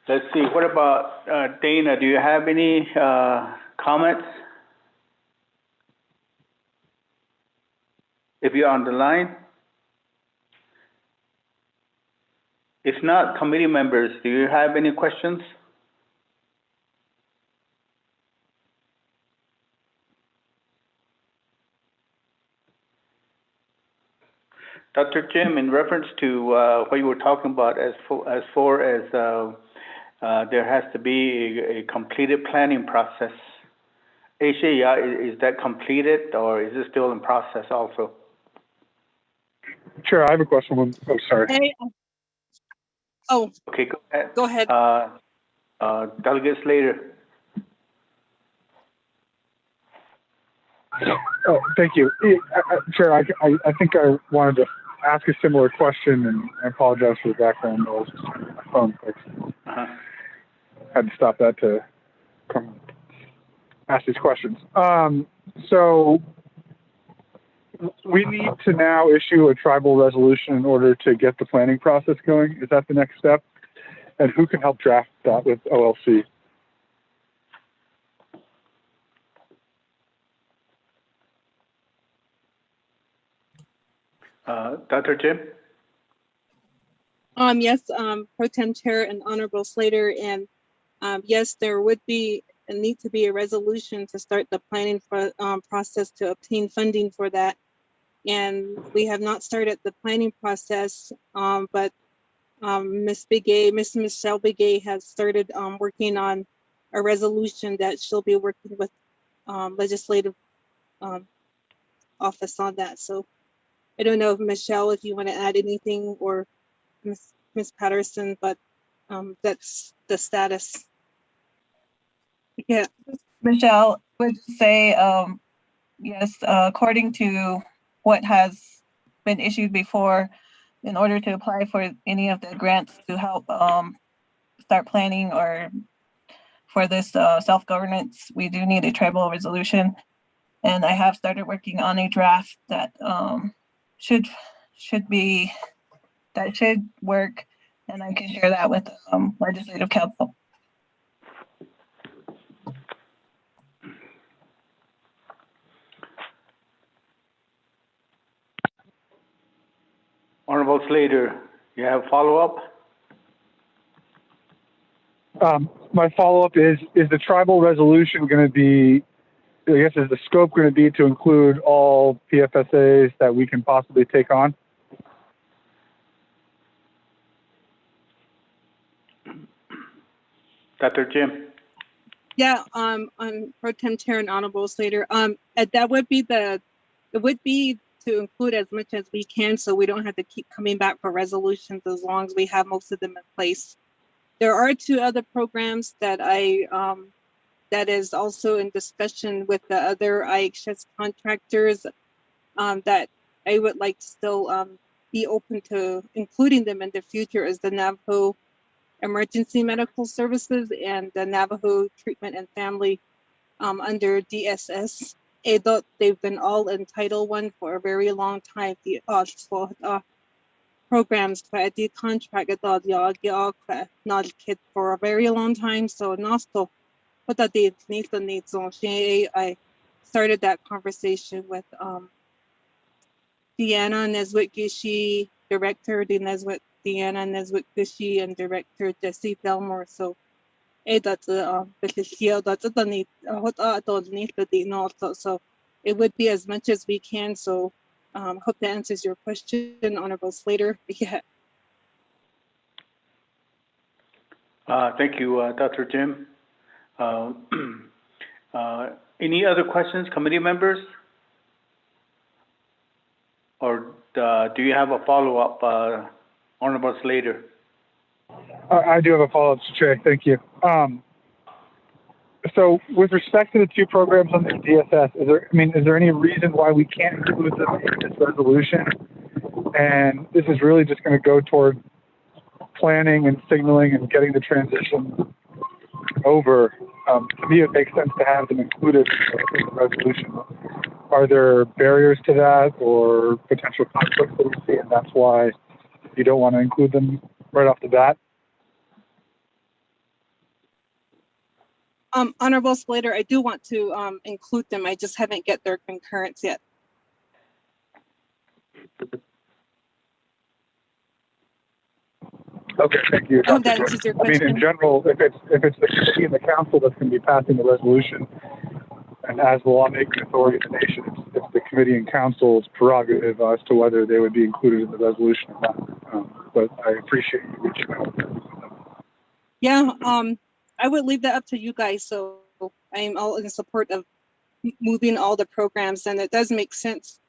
Let's see, what about Dana? Do you have any comments? If you're on the line? If not, committee members, do you have any questions? Dr. Jim, in reference to what you were talking about as far as there has to be a completed planning process. Is that completed or is it still in process also? Sure, I have a question. Oh, sorry. Hey, Okay, go ahead. Go ahead. Delegate Slater. Oh, thank you. Chair, I think I wanted to ask a similar question, and I apologize for the background noise. My phone fixed. Had to stop that to come ask these questions. So we need to now issue a tribal resolution in order to get the planning process going. Is that the next step? And who can help draft that with OLC? Dr. Jim? Yes, Pro Tem Chair and Honorable Slater, and yes, there would be a need to be a resolution to start the planning process to obtain funding for that. And we have not started the planning process, but Miss Michelle Begay has started working on a resolution that she'll be working with legislative office on that. So I don't know if Michelle, if you want to add anything, or Miss Patterson, but that's the status. Yeah, Michelle would say, yes, according to what has been issued before, in order to apply for any of the grants to help start planning or for this self-governance, we do need a tribal resolution. And I have started working on a draft that should work, and I can share that with legislative council. Honorable Slater, you have follow-up? My follow-up is the tribal resolution going to be, I guess, is the scope going to be to include all PFSAs that we can possibly take on? Dr. Jim? Yeah, on Pro Tem Chair and Honorable Slater, that would be it would be to include as much as we can, so we don't have to keep coming back for resolutions as long as we have most of them in place. There are 2 other programs that that is also in discussion with the other IHS contractors that I would like to still be open to including them in the future, is the Navajo Emergency Medical Services and the Navajo Treatment and Family under DSS. They've been all in Title I for a very long time. The programs the contract for a very long time. So Nosto, what that needs on I started that conversation with Deanna Neswit-Gishi, Director Deanna Neswit-Gishi, and Director Jesse Belmore. So that's the need so it would be as much as we can. So hope that answers your question, Honorable Slater. Yeah. Thank you, Dr. Jim. Any other questions, committee members? Or do you have a follow-up, Honorable Slater? I do have a follow-up, Chair. Thank you. So with respect to the 2 programs under DSS, is there any reason why we can't include them in this resolution? And this is really just going to go toward planning and signaling and getting the transition over. To me, it makes sense to have them included in the resolution. Are there barriers to that or potential conflicts that we see, and that's why you don't want to include them right off the bat? Honorable Slater, I do want to include them. I just haven't get their concurrence yet. Okay, thank you. I hope that answers your question. In general, if it's the committee and the council that's going to be passing the resolution, and as the lawmaking authority of the nation, it's the committee and council's prerogative as to whether they would be included in the resolution or not. But I appreciate you reaching out. Yeah, I would leave that up to you guys. So I'm all in support of moving all the programs, and it does make sense.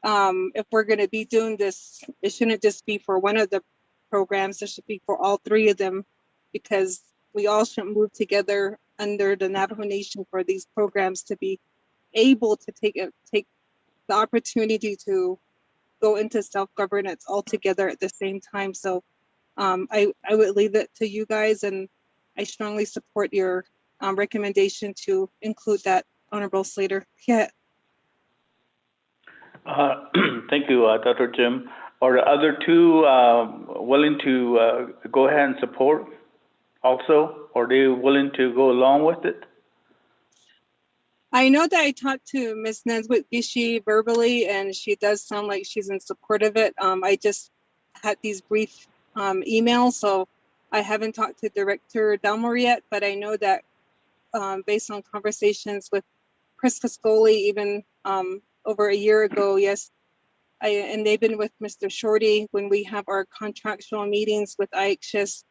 If we're going to be doing this, it shouldn't just be for one of the programs. It should be for all 3 of them, because we all should move together under the Navajo Nation for these programs to be able to take the opportunity to go into self-governance altogether at the same time. So I would leave it to you guys, and I strongly support your recommendation to include that, Honorable Slater. Yeah. Thank you, Dr. Jim. Are the other two willing to go ahead and support also? Are they willing to go along with it? I know that I talked to Ms. Nesbitt Gishi verbally, and she does sound like she's in support of it. I just had these brief emails, so I haven't talked to Director Delmore yet, but I know that based on conversations with Chris Cascoli, even over a year ago, yes, and they've been with Mr. Shorty when we have our contractual meetings with IHS.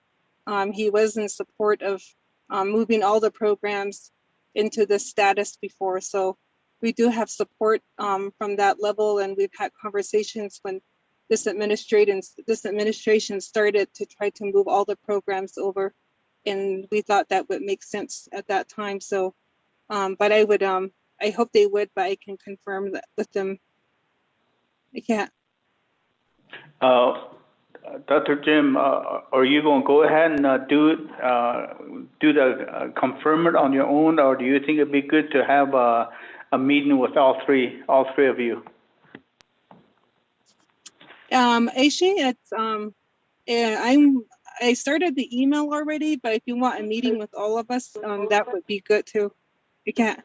He was in support of moving all the programs into the status before. So we do have support from that level, and we've had conversations when this administration started to try to move all the programs over, and we thought that would make sense at that time. So, but I would, I hope they would, but I can confirm that with them. I can't. Dr. Jim, are you going to go ahead and confirm it on your own, or do you think it'd be good to have a meeting with all three of you? Actually, it's I started the email already, but if you want a meeting with all of us, that would be good too. You can't.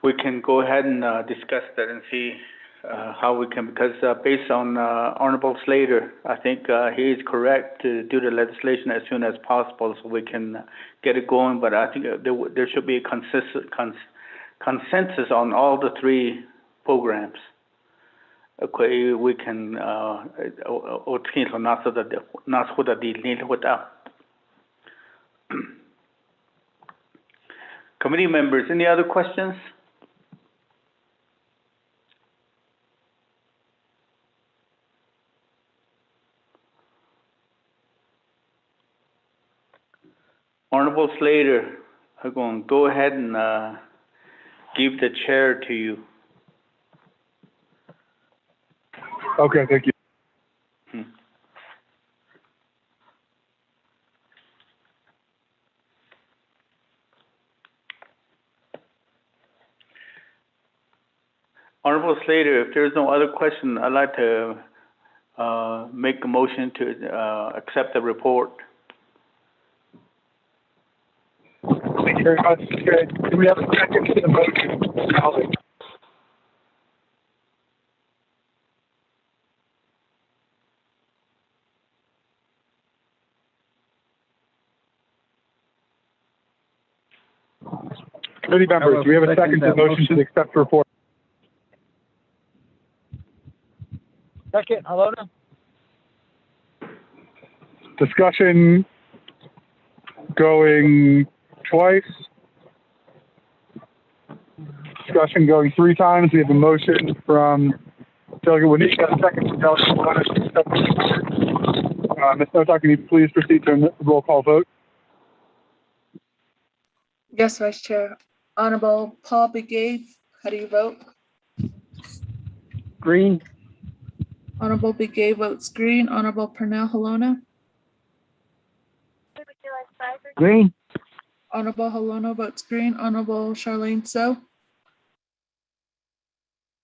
We can go ahead and discuss that and see how we can, because based on Honorable Slater, I think he is correct to do the legislation as soon as possible so we can get it going. But I think there should be a consensus on all the three programs. Okay, we can Committee members, any other questions? Honorable Slater, I'm going to go ahead and give the chair to you. Okay, thank you. Honorable Slater, if there's no other question, I'd like to make a motion to accept the report. Thank you very much. Okay. Do we have a second to the motion? Committee members, do we have a second to the motion to accept the report? Second, Halona. Discussion going twice. Discussion going 3 times. We have a motion from Delegate Winika, a second from Delegate Halona to accept the report. Ms. Notak, can you please proceed to a roll call vote? Yes, Vice Chair. Honorable Paul Begay, how do you vote? Green. Honorable Begay votes green. Honorable Pernell Halona. Green. Honorable Halona votes green. Honorable Charlene So.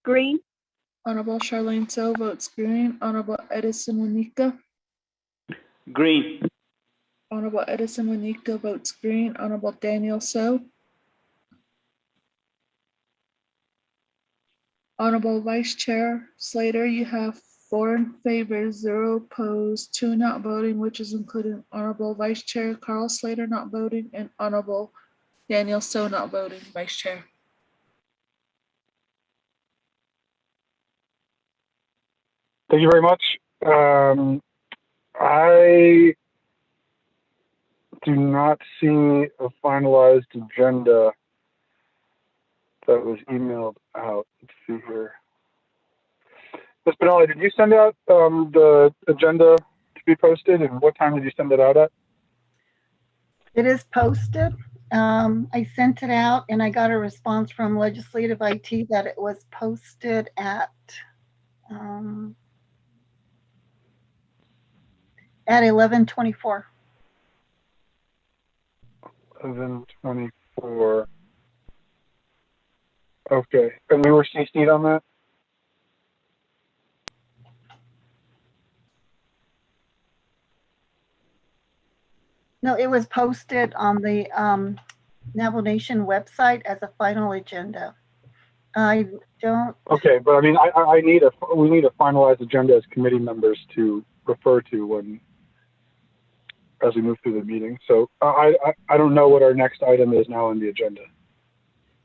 Green. Honorable Charlene So votes green. Honorable Edison Winika. Green. Honorable Edison Winika votes green. Honorable Daniel So. Honorable Vice Chair Slater, you have 4 in favor, 0 opposed, 2 not voting, which is including Honorable Vice Chair Carl Slater not voting and Honorable Daniel So not voting, Vice Chair. Thank you very much. I do not see a finalized agenda that was emailed out. Let's see here. Ms. Benelli, did you send out the agenda to be posted, and what time did you send it out at? It is posted. I sent it out and I got a response from Legislative IT that it was posted at 11:24. 11:24. Okay, and we were CC'd on that? No, it was posted on the Navajo Nation website as a final agenda. I don't. Okay, but I mean, we need a finalized agenda as committee members to refer to when, as we move through the meeting. So I don't know what our next item is now on the agenda.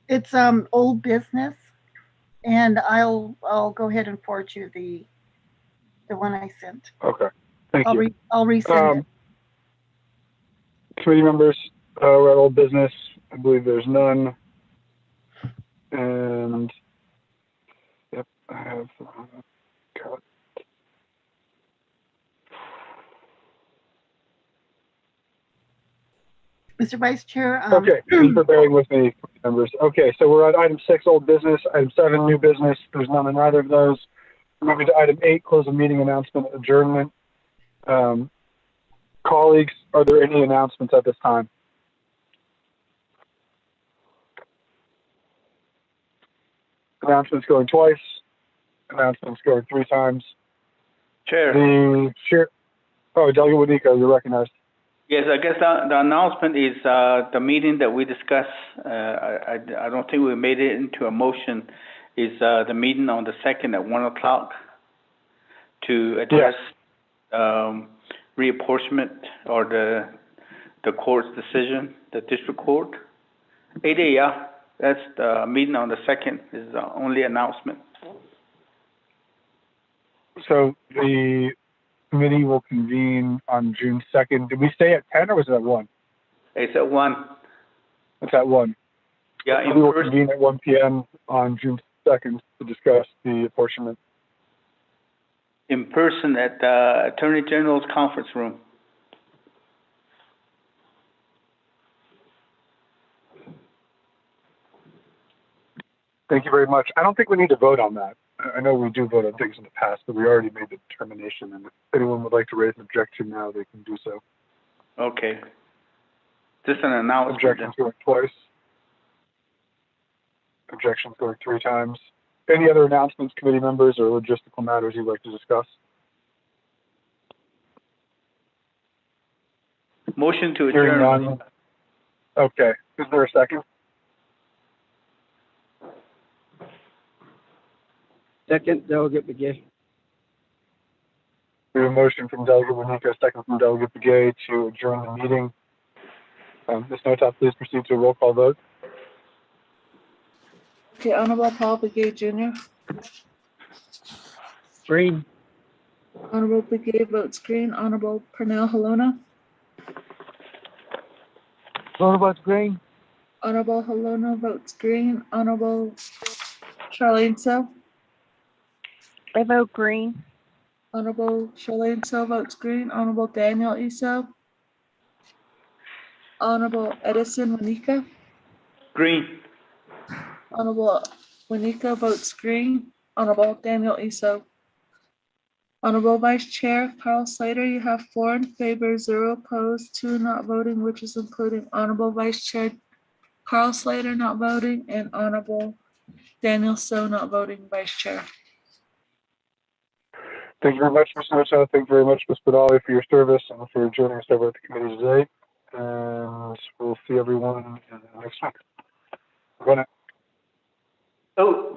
It's old business, and I'll go ahead and forward you the one I sent. Okay, thank you. I'll resend it. Committee members, we're at old business. I believe there's none. And yep, I have got. Mr. Vice Chair. Okay, thanks for bearing with me, members. Okay, so we're at item 6, old business. Item 7, new business. There's none in either of those. Moving to item 8, close the meeting announcement, adjournment. Colleagues, are there any announcements at this time? Announcements going twice. Announcements going 3 times. Chair. The chair. Oh, Delegate Wanico, you're recognized. Yes, I guess the announcement is the meeting that we discussed. I don't think we made it into a motion. Is the meeting on the 2nd at 1 o'clock to address reapportionment or the court's decision, the district court. 8 a.m. Yeah, that's the meeting on the 2nd. Is the only announcement. So the committee will convene on June 2nd. Did we stay at 10 or was it at 1? It's at 1. It's at 1. Yeah, we will convene at 1 p.m. on June 2nd to discuss the apportionment. In person at the Attorney General's conference room. Thank you very much. I don't think we need to vote on that. I know we do vote on things in the past, but we already made the determination. And if anyone would like to raise an objection now, they can do so. Okay. Just an announcement. Objections going twice. Objections going 3 times. Any other announcements, committee members, or logistical matters you'd like to discuss? Motion to Hearing adjourn. none. Okay. Is there a second? Second, Delegate Begay. We have a motion from Delegate Wanico, second from Delegate Begay to adjourn the meeting. Ms. Nota, please proceed to a roll call vote. Okay, Honorable Paul Begay Jr. Green. Honorable Begay votes green. Honorable Pernell Halona. Honorable Green. Honorable Halona votes green. Honorable Charlene So. I vote green. Honorable Charlene So votes green. Honorable Daniel Eso. Honorable Edison Wanika. Green. Honorable Wanika votes green. Honorable Daniel Eso. Honorable Vice Chair Carl Slater, you have 4 in favor, 0 opposed, 2 not voting, which is including Honorable Vice Chair Carl Slater not voting and Honorable Daniel So not voting, Vice Chair. Thank you very much, Ms. Nota. Thank you very much, Ms. Badali, for your service and for joining us over at the committee today. And we'll see everyone next week. Good night. Oh,